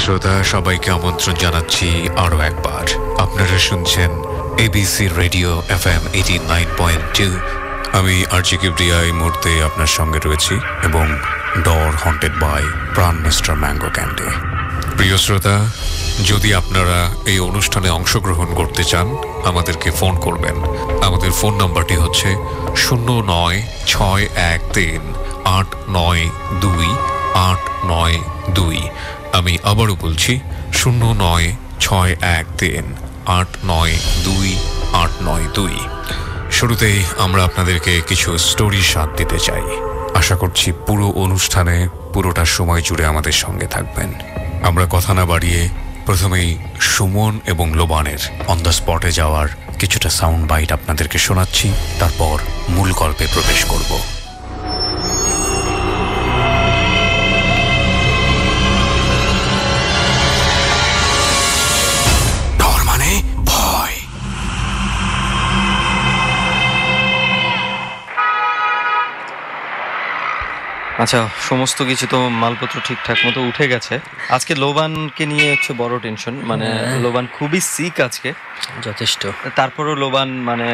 শ্রোতা সবাইকে আমন্ত্রণ জানাচ্ছি আরও একবার। আপনারা শুনছেন এবিসি রেডিও FM 89.2। আমি আরজি কিবরিয়া এই মুহূর্তে আপনার সঙ্গে রয়েছি এবং ডর হন্টেড বাই প্রাণ মিস্টার ম্যাঙ্গো ক্যান্ডি। প্রিয় শ্রোতা, যদি আপনারা এই অনুষ্ঠানে অংশগ্রহণ করতে চান আমাদেরকে ফোন করবেন। আমাদের ফোন নাম্বারটি হচ্ছে 09613892 আমি আবারও বলছি 09613892 শুরুতেই আমরা আপনাদেরকে কিছু স্টোরি সাথ দিতে চাই। আশা করছি পুরো অনুষ্ঠানে পুরোটা সময় জুড়ে আমাদের সঙ্গে থাকবেন। আমরা কথা না বাড়িয়ে প্রথমেই সুমন এবং লোবানের অন দ্য স্পটে যাওয়ার কিছুটা সাউন্ড বাইট আপনাদেরকে শোনাচ্ছি, তারপর মূল গল্পে প্রবেশ করব। ডর মানে ভয়। আচ্ছা, সমস্ত কিছু তো মালপত্র ঠিকঠাক মতো উঠে গেছে। আজকে লোবানকে নিয়ে হচ্ছে বড় টেনশন, মানে লোবান খুবই সিক আজকে যথেষ্ট। তারপরও লোবান মানে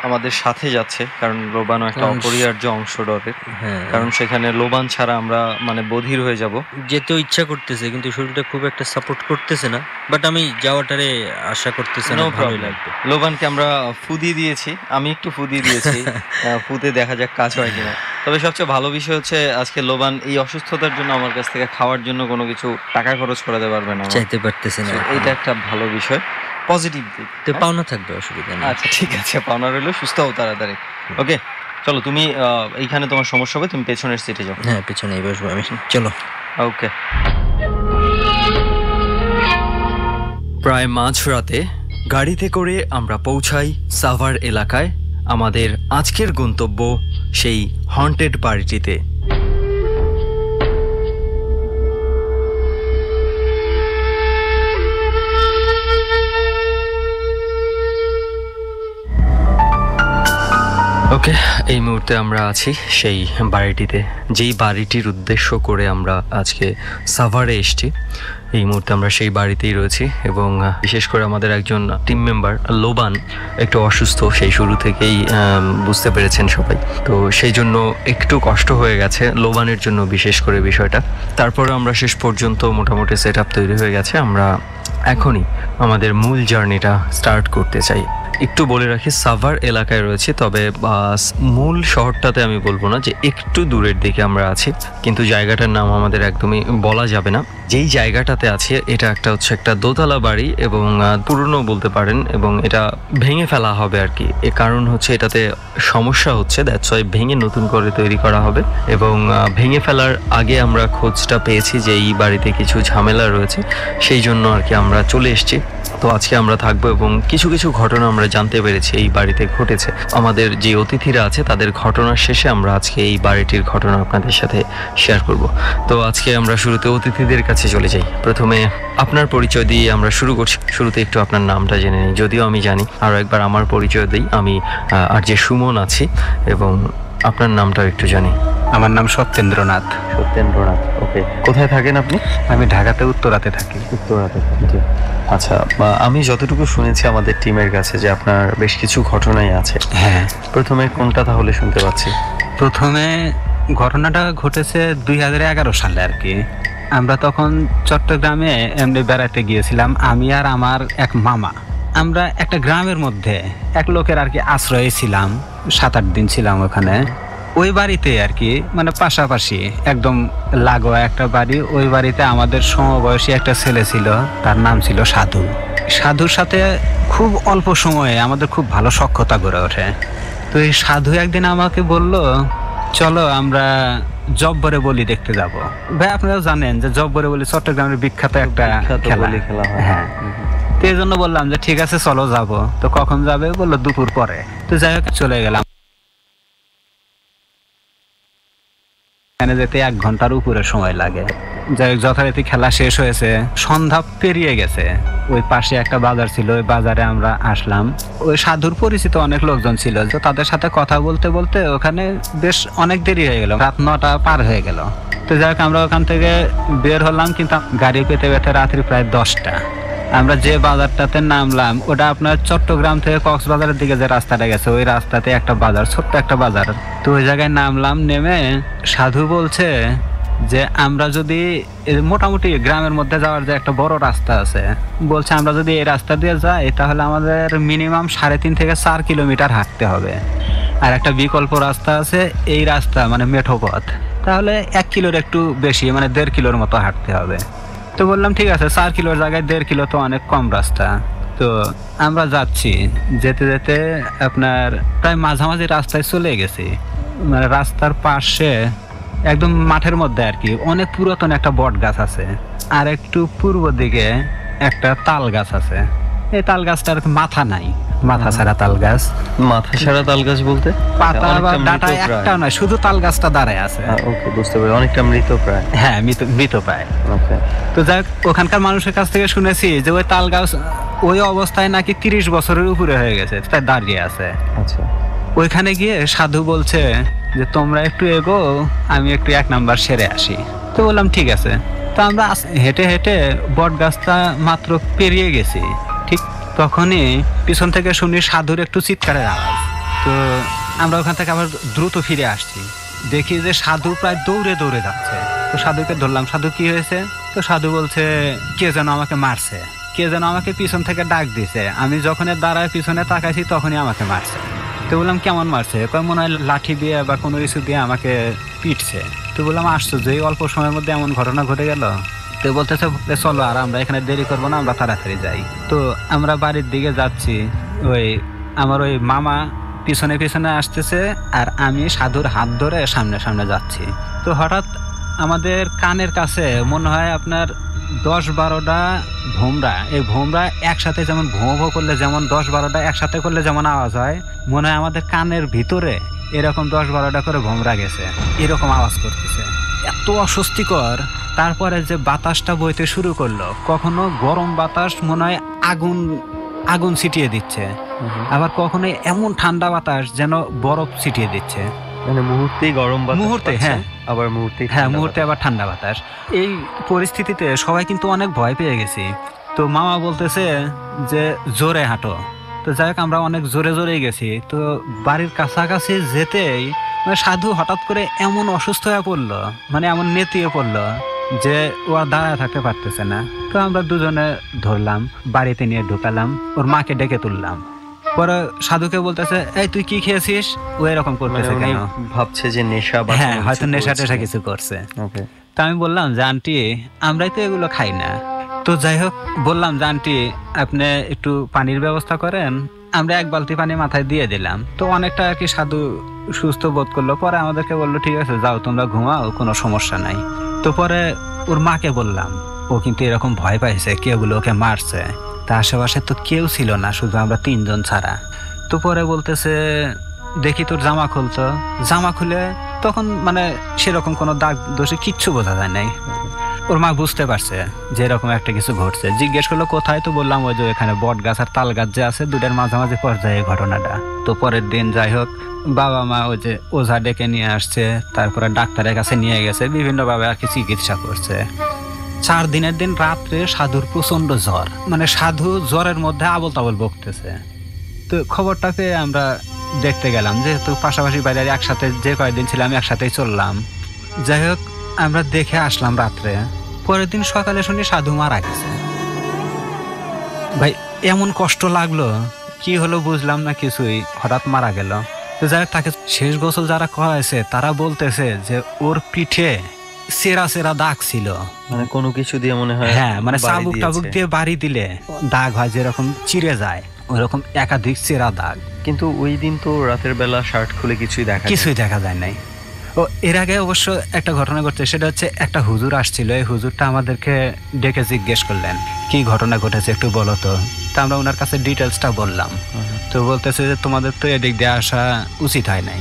আমাদের সাথে যাচ্ছে, কারণ লোবানও একটা অপরিহার্য অংশ ডরের। কারণ সেখানে লোবান ছাড়া আমরা মানে বধির হয়ে যাব। যেতেও ইচ্ছা করতেছে কিন্তু শরীরটা খুব একটা সাপোর্ট করতেছে না, বাট আমি যাওয়াটারে আশা করতেছি না, ভালোই লাগবে। লোবানকে আমরা ফু দিয়ে দিয়েছি, আমি একটু ফু দিয়ে দিয়েছি, ফুতে দেখা যাক কাজ হয় কিনা। তবে সবচেয়ে ভালো বিষয় হচ্ছে আজকে লোবান এই অসুস্থতার জন্য আমার কাছ থেকে খাওয়ার জন্য কোনো কিছু টাকা খরচ করাতে পারবে না, চাইতে পারতেছে না। এইটা একটা ভালো বিষয়, পজিটিভ দিক। তো পাওনা থাকবে, অসুবিধা নেই। আচ্ছা ঠিক আছে, পাওনা রইলো, সুস্থ হও তাড়াতাড়ি। ওকে চলো, তুমি এইখানে তোমার সমস্যা হবে, তুমি পেছনের সিটে যাও। হ্যাঁ পেছনেই বসবো আমি, চলো। ওকে। প্রায় মাঝরাতে গাড়িতে করে আমরা পৌঁছাই সাভার এলাকায়। আমাদের আজকের গন্তব্য সেই হন্টেড বাড়িটিতে। ওকে, এই মুহূর্তে আমরা আছি সেই বাড়িটিতে, যেই বাড়িটির উদ্দেশ্য করে আমরা আজকে সাভারে এসেছি। এই মুহূর্তে আমরা সেই বাড়িতেই রয়েছি এবং বিশেষ করে আমাদের একজন টিম মেম্বার লোবান একটু অসুস্থ, সেই শুরু থেকেই বুঝতে পেরেছেন সবাই। তো সেই জন্য একটু কষ্ট হয়ে গেছে লোবানের জন্য বিশেষ করে বিষয়টা। তারপরে আমরা শেষ পর্যন্ত মোটামুটি সেট আপ তৈরি হয়ে গেছে। আমরা এখনই আমাদের মূল জার্নিটা স্টার্ট করতে চাই। একটু বলে রাখি, সাভার এলাকায় রয়েছে, তবে মূল শহরটাতে আমি বলবো না, যে একটু দূরের দিকে আমরা আছি, কিন্তু জায়গাটার নাম আমাদের একদমই বলা যাবে না। যেই জায়গাটাতে আছে এটা একটা দোতলা বাড়ি এবং পুরনো বলতে পারেন, এবং এটা ভেঙে ফেলা হবে আর কি। এ কারণ হচ্ছে এটাতে সমস্যা হচ্ছে, দ্যাটস ওয়াই ভেঙে নতুন করে তৈরি করা হবে। এবং ভেঙে ফেলার আগে আমরা খোঁজটা পেয়েছি যে এই বাড়িতে কিছু ঝামেলা রয়েছে, সেই জন্য আর কি আমরা চলে এসেছি। তো আজকে আমরা থাকবো এবং কিছু কিছু ঘটনা আমরা জানতে পেরেছি এই বাড়িতে ঘটেছে। আমাদের যে অতিথিরা আছে তাদের ঘটনার শেষে আমরা আজকে এই বাড়িটির ঘটনা আপনাদের সাথে শেয়ার করব। তো আজকে আমরা শুরুতে অতিথিদের কাছে চলে যাই। প্রথমে আপনার পরিচয় দিয়ে আমরা শুরু করছি। শুরুতে একটু আপনার নামটা জেনে নিই, যদিও আমি জানি, আরও একবার আমার পরিচয় দিই। আমি আর যে সুমন আছি এবং আপনার নামটাও একটু জানি। আমার নাম সত্যেন্দ্রনাথ। সত্যেন্দ্রনাথ, ওকে। কোথায় থাকেন আপনি? আমি ঢাকাতে উত্তরাতে থাকি। উত্তরাতে থাকি, আচ্ছা। আমি যতটুকু শুনেছি আমাদের টিমের কাছে যে আপনার বেশ কিছু ঘটনাই আছে। হ্যাঁ, প্রথমে কোনটা তাহলে শুনতে পাচ্ছি? প্রথমে ঘটনাটা ঘটেছে 2011 সালে আর কি। আমরা তখন চট্টগ্রামে এমনি বেড়াতে গিয়েছিলাম, আমি আর আমার এক মামা। আমরা একটা গ্রামের মধ্যে এক লোকের আর কি আশ্রয়ে ছিলাম, 7-8 দিন ছিলাম ওখানে। ওই বাড়িতে আর কি, মানে পাশাপাশি একদম লাগোয়া একটা বাড়ি। ওই বাড়িতে আমাদের সমবয়সী একটা ছেলে ছিল, তার নাম ছিল সাধু। সাধুর সাথে খুব অল্প সময়ে আমাদের খুব ভালো সখ্যতা গড়ে ওঠে। তো এই সাধু একদিন আমাকে বলল, চলো আমরা জব্বরে বলি দেখতে যাব। ভাই আপনারা জানেন যে জব্বরে বলি চট্টগ্রামের বিখ্যাত একটা খেলা হয়। হ্যাঁ, তো এই জন্য বললাম যে ঠিক আছে চলো যাব। তো কখন যাবে বললো দুপুর পরে। তো যাই হোক চলে গেলাম। এখানে যেতে 1 ঘন্টার উপরে সময় লাগে। যাই হোক, যথারীতি খেলা শেষ হয়েছে, সন্ধ্যা পেরিয়ে গেছে। ওই পাশে একটা বাজার ছিল, ওই বাজারে আমরা আসলাম। ওই সাধুর পরিচিত অনেক লোকজন ছিল, তো তাদের সাথে কথা বলতে বলতে ওখানে বেশ অনেক দেরি হয়ে গেল, রাত 9টা পার হয়ে গেল। তো যাই হোক, আমরা ওখান থেকে বের হলাম, কিন্তু গাড়ি পেতে পেতে রাত্রি প্রায় 10টা। আমরা যে বাজারটাতে নামলাম ওটা আপনার চট্টগ্রাম থেকে কক্সবাজারের দিকে যে রাস্তাটা গেছে, ওই রাস্তাতে একটা বাজার, ছোট্ট একটা বাজার। তো ওই জায়গায় নামলাম, নেমে সাধু বলছে যে আমরা যদি মোটামুটি গ্রামের মধ্যে যাওয়ার যে একটা বড় রাস্তা আছে, বলছে আমরা যদি এই রাস্তা দিয়ে যাই তাহলে আমাদের মিনিমাম 3.5 থেকে 4 কিলোমিটার হাঁটতে হবে। আর একটা বিকল্প রাস্তা আছে, এই রাস্তা মানে মেঠো পথ, তাহলে 1 কিলোর একটু বেশি, মানে 1.5 কিলোর মতো হাঁটতে হবে। তো বললাম ঠিক আছে, 4 কিলোর জায়গায় 1.5 কিলো তো অনেক কম রাস্তা। তো আমরা যাচ্ছি, যেতে যেতে আপনার প্রায় মাঝামাঝি রাস্তায় চলে গেছি। মানে রাস্তার পাশে একদম মাঠের মধ্যে আর কি অনেক পুরাতন একটা বট গাছ আছে, আর একটু পূর্ব দিকে একটা তাল গাছ আছে। এই তাল গাছটার মাথা নাই, মাথা ছাড়া তাল গাছ। মাথা ছাড়া তাল গাছ বলতে পাতা বা ডাটা একটা নয়, শুধু তাল গাছটা দাঁড়ায় আছে। ওকে, বুঝতে পারি, অনেকটা মৃত প্রায়। হ্যাঁ, মৃত প্রায়। তো যাই হোক, ওখানকার মানুষের কাছ থেকে শুনেছি যে ওই তাল গাছ ওই অবস্থায় নাকি 30 বছরের উপরে হয়ে গেছে, তাই দাঁড়িয়ে আছে। আচ্ছা, ওইখানে গিয়ে সাধু বলছে যে তোমরা একটু এগো, আমি একটু 1 নাম্বার সেরে আসি। তো বললাম ঠিক আছে। তো আমরা হেঁটে হেঁটে বট গাছটা মাত্র পেরিয়ে গেছি, ঠিক তখনই পিছন থেকে শুনি সাধুর একটু চিৎকারের আওয়াজ। তো আমরা ওখান থেকে আবার দ্রুত ফিরে আসছি, দেখি যে সাধু প্রায় দৌড়ে দৌড়ে যাচ্ছে। তো সাধুকে ধরলাম, সাধু কি হয়েছে? তো সাধু বলছে কে যেন আমাকে মারছে, কে যেন আমাকে পিছন থেকে ডাক দিছে। আমি যখন দাঁড়ায় পিছনে তাকাইছি তখনই আমাকে মারছে। তো বললাম কেমন মারছে? মনে হয় লাঠি দিয়ে বা কোনো কিছু দিয়ে আমাকে পিটছে। তো বললাম আশ্চর্য, এই অল্প সময়ের মধ্যে এমন ঘটনা ঘটে গেল। তো বলতেছে চলো, আর আমরা এখানে দেরি করবো না, আমরা তাড়াতাড়ি যাই। তো আমরা বাড়ির দিকে যাচ্ছি, আমার ওই মামা পিছনে পিছনে আসতেছে, আর আমি সাধুর হাত ধরে সামনে সামনে যাচ্ছি। তো হঠাৎ আমাদের কানের কাছে মনে হয় আপনার 10-12টা ভোমরা, এই ভোমরা একসাথে যেমন ভোঁ ভোঁ করলে যেমন 10-12টা একসাথে করলে যেমন আওয়াজ হয়, মনে হয় আমাদের কানের ভিতরে এরকম 10-12টা করে ভোমরা গেছে, এরকম আওয়াজ করতেছে, এত অস্বস্তিকর। তারপরে যে বাতাসটা বইতে শুরু করলো, কখনো গরম বাতাস মনে হয় আগুন ছিটিয়ে দিচ্ছে, আবার কখনো এমন ঠান্ডা বাতাস যেন বরফ ছিটিয়ে দিচ্ছে। মানে মুহূর্তেই গরম বাতাস, মুহূর্তে, হ্যাঁ, আবার মুহূর্তে, হ্যাঁ, মুহূর্তে আবার ঠান্ডা বাতাস। এই পরিস্থিতিতে সবাই কিন্তু অনেক ভয় পেয়ে গেছি। তো মামা বলতেছে যে জোরে হাঁটো। তো যাই হোক, আমরা অনেক জোরে জোরেই গেছি। তো বাড়ির কাছাকাছি যেতেই সাধু হঠাৎ করে এমন অসুস্থ হয়ে পড়লো, মানে এমন নেতিয়ে পড়লো যে ও আর দাঁড়ায় থাকতে পারতেছে না। তো আমরা দুজনে ধরলাম, বাড়িতে নিয়ে ঢুকালাম, ওর মাকে ডেকে তুললাম। পরে সাধুকে বলতেছে এই তুই কি খেয়েছিস? ও এরকম করতেছে কেন? ভাবছে যে নেশা, হ্যাঁ, হয়তো নেশা টেশা কিছু করছে। তা আমি বললাম যে আন্টি, আমরাই তো এগুলো খাই না। তো যাই হোক, বললাম যে আন্টি আপনি একটু পানির ব্যবস্থা করেন, আমরা 1 বালতি পানি মাথায় দিয়ে দিলাম। তো অনেকটা আর কি সাধু সুস্থ বোধ করলো। পরে আমাদেরকে বললো ঠিক আছে যাও, তোমরা ঘুমাও, কোনো সমস্যা নাই। তো পরে ওর মাকে বললাম, ও কিন্তু এরকম ভয় পাইছে, কেউ বলে ওকে মারছে। তা আশেপাশে তো কেউ ছিল না, শুধু আমরা 3 জন ছাড়া। তো পরে বলতেছে দেখি তোর জামা খুলতো। জামা খুলে তখন মানে সেরকম কোনো দাগ দোষে কিচ্ছু বোঝা যায় নাই। ওর মা বুঝতে পারছে যে এরকম একটা কিছু ঘটছে। জিজ্ঞেস করলো কোথায়? তো বললাম ওই যে এখানে বট গাছ আর তাল গাছ যে আছে, দুটার মাঝামাঝি পর্যায়ে ঘটনাটা। তো পরের দিন যাই হোক, বাবা মা ওই যে ওঝা ডেকে নিয়ে আসছে, তারপরে ডাক্তারের কাছে নিয়ে গেছে, বিভিন্নভাবে আর কি চিকিৎসা করছে। 4 দিনের দিন রাত্রে সাধুর প্রচন্ড জ্বর, মানে সাধু জ্বরের মধ্যে আবল তাবল বকতেছে। তো খবরটা পেয়ে আমরা দেখতে গেলাম, যেহেতু পাশাপাশি বাইরে একসাথে যে কয়েকদিন ছিলাম একসাথেই চললাম। যাই হোক, আমরা দেখে আসলাম রাত্রে। পরের দিন সকালে শুনি সাধু মারা গেছে। ভাই এমন কষ্ট লাগলো, কি হলো বুঝলাম না কিছুই, হঠাৎ মারা গেল। তো যাই হোক, তাকে শেষ গোসল যারা করাইছে তারা বলতেছে যে ওর পিঠে সেরা সেরা দাগ ছিল, মানে কোনো কিছু দিয়ে মনে হয়, হ্যাঁ, মানে চাবুক টাবুক দিয়ে বাড়ি দিলে দাগ হয় যেরকম চিড়ে যায়, ওইরকম একাধিক সেরা দাগ। কিন্তু ওই দিন তো রাতের বেলা শার্ট খুলে কিছুই দেখা যায় নাই। ও এর আগে অবশ্য একটা ঘটনা ঘটছে, সেটা হচ্ছে একটা হুজুর আসছিল। এই হুজুরটা আমাদেরকে ডেকে জিজ্ঞেস করলেন কি ঘটনা ঘটেছে একটু বলো তো। তা আমরা ওনার কাছে ডিটেলসটা বললাম। তো বলতেছে যে তোমাদের তো এদিক দিয়ে আসা উচিত হয় নাই,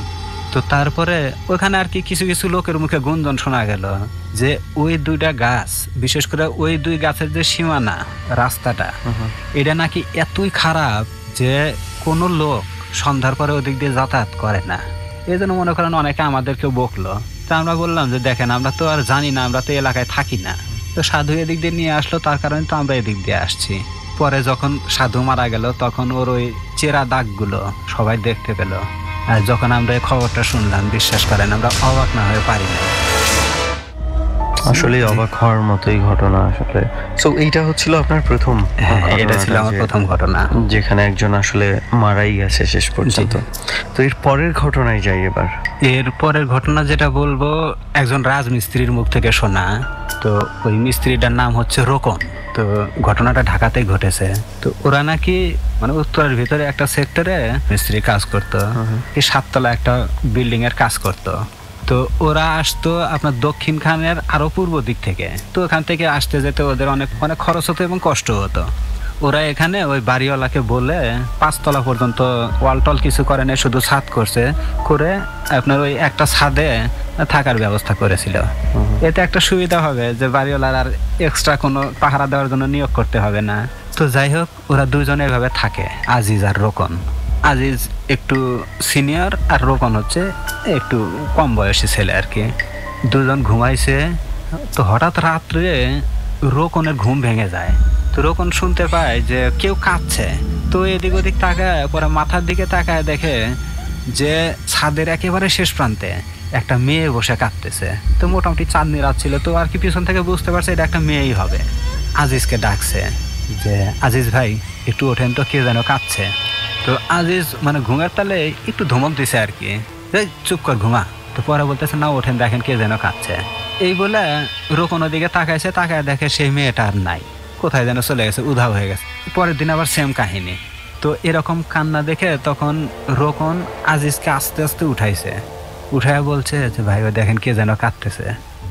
তো তারপরে ওখানে আর কি কিছু কিছু লোকের মুখে গুঞ্জন শোনা গেল যে ওই দুইটা গাছ, বিশেষ করে ওই দুই গাছের যে সীমানা রাস্তাটা, এটা নাকি এতই খারাপ যে কোনো লোক সন্ধ্যার পরে ওদিক দিয়ে যাতায়াত করে না। এই জন্য মনে করেন অনেকে আমাদেরকেও বকলো। তা আমরা বললাম যে দেখেন, আমরা তো আর জানি না, আমরা তো এলাকায় থাকি না, তো সাধু এদিক দিয়ে নিয়ে আসলো, তার কারণে তো আমরা এদিক দিয়ে আসছি। পরে যখন সাধু মারা গেল তখন ওর ওই চেরা দাগগুলো সবাই দেখতে পেল। আর যখন আমরা এই খবরটা শুনলাম, বিশ্বাস করেন আমরা অবাক না হয়ে পারি না। আসলে অবাক হওয়ার মতোই ঘটনা আসলে। সো এইটা হচ্ছিল আপনার প্রথম? হ্যাঁ, এটা ছিল আমার প্রথম ঘটনা, যেখানে একজন আসলে মারাই গেছে শেষ পর্যন্ত। তো এর পরের ঘটনায় যাই এবার। এর পরের ঘটনা যেটা বলবো, একজন রাজমিস্ত্রির মুখ থেকে শোনা। তো ওই মিস্ত্রিটার নাম হচ্ছে রোকন। তো ঘটনাটা ঢাকাতেই ঘটেছে। তো ওরা নাকি মানে উত্তরের ভিতরে একটা সেক্টরে মিস্ত্রি কাজ করতো, এই 7 তলা একটা বিল্ডিং এর কাজ করতো। তো ওরা আসতো আপনার দক্ষিণ খানের আরো পূর্ব দিক থেকে। তো ওখান থেকে আসতে যেতে ওদের অনেক অনেক খরচ হতো এবং কষ্ট হতো। ওরা এখানে ওই বাড়িওয়ালাকে বলে 5 তলা পর্যন্ত ওয়াল টল কিছু করে না, শুধু ছাদ করছে, করে আপনার ওই একটা ছাদে থাকার ব্যবস্থা করেছিল। এতে একটা সুবিধা হবে যে বাড়িওয়ালার আর এক্সট্রা কোনো পাহারা দেওয়ার জন্য নিয়োগ করতে হবে না। তো যাই হোক, ওরা দুজনে এভাবে থাকে, আজিজ আর রোকন। আজিজ একটু সিনিয়র আর রোকন হচ্ছে একটু কম বয়সী ছেলে আর কি। দুজন ঘুমাইছে, তো হঠাৎ রাত্রে রোকনের ঘুম ভেঙে যায়। তো রোকন শুনতে পায় যে কেউ কাঁদছে। তো এদিক ওদিক তাকায়, পরে মাথার দিকে তাকায়, দেখে যে ছাদের একেবারে শেষ প্রান্তে একটা মেয়ে বসে কাঁদতেছে। তো মোটামুটি চাঁদনি রাত ছিল, তো আর কি পিছন থেকে বুঝতে পারছে এটা একটা মেয়েই হবে। আজিজকে ডাকছে যে আজিজ ভাই একটু ওঠেন তো, কে যেন কাঁদছে। তো আজিজ মানে ঘুমের তালে একটু ধমক দিছে আর কি, চুপ কর ঘুমা। তো পরে বলতেছে না ওঠেন, দেখেন কে যেন কাঁদছে। এই বলে রোকন ওদিকে তাকাইছে, তাকায় দেখে সেই মেয়েটা আর নাই, কোথায় যেন চলে গেছে, উধাও হয়ে গেছে। পরের দিন আবার সেম কাহিনী। তো এরকম কান্না দেখে তখন রোকন আজিজকে আস্তে আস্তে উঠাইছে, উঠায় বলছে যে ভাই দেখেন কে যেন কাঁদতেছে।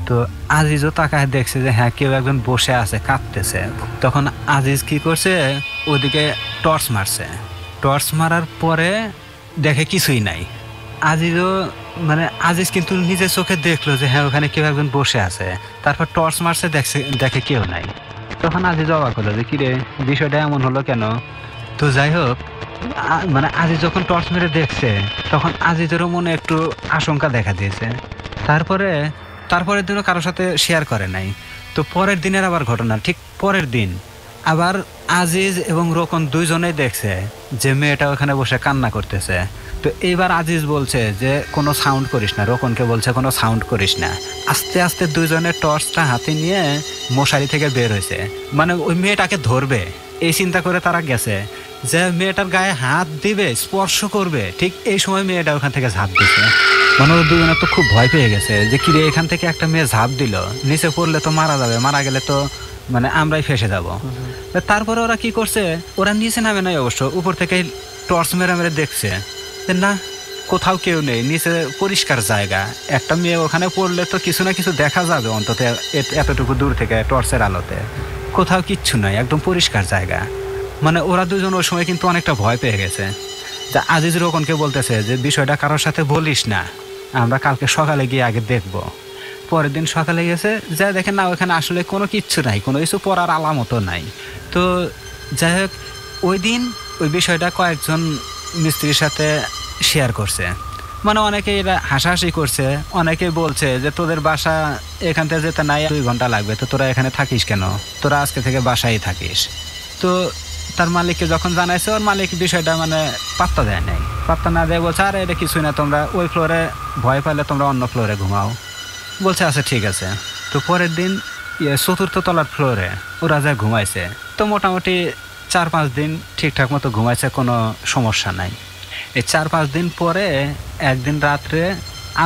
তো আজিজও তাকায় দেখছে যে হ্যাঁ কেউ একজন বসে আছে কাঁদতেছে। তখন আজিজ কি করছে, ওদিকে টর্চ মারছে। টর্চ মারার পরে দেখে কিছুই নাই। আজিজও মানে আজিজ কিন্তু নিজের চোখে দেখলো যে হ্যাঁ ওখানে কেউ একজন বসে আছে। তারপর টর্চ মারছে, দেখে কেউ নাই। তখন আজিজ অবাক হলো যে কিরে বিষয়টা এমন হলো কেন। তো যাই হোক, মানে আজিজ যখন টর্চ মেরে দেখছে তখন আজিজেরও মনে একটু আশঙ্কা দেখা দিয়েছে। তারপরের দিনও কারোর সাথে শেয়ার করে নাই। তো পরের দিনের আবার ঘটনা, ঠিক পরের দিন আবার আজিজ এবং রোকন দুইজনেই দেখছে যে মেয়েটা ওখানে বসে কান্না করতেছে। তো এইবার আজিজ বলছে যে কোনো সাউন্ড করিস না, রোকনকে বলছে কোনো সাউন্ড করিস না। আস্তে আস্তে দুইজনের টর্চটা হাতে নিয়ে মশারি থেকে বের হয়েছে, মানে ওই মেয়েটাকে ধরবে এই চিন্তা করে তারা গেছে যে মেয়েটার গায়ে হাত দিবে, স্পর্শ করবে। ঠিক এই সময় মেয়েটা ওখান থেকে ঝাঁপ দিছে। মানে ওরা দুজনে তো খুব ভয় পেয়ে গেছে যে কিরে এখান থেকে একটা মেয়ে ঝাঁপ দিল, নিচে পড়লে তো মারা যাবে, মারা গেলে তো মানে আমরাই ফেসে যাব। তারপরে ওরা কি করছে, ওরা নিচে নামে নাই অবশ্য, উপর থেকে টর্চ মেরে মেরে দেখছে না কোথাও কেউ নেই, নিচে পরিষ্কার জায়গা। একটা মেয়ে ওখানে পড়লে তো কিছু না কিছু দেখা যাবে অন্তত এতটুকু দূর থেকে টর্চের আলোতে। কোথাও কিচ্ছু নাই, একদম পরিষ্কার জায়গা। মানে ওরা দুজন ওই সময় কিন্তু অনেকটা ভয় পেয়ে গেছে। যা আজিজ রোকনকে বলতেছে যে বিষয়টা কারোর সাথে বলিস না, আমরা কালকে সকালে গিয়ে আগে দেখবো। পরের দিন সকালে গেছে, যা দেখেন না ওখানে আসলে কোনো কিচ্ছু নাই, কোনো কিছু পড়ার আলামতও নাই। তো যাই হোক, ওই দিন ওই বিষয়টা কয়েকজন মিস্ত্রির সাথে শেয়ার করছে। মানে অনেকে এরা হাসাহাসি করছে, অনেকে বলছে যে তোদের বাসা এখান থেকে যেতে নাই 2 ঘন্টা লাগবে, তো তোরা এখানে থাকিস কেন, তোরা আজকে থেকে বাসায় থাকিস। তো তার মালিককে যখন জানাইছে, ওর মালিক বিষয়টা মানে পাত্তা দেয় নাই। পাত্তা না দেয় বলছে আরে এটা কিছুই না, তোমরা ওই ফ্লোরে ভয় পাইলে তোমরা অন্য ফ্লোরে ঘুমাও। বলছে আচ্ছা ঠিক আছে। তো পরের দিন 4র্থ তলার ফ্লোরে ওরা যা ঘুমাইছে। তো মোটামুটি 4-5 দিন ঠিকঠাক মতো ঘুমাইছে, কোনো সমস্যা নাই। এই 4-5 দিন পরে একদিন রাত্রে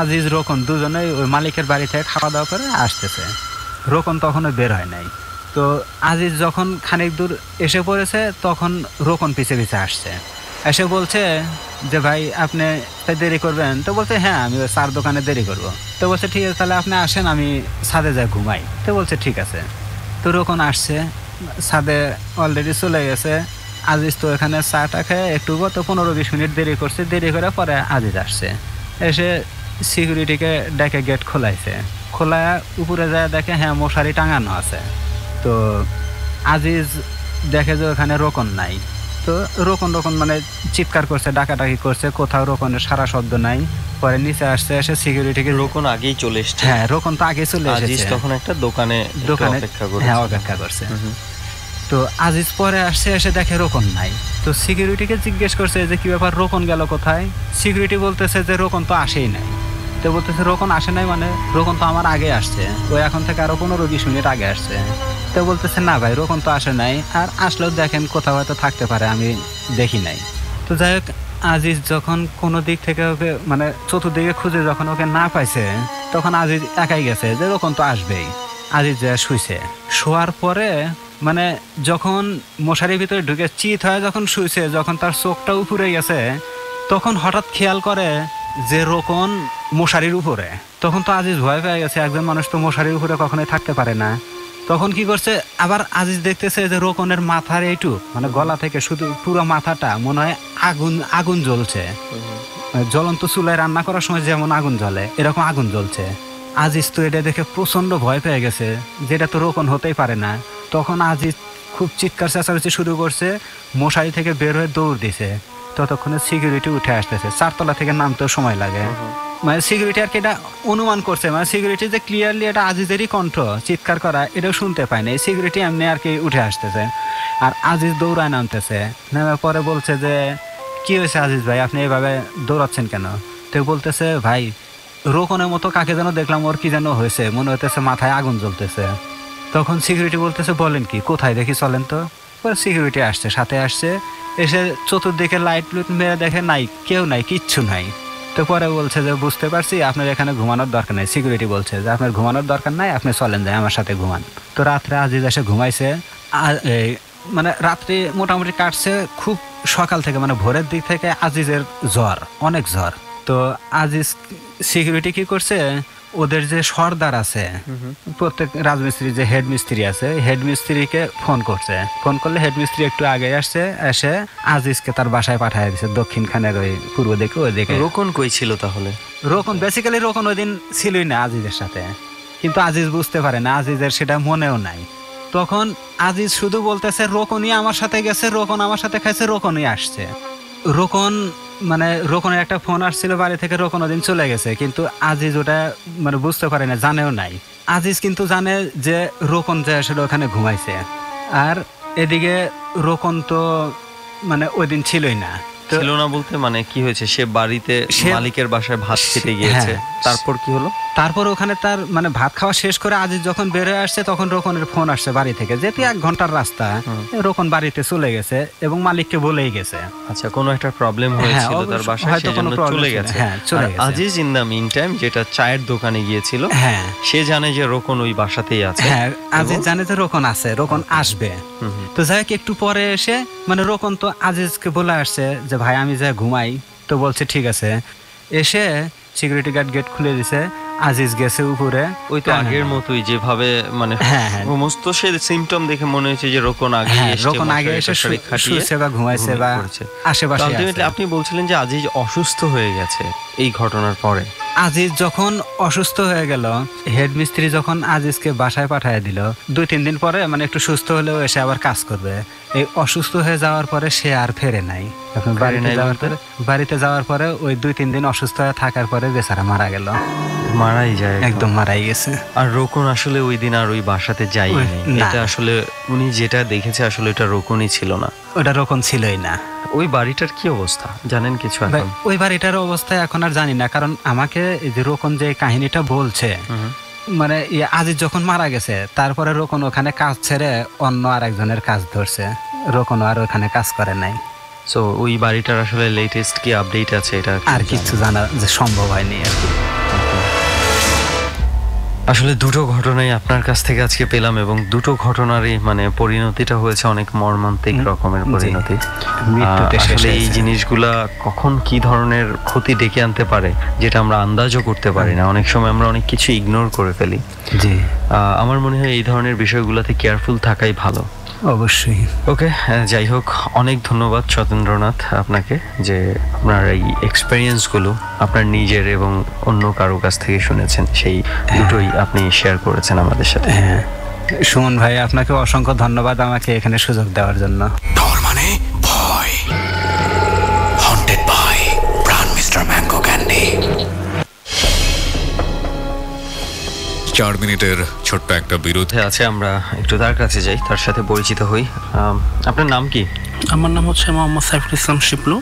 আজিজ রোকন দুজনেই ওই মালিকের বাড়ি থেকে খাওয়া দাওয়া করে আসতেছে। রোকন তখনও বের হয় নাই। তো আজিজ যখন খানিক দূর এসে পড়েছে তখন রোকন পিছে পিছে আসছে, এসে বলছে যে ভাই আপনি দেরি করবেন? তো বলছে হ্যাঁ আমি ওই চার দোকানে দেরি করব। তো বলছে ঠিক আছে তাহলে আপনি আসেন, আমি ছাদে যাই ঘুমাই। তো বলছে ঠিক আছে। তো রোকন আসছে, ছাদে অলরেডি চলে গেছে। আজিজ তো এখানে চাটা খেয়ে একটু তো 15-20 মিনিট দেরি করছে, দেরি করে পরে আজিজ আসছে। এসে সিকিউরিটিকে ডেকে গেট খোলাইছে, খোলায় উপরে যায় দেখে হ্যাঁ মশারি টাঙানো আছে। তো আজিজ দেখে যে ওখানে রোকন নাই। তো রোকন মানে চিৎকার করছে, ডাকাডাকি করছে, কোথাও রোকনের সারা শব্দ নাই। পরে নিচে আসছে, এসে সিকিউরিটিকে রোকন আগেই চলে এসেছে। হ্যাঁ রোকন তো আগে চলে এসেছে, তখন একটা দোকানে অপেক্ষা করছে। হ্যাঁ অপেক্ষা করছে। তো আজিজ পরে আসছে, এসে দেখে রোকন নাই। তো সিকিউরিটিকে জিজ্ঞেস করছে যে কি ব্যাপার, রোকন গেল কোথায়? সিকিউরিটি বলতেছে যে রোকন তো আসেই নাই। তো বলতেছে রোকন আসে নাই মানে? রোকন তো আমার আগে আসছে, ও এখন থেকে আরো 15-20 মিনিট আগে আসছে। তো বলতেছে না ভাই রোকন তো আসে নাই, আর আসলেও দেখেন কোথাও হয়তো থাকতে পারে, আমি দেখি নাই। তো যাই হোক, আজিজ যখন কোনো দিক থেকে ওকে মানে চতুর্দিকে খুঁজে যখন ওকে না পাইছে, তখন আজিজ একাই গেছে যে রোকন তো আসবেই। আজিজ যা শুইছে, শোয়ার পরে মানে যখন মশারির ভিতরে ঢুকে চিত হয়, যখন শুইছে, যখন তার চোখটা উপরে গেছে, তখন হঠাৎ খেয়াল করে যে রোকন মশারির উপরে। তখন তো আজিজ ভয় পেয়ে গেছে, একজন মানুষ তো মশারির উপরে কখনোই থাকতে পারে না। তখন কি করছে, আবার আজিজ দেখতেছে যে রোকনের মাথার এইটুক মানে গলা থেকে শুধু পুরো মাথাটা মনে হয় আগুন জ্বলছে। জ্বলন্ত চুলায় রান্না করার সময় যেমন আগুন জ্বলে, এরকম আগুন জ্বলছে। আজিজ তো এটা দেখে প্রচন্ড ভয় পেয়ে গেছে, যেটা তো রোকন হতেই পারে না। তখন আজিজ খুব চিৎকার চেঁচামেচি শুরু করছে, মশারি থেকে বের হয়ে দৌড় দিছে। ততক্ষণে সিকিউরিটি উঠে আসতেছে, 4 তলা থেকে নামতেও সময় লাগে। মানে সিকিউরিটি আর কি এটা অনুমান করছে, মানে সিকিউরিটি যে ক্লিয়ারলি এটা আজিজেরই কণ্ঠ চিৎকার করা, এটাও শুনতে পায় না। সিকিউরিটি এমনি আর কি উঠে আসতেছে, আর আজিজ দৌড়ায় নামতেছে। নামে পরে বলছে যে কি হয়েছে আজিজ ভাই, আপনি এভাবে দৌড়াচ্ছেন কেন? তো বলতেছে ভাই রোকনের মতো কাকে যেন দেখলাম, ওর কি যেন হয়েছে, মনে হইতেছে মাথায় আগুন জ্বলতেছে। তখন সিকিউরিটি বলতেছে বলেন কি, কোথায় দেখি চলেন তো। পরে সিকিউরিটি আসছে, সাথে আসছে, এসে চতুর্দিকে লাইট লুট মেরে দেখে নাই, কেউ নাই, কিচ্ছু নাই। তো পরে বলছে যে বুঝতে পারছি আপনার এখানে ঘুমানোর দরকার নেই। সিকিউরিটি বলছে যে আপনার ঘুমানোর দরকার নাই, আপনি চলেন যায় আমার সাথে ঘুমান। তো রাত্রে আজিজ এসে ঘুমাইছে। মানে রাত্রি মোটামুটি কাটছে, খুব সকাল থেকে মানে ভোরের দিক থেকে আজিজের জ্বর, অনেক জ্বর। তো আজিজ সিকিউরিটি কি করছে, ওদের যে সর্দার আছে, প্রত্যেক রাজমিস্ত্রি যে হেড মিস্ত্রি আছে, হেড মিস্ত্রিকে ফোন করছে। ফোন করলে হেড মিস্ত্রি একটু আগে আসছে, এসে আজিজকে তার বাসায় পাঠিয়ে দিচ্ছে, দক্ষিণখানের ওই পূর্ব দিকে, ওই দিকে। রোকন কই ছিল তাহলে? রোকন বেসিক্যালি রোকন ওই দিন ছিলই না আজিজের সাথে, কিন্তু আজিজ বুঝতে পারে না, আজিজের সেটা মনেও নাই। তখন আজিজ শুধু বলতেছে রোকনই আমার সাথে গেছে, রোকন আমার সাথে খাইছে, রোকনই আসছে। রোকন মানে রোকনের একটা ফোন আসছিল বাড়ি থেকে, রোকন ওদিন চলে গেছে, কিন্তু আজিজ ওটা মানে বুঝতে পারে না, জানেও নাই। আজিজ কিন্তু জানে যে রোকন যে আসলে ওখানে ঘুমাইছে, আর এদিকে রোকন তো মানে ওই দিন ছিলই না। ছিল না বলতে মানে কি হয়েছে, সে বাড়িতে মালিকের বাসায় ভাত খেতে গিয়েছে, তারপর কি হলো? তারপর ওখানে তার মানে ভাত খাওয়া শেষ করে আজিজ যখন বের হয়ে আসছে, তখন রোকনের ফোন আসছে বাড়ি থেকে, যেহেতু 1 ঘন্টার রাস্তা, রোকন বাড়িতে চলে গেছে এবং মালিককে বলেই গেছে। আচ্ছা, কোনো একটা প্রবলেম হয়েছিল তার বাসায়, সেজন্য চলে গেছে। Aziz in the meantime যেটা চায়ের দোকানে গিয়েছিল, হ্যাঁ সে জানে যে রোকন ওই বাসাতেই আছে। হ্যাঁ আজিজ জানে যে রোকন আছে, রোকন আসবে। তো যাই হোক, একটু পরে এসে মানে রোকন তো আজিজকে বলে আসছে যে ভাই আমি যা ঘুমাই। তো বলছে ঠিক আছে। এসে সিকিউরিটি গার্ড গেট খুলে দিছে, আজিজ গেছে উপরে। ওই তো আগের মতোই যেভাবে মানে সমস্ত সে সিম্পটম দেখে মনে হয়েছে যে রোকন আগে এসে শুয়েছে বা ঘুমাইছে বা আশেপাশে। আপনি বলছিলেন যে আজিজ অসুস্থ হয়ে গেছে এই ঘটনার পরে। আজিজ যখন অসুস্থ হয়ে গেল, হেড মিস্ত্রি যখন আজিজকে বাসায় পাঠিয়ে দিল, 2-3 দিন পরে মানে একটু সুস্থ হলেও এসে আবার কাজ করবে। এই অসুস্থ হয়ে যাওয়ার পরে সে আর ফেরে নাই। বাড়িতে যাওয়ার পরে ওই 2-3 দিন অসুস্থ হয়ে থাকার পরে বেচারা মারা গেল। মারাই যায়, একদম মারাই গেছে। আর রোকন আসলে ওই দিন আর ওই বাসাতে যায়নি। এটা আসলে উনি যেটা দেখেছে আসলে এটা রোকনই ছিল না, ওটা রোকন ছিলই না। ওই বাড়িটার কি অবস্থা জানেন কিছু? এখন ওই বাড়িটার অবস্থা এখন আর জানি না, কারণ আমাকে যে রোকন যে কাহিনীটা বলছে, মানে আজিজ যখন মারা গেছে তারপরে রোকন ওখানে কাজ ছেড়ে অন্য আরেকজনের কাজ ধরছে, রোকন আর ওখানে কাজ করে নাই। সো ওই বাড়িটার আসলে লেটেস্ট কি আপডেট আছে এটা আর কিছু জানা যে সম্ভব হয়নি আর কি। আসলে দুটো ঘটনাই আপনার কাছ থেকে আজকে পেলাম, এবং দুটো ঘটনারই মানে পরিণতিটা হয়েছে অনেক মর্মান্তিক রকমের পরিণতি। আসলে এই জিনিসগুলা কখন কি ধরনের ক্ষতি ডেকে আনতে পারে যেটা আমরা আন্দাজও করতে পারি না। অনেক সময় আমরা অনেক কিছু ইগনোর করে ফেলি। জি, আমার মনে হয় এই ধরনের বিষয়গুলোতে কেয়ারফুল থাকাই ভালো। অবশ্যই। ওকে, যাই হোক, অনেক ধন্যবাদ সতেন্দ্রনাথ আপনাকে যে আপনার এই এক্সপেরিয়েন্সগুলো আপনার নিজের এবং অন্য কারো কাছ থেকে শুনেছেন, সেই দুটোই আপনি শেয়ার করেছেন আমাদের সাথে। হ্যাঁ, সুমন ভাই আপনাকে অসংখ্য ধন্যবাদ আমাকে এখানে সুযোগ দেওয়ার জন্য। ডর মানে ভয়, হন্টেড বাই প্রাণ মিস্টার ম্যাঙ্গো ক্যান্ডি। 4 মিনিটের ছোট্ট একটা বিরতি আছে, আমরা একটু তার কাছে যাই, তার সাথে পরিচিত হই। আপনার নাম কি? আমার নাম হচ্ছে মোহাম্মদ সাইফুল ইসলাম শিপলু।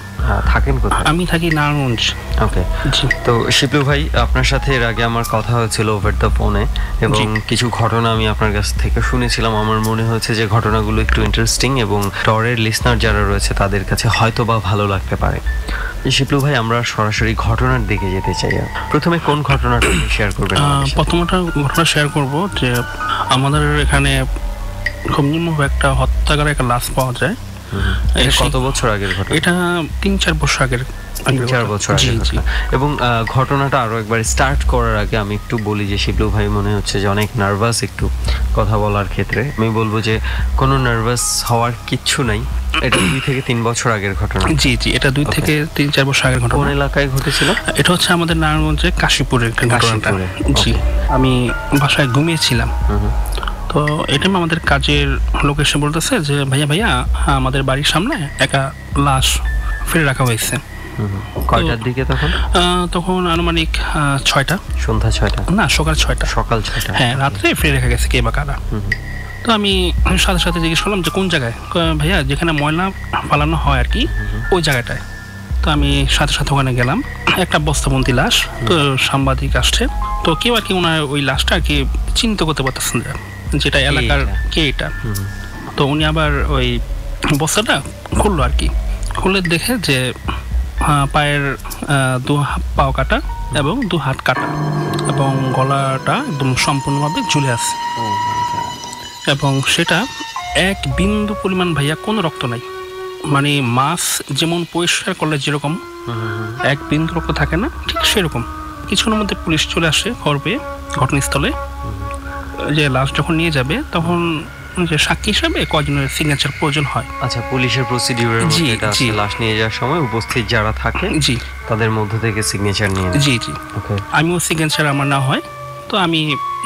থাকেন কোথায়? আমি থাকি নারায়ণগঞ্জ। ওকে, জি। তো শিপলু ভাই, আপনার সাথে এর আগে আমার কথা হয়েছিল ওভার দ্য ফোনে, এবং কিছু ঘটনা আমি আপনার কাছ থেকে শুনেছিলাম। আমার মনে হয়েছে যে ঘটনাগুলো একটু ইন্টারেস্টিং এবং টরের লিসনার যারা রয়েছে তাদের কাছে হয়তো বা ভালো লাগতে পারে। শিপলু ভাই, আমরা সরাসরি ঘটনার দিকে যেতে চাই। প্রথমে কোন ঘটনাটা শেয়ার করবেন? প্রথমটা ঘটনা শেয়ার করব যে আমাদের এখানে খুব নিম্ন একটা হত্যাকারী একটা লাশ পাওয়া যায়। কত বছর আগের ঘটনা? এটা 3-4 বছর আগের। 3-4 বছর আগের ঘটনা। এবং ঘটনাটা আরো একবার স্টার্ট করার আগে আমি একটু বলি যে শিপলু ভাই মনে হচ্ছে যে অনেক নার্ভাস একটু কথা বলার ক্ষেত্রে। আমি বলবো যে কোনো নার্ভাস হওয়ার কিচ্ছু নাই, এটা 2 থেকে 3 বছর আগের ঘটনা। জি, এটা 2 থেকে 3-4 বছর আগের ঘটনা। কোন এলাকায় ঘটেছিল? এটা হচ্ছে আমাদের নারায়ণগঞ্জে কাশীপুরের একটা ঘটনা। জি, আমি বাসায় ঘুমিয়েছিলাম। তো এটা আমাদের কাজের লোক এসে বলতেছে যে ভাইয়া আমাদের বাড়ির সামনে একটা লাশ ফেলে রাখা হয়েছে। কয়টার দিকে তখন? তখন আনুমানিক 6টা। সন্ধ্যা 6টা? না, সকাল 6টা। সকাল 6টা? হ্যাঁ, রাত্রে ফেলে রেখে গেছে কে বা কারা। তো আমি সাথে সাথে জিজ্ঞেস করলাম যে কোন জায়গায়? ভাইয়া যেখানে ময়লা ফালানো হয় আর কি, ওই জায়গাটায়। তো আমি সাথে সাথে ওখানে গেলাম। একটা বস্তাবন্দি লাশ। তো সাংবাদিক আসছে, তো কেউ আর কি ওনার ওই লাশটা আর কি চিন্তা করতে পারতেছেন না যেটা এলাকার কে এটা। তো উনি আবার ওই বস্তাটা খুললো আর কি, খুলে দেখে যে পায়ের 2 পাও কাটা এবং 2 হাত কাটা, এবং গলাটা একদম সম্পূর্ণভাবে ঝুলে আছে, এবং সেটা 1 বিন্দু পরিমাণ ভাইয়া কোনো রক্ত নাই। মানে মাছ যেমন পরিষ্কার করলে যেরকম 1 বিন্দু রক্ত থাকে না, ঠিক সেরকম। কিছুক্ষণের মধ্যে পুলিশ চলে আসে খবর পেয়ে ঘটনাস্থলে। যে লাশ যখন নিয়ে যাবে তখন যে সাক্ষী হিসাবে কয়জনের সিগনেচার প্রয়োজন হয়। আচ্ছা, পুলিশের প্রসিডিউরের মধ্যে এটা আছে, লাশ নিয়ে যাওয়ার সময় উপস্থিত যারা থাকে জি তাদের মধ্য থেকে সিগনেচার নিয়ে। জি। ওকে, আমিও সিগনেচার আমার না হয়, তো আমি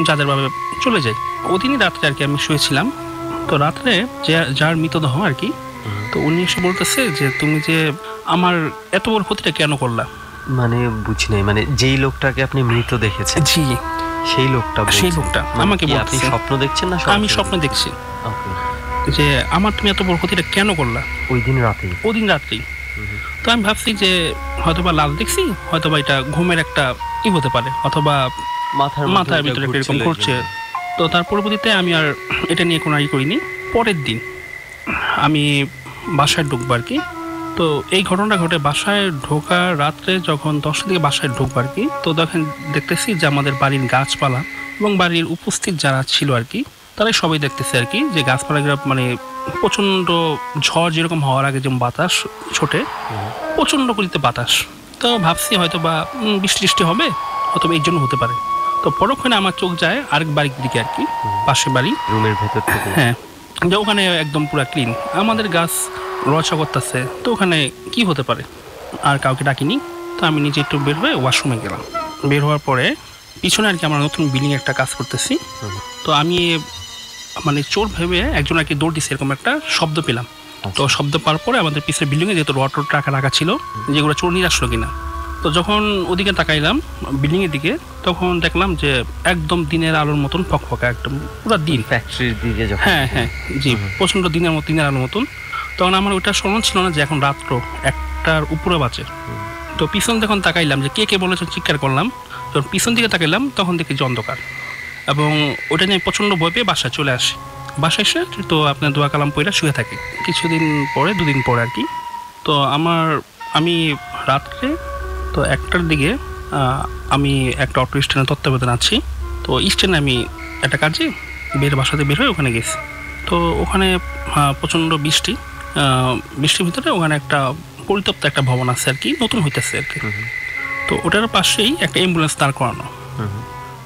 যাদের ভাবে চলে যাই। ওদিনই রাত্রে আর কি আমি শুয়েছিলাম। তো রাত্রে যার মৃতদেহ আর কি, তো উনি এসে বলতেছে যে তুমি যে আমার এত বড় ক্ষতিটা কেন করলা? মানে বুঝি নাই, মানে যেই লোকটাকে আপনি মৃত দেখেছেন? জি, সেই লোকটা আমাকে বলছে। আপনি স্বপ্ন দেখছেন না? আমি স্বপ্ন দেখছি যে আমার তুমি এত বড় ক্ষতিটা কেন করলা ওই দিন রাতেই। তো আমি ভাবছি যে হয়তোবা লাল দেখছি, হয়তোবা এটা ঘুমের একটা কি হতে পারে, অথবা মাথার ভিতরে এরকম ঘুরছে। তো তার পরবর্তীতে আমি আর এটা নিয়ে কোনো করিনি। পরের দিন আমি বাসায় ঢুকবো আর কি। তো এই ঘটনাটা ঘটে বাসায় ঢোকা রাত্রে, যখন 10টার দিকে বাসায় ঢুকবো আর কি। তো দেখতেছি যে আমাদের বাড়ির গাছপালা এবং বাড়ির উপস্থিত যারা ছিল আর কি, তারাই সবাই দেখতেছে আর কি যে গাছপালাগুলো মানে প্রচণ্ড ঝড় যেরকম হওয়ার আগে যেমন বাতাস ছোটে, প্রচণ্ড গতিতে বাতাস। তো ভাবছি হয়তো বা বৃষ্টি হবে, অথবা এই জন্য হতে পারে। তো পরক্ষণে আমার চোখ যায় আরেক বাড়ির দিকে আর কি, পাশে বাড়ি, রুমের ভেতর থেকে। হ্যাঁ, যে ওখানে একদম পুরো ক্লিন, আমাদের গাছ রচা করতেছে। তো ওখানে কি হতে পারে, আর কাউকে ডাকিনি। তো আমি নিজে একটু বের হয়ে ওয়াশরুমে গেলাম। বের হওয়ার পরে পিছনে আর কি আমরা নতুন বিল্ডিং একটা কাজ করতেছি। তো আমি মানে চোর ভেবে একজন আর কি দৌড় দিচ্ছে, এরকম একটা শব্দ পেলাম। তো শব্দ পাওয়ার পরে আমাদের পিছের বিল্ডিংয়ে যেহেতু রড টাকা রাখা ছিল, যেগুলো চোর নিয়ে আসলো কিনা। তো যখন ওদিকে তাকাইলাম বিল্ডিংয়ের দিকে, তখন দেখলাম যে একদম দিনের আলোর মতন ফকফকা, একদম পুরো দিন ফ্যাক্টরির দিকে। হ্যাঁ জি, প্রচণ্ড দিনের আলোর মতন। তখন আমার ওইটা স্মরণ ছিল না যে এখন রাত্র 1টার উপরে বাজে। তো পিছন যখন তাকাইলাম যে কে বলেছে, চিৎকার করলাম। যখন পিছন দিকে তাকাইলাম তখন দেখি যে অন্ধকার, এবং ওটা নিয়ে প্রচণ্ড ভয় পেয়ে বাসায় চলে আসি। বাসায় এসে তো আপনার দোয়া কালাম পইরা শুয়ে থাকি। কিছুদিন পরে, 2 দিন পরে আর কি, তো আমি রাত্রে তো 1টার দিকে আমি একটা অটো স্ট্যান্ডে তত্ত্বাবধানে আছি। তো স্ট্যান্ডে আমি একটা কাজে বাসাতে বের হয়ে ওখানে গেছি। তো ওখানে প্রচণ্ড বৃষ্টির ভিতরে ওখানে একটা পরিত্যক্ত একটা ভবন আছে আর কি, নতুন হইতেছে আর কি। তো ওটার পাশেই একটা অ্যাম্বুলেন্স দাঁড় করানো।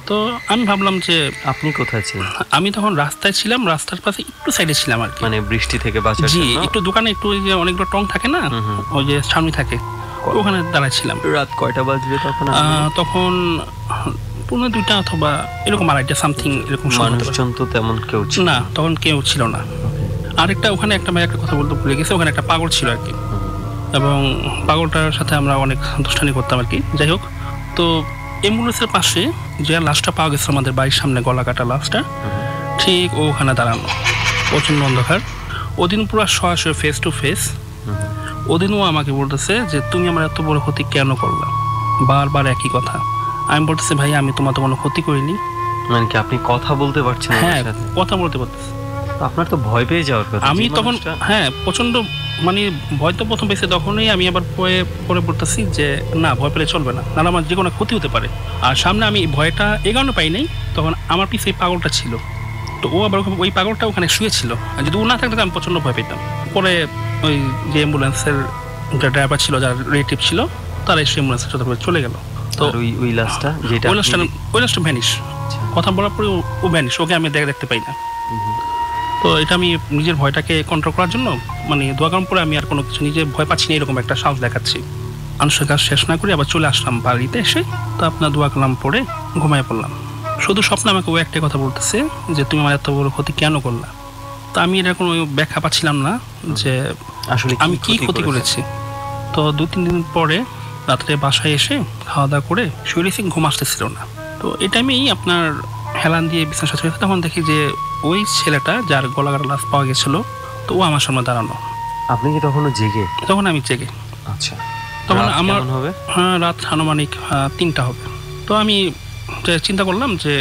তো তো আমি ভাবলাম যে আপনি কোথায় ছিলেন? আমি তখন রাস্তায় ছিলাম, রাস্তার পাশে একটু সাইডে ছিলাম আর কি। মানে বৃষ্টি থেকে বাঁচার জি, জন্য? একটু দোকানে একটু ওই যে অনেকগুলো টং থাকে না, ওই যে সামনে থাকে, ওখানে দাঁড়াচ্ছিলাম। রাত কয়টা বাজবে তখন? তখন 1:30 অথবা এরকম 2:30 সামথিং এরকম সময় হতে পারে। মানুষজন তো তেমন কেউ ছিল না, তখন কেউ ছিল না। আরেকটা ওখানে একটা ভাই একটা কথা বলতে ভুলে গেছে, ওখানে একটা পাগল ছিল আর কি, এবং পাগলটার সাথে আমরা অনেক দুষ্টানি করতাম আর কি। যাই হোক, তো অ্যাম্বুলেন্সের পাশে যে লাশটা পাওয়া গেছে আমাদের বাড়ির সামনে, গলা কাটা লাশটা, ঠিক ওখানে দাঁড়ানো, প্রচণ্ড অন্ধকার। ওদিন পুরো সরাসরি ফেস টু ফেস। ওদিনও আমাকে বলতেছে যে তুমি আমার এত বড় ক্ষতি কেন করলা, বারবার একই কথা। আমি বলতেছি ভাই আমি তোমার তো কোনো ক্ষতি করিনি। মানে কি আপনি কথা বলতে পারছেন? হ্যাঁ, কথা বলতে পারতেছি। আপনার তো ভয় পেয়ে যাওয়ার কথা। আমি তখন হ্যাঁ প্রচন্ড মানে ভয় তো প্রথম পেয়েছে, তখনই আমি আবার পরে বলতেছি যে না, ভয় পেলে চলবে না, নাহলে আমার যে কোনো ক্ষতি হতে পারে। আর সামনে আমি ভয়টা এগানো পাই নাই, তখন আমার পিছনে এই পাগলটা ছিল, তো ও আবার ওই পাগলটা ওখানে শুয়েছিল। আর যদি ও না থাকতো আমি প্রচন্ড ভয় পেতাম। পরে ওই যে অ্যাম্বুলেন্সের যে ড্রাইভার ছিল, যার রিলেটিভ ছিল, তারা এসে অ্যাম্বুলেন্সের সাথে চলে গেল। তো ওই লাশটা যেটা ওই লাশটা ভ্যানিশ, কথা বলার পরে ও ভ্যানিশ, ওকে আমি দেখতে পাই না। তো এটা আমি নিজের ভয়টাকে কন্ট্রোল করার জন্য মানে দোয়া কারণ পরে আমি আর কোনো কিছু নিজে ভয় পাচ্ছি না এরকম একটা সাহস দেখাচ্ছি। মানুষের কাজ শেষ না করে আবার চলে আসলাম বাড়িতে এসে। তো আপনার দোয়া কালাম পরে ঘুমায় পড়লাম। শুধু স্বপ্নে আমাকে ও একটা কথা বলতেছে যে তুমি আমার এত বড় ক্ষতি কেন করলা। তো আমি এটা কোনো ব্যাখ্যা পাচ্ছিলাম না যে আসলে আমি কি ক্ষতি করেছি। তো 2-3 দিন পরে রাত্রে বাসায় এসে খাওয়া দাওয়া করে শরীরে ঘুম আসতেছিল না। তো এই টাইমেই আপনার হেলান দিয়ে বিছানা সাথে তখন দেখি যে ওই ছেলেটা যার গলাকাটা লাশ পাওয়া গেছিল, তো ও আমার সামনে দাঁড়ানো। আপনি কি তখনও জেগে? তখন আমি জেগে। আচ্ছা, তখন আমার হবে রাত আনুমানিক 3টা হবে। তো আমি চিন্তা করলাম যে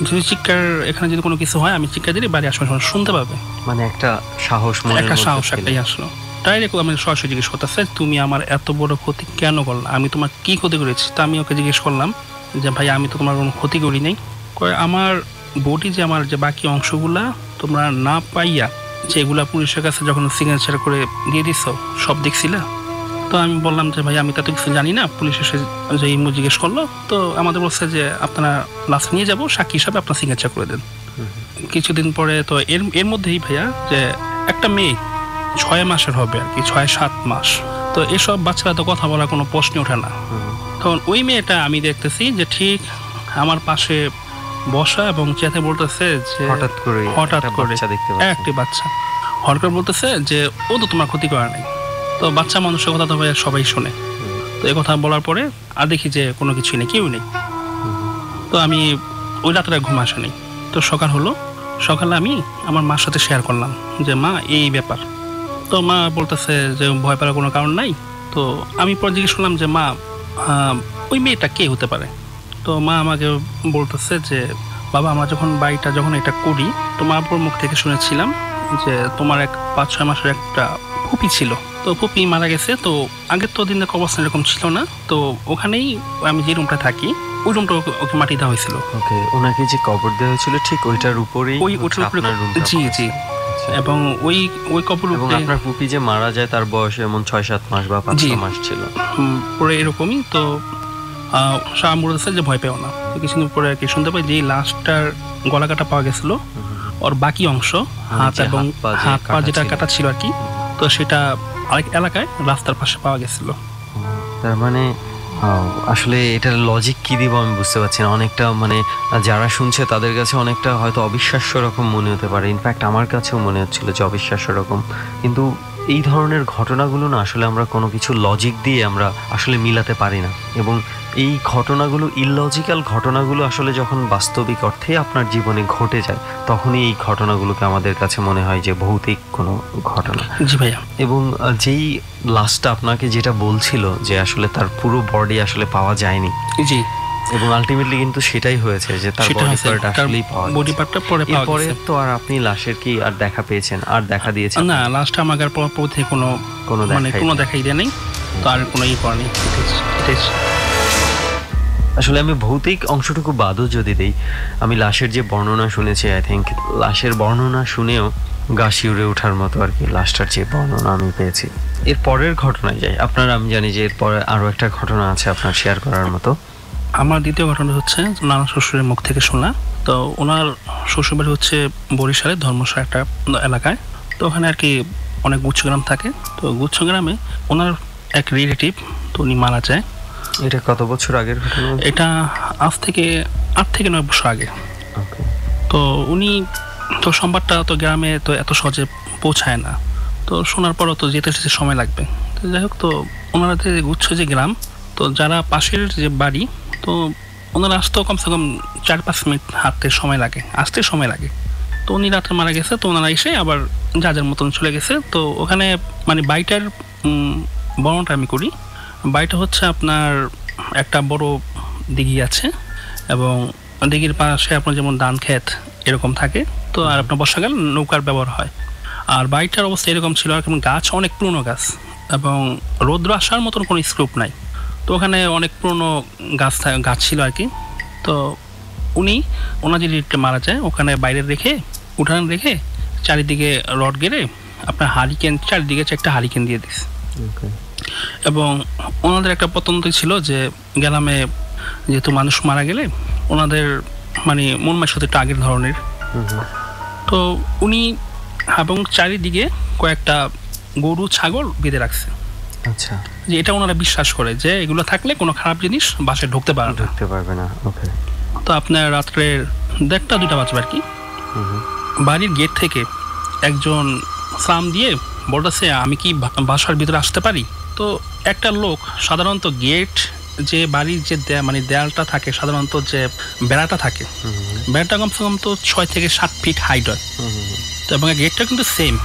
যদি চিৎকার এখানে যদি কোনো কিছু হয়, আমি চিৎকার দিলে বাড়ি আসার সময় শুনতে পাবে। মানে একটা সাহস একটাই আসলো। ডাইরেক্ট আমি সরাসরি জিজ্ঞেস করতেছে তুমি আমার এত বড় ক্ষতি কেন করলাম, আমি তোমার কি ক্ষতি করেছি। তা আমি ওকে জিজ্ঞেস করলাম যে ভাই আমি তো তোমার কোনো ক্ষতি করি নাই। আমার বডি যে আমার যে বাকি অংশগুলা তোমরা না পাইয়া যেগুলা পুলিশের কাছে যখন সিগনেচার করে দিয়ে দিচ্ছ সব দেখছিলা। তো আমি বললাম যে ভাই আমি তো কিছু জানি না, পুলিশ এসে যে ইমো জিজ্ঞেস করলো, তো আমাদের বলছে যে আপনারা লাশ নিয়ে যাবো, সাক্ষী হিসাবে আপনার সিগনেচার করে দেন। কিছুদিন পরে তো এর মধ্যেই ভাইয়া যে একটা মেয়ে 6 মাসের হবে আর কি, 6-7 মাস। তো এসব বাচ্চারা তো কথা বলার কোনো প্রশ্ন ওঠে না। তখন ওই মেয়েটা আমি দেখতেছি যে ঠিক আমার পাশে বসা এবং চেতে বলতেছে যে হঠাৎ করে একটি বাচ্চা হঠাৎ করে বলতেছে যে ও তো তোমার ক্ষতি করা নেই। তো বাচ্চা মানুষের কথা তো ভাই সবাই শোনে। তো এই কথা বলার পরে আর দেখি যে কোনো কিছুই নেই, কেউ নেই। তো আমি ওই রাতটা ঘুম আসে নেই। তো সকাল হলো, সকালে আমি আমার মার সাথে শেয়ার করলাম যে মা এই ব্যাপার। তো মা বলতেছে যে ভয় পাওয়ার কোনো কারণ নাই। তো আমি পরে জিজ্ঞেস করলাম যে মা ওই মেয়েটা কে হতে পারে। তো মা আমাকে বলতেছে যে বাবা আমরা যখন এটা করি, তো মা আপুর মুখ থেকে শুনেছিলাম যে তোমার 5-6 মাসের একটা ফুপি ছিল, তো ফুপি মারা গেছে। তো আগের তো দিনের অবস্থা এরকম ছিল না, তো ওখানেই আমি যে রুমটা থাকি ওই রুমটা ওকে মাটি দেওয়া হয়েছিল। ওকে, ওনাকে যে কবর দেওয়া হয়েছিল ঠিক ওইটার উপরেই আপনার রুমটা? জি জি। এবং ওই কবর এবং আপনার ফুপি যে মারা যায় তার বয়স এমন 6-7 মাস বা 5 মাস ছিল পরে এরকমই। তো শাহ বলেছে যে ভয় পেও না। তো কিছুদিন পরে আর কি শুনতে পাই যে লাশটার গলা কাটা পাওয়া গেছিল, ওর বাকি অংশ হাত এবং হাত পা যেটা কাটা ছিল আর কি, তো সেটা আরেক এলাকায় রাস্তার পাশে পাওয়া গেছিল। তার মানে আসলে এটার লজিক কি দিব আমি বুঝতে পারছি না। অনেকটা মানে যারা শুনছে তাদের কাছে অনেকটা হয়তো অবিশ্বাস্য রকম মনে হতে পারে। ইনফ্যাক্ট আমার কাছেও মনে হচ্ছিল যে অবিশ্বাস্য রকম। কিন্তু এই ধরনের ঘটনাগুলো না আসলে আমরা কোনো কিছু লজিক দিয়ে আমরা আসলে মিলাতে পারি না। এবং এই ঘটনাগুলো ইললজিক্যাল ঘটনাগুলো আসলে যখন বাস্তবিক অর্থে আপনার জীবনে ঘটে যায়, তখনই এই ঘটনাগুলোকে আমাদের কাছে মনে হয় যে ভৌতিক কোনো ঘটনা। জি ভাইয়া। এবং যেই লাশটা আপনাকে যেটা বলছিল যে আসলে তার পুরো বডি আসলে পাওয়া যায়নি, জি, এবং আলটিমেটলি কিন্তু সেটাই হয়েছে যে তার বডি পার্ট আসলেই পাওয়া গেছে। এরপরে তো আর আপনি লাশের কি আর দেখা পেয়েছেন, আর দেখা দিয়েছেন? না, লাশটা আমাকে আর পরবর্তী কোনো দেখাই দেয় নাই, তো আর কোনো করেনি। আসলে আমি ভৌতিক অংশটুকু বাদও যদি দেই, আমি লাশের যে বর্ণনা শুনেছি, আই থিঙ্ক লাশের বর্ণনা শুনেও গা শিউরে ওঠার মতো আর কি লাশটার যে বর্ণনা আমি পেয়েছি। এর পরের ঘটনায় যাই। আমি জানি যে এরপরে আরও একটা ঘটনা আছে আপনার শেয়ার করার মতো। আমার দ্বিতীয় ঘটনা হচ্ছে নানা শ্বশুরের মুখ থেকে শোনা। তো ওনার শ্বশুরবাড়ি হচ্ছে বরিশালে ধর্মশালা একটা এলাকায়। তো ওখানে আর কি অনেক গুচ্ছগ্রাম থাকে। তো গুচ্ছগ্রামে ওনার এক রিলেটিভ, তো উনি মারা যায়। এটা কত বছর আগের ঘটনা? এটা আজ থেকে 8 থেকে 9 বছর আগে। তো উনি তো সংবাদটা তো গ্রামে তো এত সহজে পৌঁছায় না। তো শোনার পরও তো যেতে সময় লাগবে। তো যাই হোক, তো ওনারা যে গুচ্ছ যে গ্রাম, তো যারা পাশের যে বাড়ি, তো ওনারা আসতেও কমসে কম 4-5 মিনিট হাঁটতে সময় লাগে, আসতে সময় লাগে। তো উনি রাত্রে মারা গেছে। তো ওনারা এসে আবার যার মতন চলে গেছে। তো ওখানে মানে বাড়িটার বর্ণনাটা আমি করি। বাড়িটা হচ্ছে আপনার একটা বড় দিঘি আছে, এবং দিঘির পাশে আপনার যেমন ধান ক্ষেত এরকম থাকে। তো আর আপনার বর্ষাকাল নৌকার ব্যবহার হয়। আর বাড়িটার অবস্থা এরকম ছিল, আর গাছ অনেক পুরনো গাছ, এবং রৌদ্র আসার মতন কোনো স্কোপ নাই। তো ওখানে অনেক পুরনো গাছ ছিল আর কি। তো ওনার যে মারা যায়, ওখানে বাইরে রেখে উঠান রেখে চারিদিকে রড গেড়ে আপনার হারিকেন, চারিদিকে 4টা হারিকেন দিয়ে দিস। এবং ওনাদের একটা পতন্ত ছিল যে গ্রামে যেহেতু মানুষ মারা গেলে ওনাদের মানে মন মানসিকতা একটু আগের ধরনের। তো উনি এবং চারিদিকে কয়েকটা গরু ছাগল বেঁধে রাখছে। আচ্ছা, যে এটা ওনারা বিশ্বাস করে যে এগুলো থাকলে কোনো খারাপ জিনিস বাসায় ঢুকতে পারবে না। ওকে। তো আপনার রাত্রের 1টা-2টা বাজবে আর কি, বাড়ির গেট থেকে একজন সাম দিয়ে বলতেছে, আমি কি বাসার ভিতরে আসতে পারি? তো একটা লোক সাধারণত গেট যে বাড়ির যে মানে দেয়ালটা থাকে, সাধারণত যে বেড়াটা থাকে, বেড়াটা কমসে কম তো 6 থেকে 7 ফিট হাইট হয়। তো এবং গেটটা কিন্তু সেম,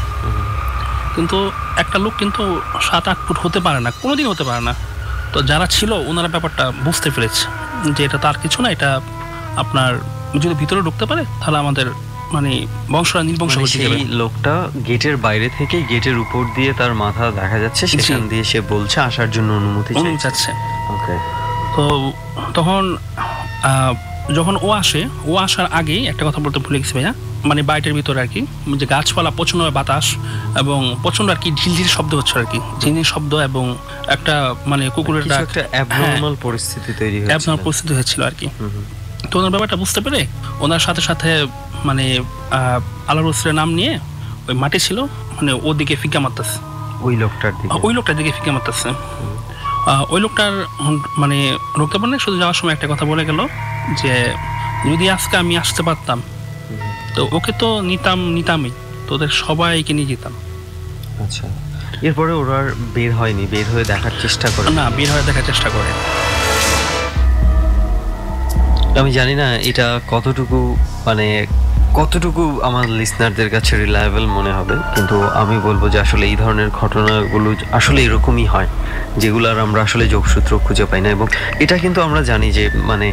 কিন্তু একটা লোক কিন্তু 7-8 ফুট হতে পারে না, কোনোদিন হতে পারে না। তো যারা ছিল ওনারা ব্যাপারটা বুঝতে পেরেছে যে এটা তার কিছু না, এটা আপনার যদি ভিতরে ঢুকতে পারে তাহলে আমাদের মানে বংশরা নির্বংশ হয়ে যাবে। সেই লোকটা গেটের বাইরে থেকে গেটের উপর দিয়ে তার মাথা দেখা যাচ্ছে, সেখান দিয়ে সে বলছে আসার জন্য অনুমতি চাচ্ছে। ওকে। তো তখন যখন ও আসার আগেই একটা কথা বলতে ভুলে গেছি ভাইয়া, মানে বাড়িটার ভিতরে আর কি যে গাছপালা, প্রচন্ড বাতাস এবং প্রচন্ড আর কি ঝিলঝিল শব্দ হচ্ছে আর কি, ঝিলঝিল শব্দ এবং একটা মানে কুকুরের ডাক, একটা অ্যাবনর্মাল পরিস্থিতি তৈরি হয়েছিল, অ্যাবনর্মাল পরিস্থিতি হয়েছিল আর কি। তো ওনার ব্যাপারটা বুঝতে পেরে ওনার সাথে সাথে মানে আল্লাহ রসুলের নাম নিয়ে ওই মাটি ছিল মানে ওদিকে ফিকা মারতেছে, ওই লোকটার দিকে ফিকা মারতেছে। ওই লোকটার মানে রোকতে পারে শুধু যাওয়ার সময় একটা কথা বলে গেল যে যদি আজকে আমি আসতে পারতাম তো ওকে তো নিতামই, তো ওদের সবাইকে নিয়ে যেতাম। আচ্ছা, এরপরে ওরা বের হয়নি, বের হয়ে দেখার চেষ্টা করে? না, বের হয়ে দেখার চেষ্টা করে। আমি জানি না এটা কতটুকু আমার লিসনারদের কাছে রিলায়েবল মনে হবে, কিন্তু আমি বলবো যে আসলে এই ধরনের ঘটনাগুলো আসলে এরকমই হয়, যেগুলোর আমরা আসলে যোগসূত্র খুঁজে পাই না। এবং এটা কিন্তু আমরা জানি যে মানে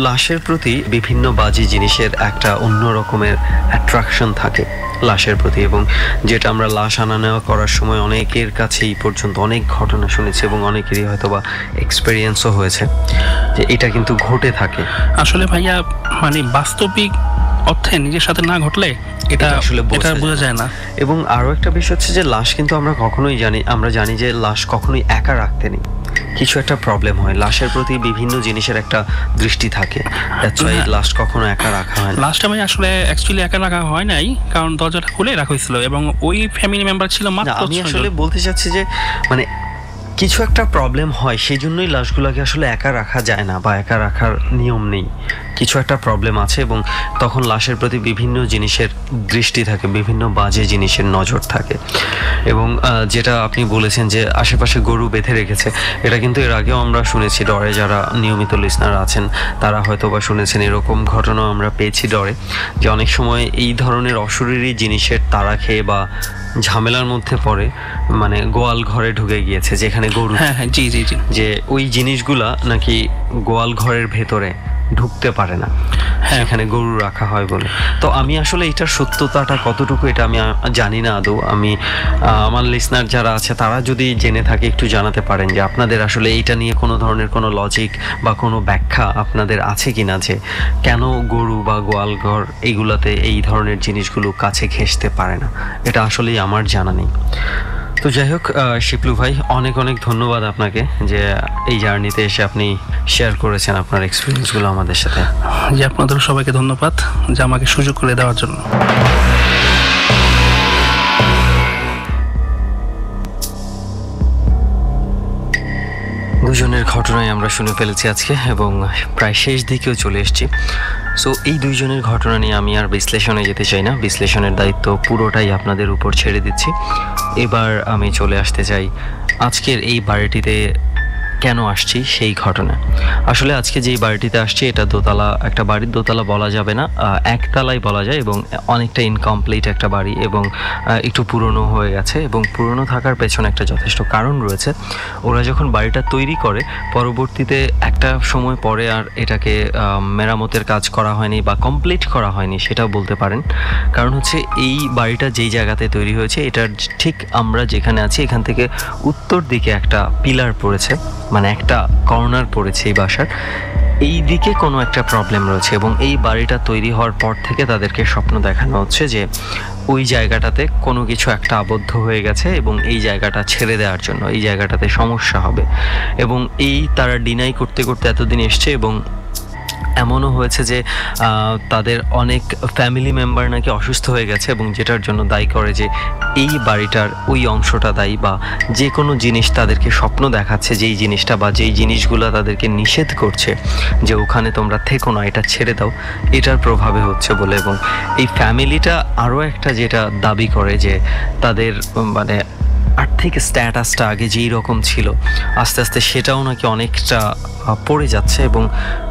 লাশের প্রতি বিভিন্ন বাজে জিনিসের একটা অন্য রকমের অ্যাট্রাকশন থাকে লাশের প্রতি, এবং যেটা আমরা লাশ আনা নেওয়া করার সময় অনেকের কাছেই পর্যন্ত অনেক ঘটনা শুনেছি এবং অনেকেরই হয়তো বা এক্সপেরিয়েন্সও হয়েছে যে এটা কিন্তু ঘটে থাকে। আসলে ভাইয়া মানে বাস্তবিক অর্থে নিজের সাথে না ঘটলে এটা আসলে বোঝা যায় না। এবং আরো একটা বিষয় হচ্ছে যে লাশ কিন্তু আমরা জানি যে লাশ কখনোই একা রাখতে নেই, কিছু একটা প্রবলেম হয়, লাশের প্রতি বিভিন্ন জিনিসের একটা দৃষ্টি থাকে, লাশ কখনো একা রাখা হয় না। লাস্টে আমি আসলে অ্যাকচুয়ালি একা রাখা হয় নাই, কারণ দরজাটা খুলে রাখা হয়েছিল এবং ওই ফ্যামিলি মেম্বার ছিল মাত্র। আমি আসলে বলতে চাচ্ছি যে মানে কিছু একটা প্রবলেম হয়, সেই জন্যই লাশগুলোকে আসলে একা রাখা যায় না বা একা রাখার নিয়ম নেই, কিছু একটা প্রবলেম আছে এবং তখন লাশের প্রতি বিভিন্ন জিনিসের দৃষ্টি থাকে, বিভিন্ন বাজে জিনিসের নজর থাকে। এবং যেটা আপনি বলেছেন যে আশেপাশে গরু বেঁধে রেখেছে, এটা কিন্তু এর আগেও আমরা শুনেছি ডরে, যারা নিয়মিত লিসনার আছেন তারা হয়তো বা শুনেছেন, এরকম ঘটনাও আমরা পেয়েছি ডরে, যে অনেক সময় এই ধরনের অশরীরী জিনিসের তাড়া খেয়ে বা ঝামেলার মধ্যে পড়ে মানে গোয়াল ঘরে ঢুকে গিয়েছে যেখানে গরু, যে ওই জিনিসগুলা নাকি গোয়াল ঘরের ভেতরে ঢুকতে পারে না, সেখানে গরু রাখা হয় বলে। তো আমি আসলে এটার সত্যতাটা কতটুকু এটা আমি জানি না আদৌ। আমার লিসনার যারা আছে তারা যদি জেনে থাকে একটু জানাতে পারেন যে আপনাদের আসলে এইটা নিয়ে কোনো ধরনের কোনো লজিক বা কোনো ব্যাখ্যা আপনাদের আছে কিনা, যে কেন গরু বা গোয়াল ঘর এইগুলাতে এই ধরনের জিনিসগুলো কাছে ঘেঁষতে পারে না, এটা আসলেই আমার জানা নেই। তো যাই হোক শিপলু ভাই, অনেক অনেক ধন্যবাদ আপনাকে যে এই জার্নিতে এসে আপনি শেয়ার করেছেন আপনার এক্সপিরিয়েন্সগুলো আমাদের সাথে। যে আপনাদের সবাইকে ধন্যবাদ যে আমাকে সুযোগ করে দেওয়ার জন্য। দুজনের ঘটনাই আমরা শুনে ফেলেছি আজকে এবং প্রায় শেষ দিকেও চলে এসেছি। সো এই দুইজনের ঘটনা নিয়ে আমি আর বিশ্লেষণে যেতে চাই না, বিশ্লেষণের দায়িত্ব পুরোটাই আপনাদের উপর ছেড়ে দিচ্ছি। এবার আমি চলে আসতে চাই আজকের এই বাড়িটিতে কেন আসছি সেই ঘটনা। আসলে আজকে যেই বাড়িটিতে আসছি এটা দোতলা একটা বাড়ির, দোতলা বলা যাবে না, একতলাই বলা যায় এবং অনেকটা ইনকমপ্লিট একটা বাড়ি এবং একটু পুরনো হয়ে গেছে এবং পুরনো থাকার পেছনে একটা যথেষ্ট কারণ রয়েছে। ওরা যখন বাড়িটা তৈরি করে পরবর্তীতে একটা সময় পরে আর এটাকে মেরামতের কাজ করা হয়নি বা কমপ্লিট করা হয়নি সেটাও বলতে পারেন। কারণ হচ্ছে এই বাড়িটা যেই জায়গাতে তৈরি হয়েছে এটার ঠিক আমরা যেখানে আছি এখান থেকে উত্তর দিকে একটা পিলার পড়েছে, মানে একটা কর্নার পড়েছে এই বাসার, এই দিকে কোনো একটা প্রবলেম রয়েছে এবং এই বাড়িটা তৈরি হওয়ার পর থেকে তাদেরকে স্বপ্ন দেখানো হচ্ছে যে ওই জায়গাটাতে কোনো কিছু একটা আবদ্ধ হয়ে গেছে এবং এই জায়গাটা ছেড়ে দেওয়ার জন্য এই জায়গাটাতে সমস্যা হবে। এবং এই তারা ডিনাই করতে করতে এতদিন এসছে এবং এমনও হয়েছে যে তাদের অনেক ফ্যামিলি মেম্বার নাকি অসুস্থ হয়ে গেছে এবং যেটার জন্য দায়ী করে যে এই বাড়িটার ওই অংশটা দায়ী, বা যে কোনো জিনিস তাদেরকে স্বপ্ন দেখাচ্ছে যেই জিনিসটা বা যেই জিনিসগুলো তাদেরকে নিষেধ করছে যে ওখানে তোমরা থেকো না, এটা ছেড়ে দাও, এটার প্রভাবে হচ্ছে বলে। এবং এই ফ্যামিলিটা আরও একটা যেটা দাবি করে যে তাদের মানে আর্থিক স্ট্যাটাসটা আগে যেই রকম ছিল আস্তে আস্তে সেটাও নাকি অনেকটা পড়ে যাচ্ছে এবং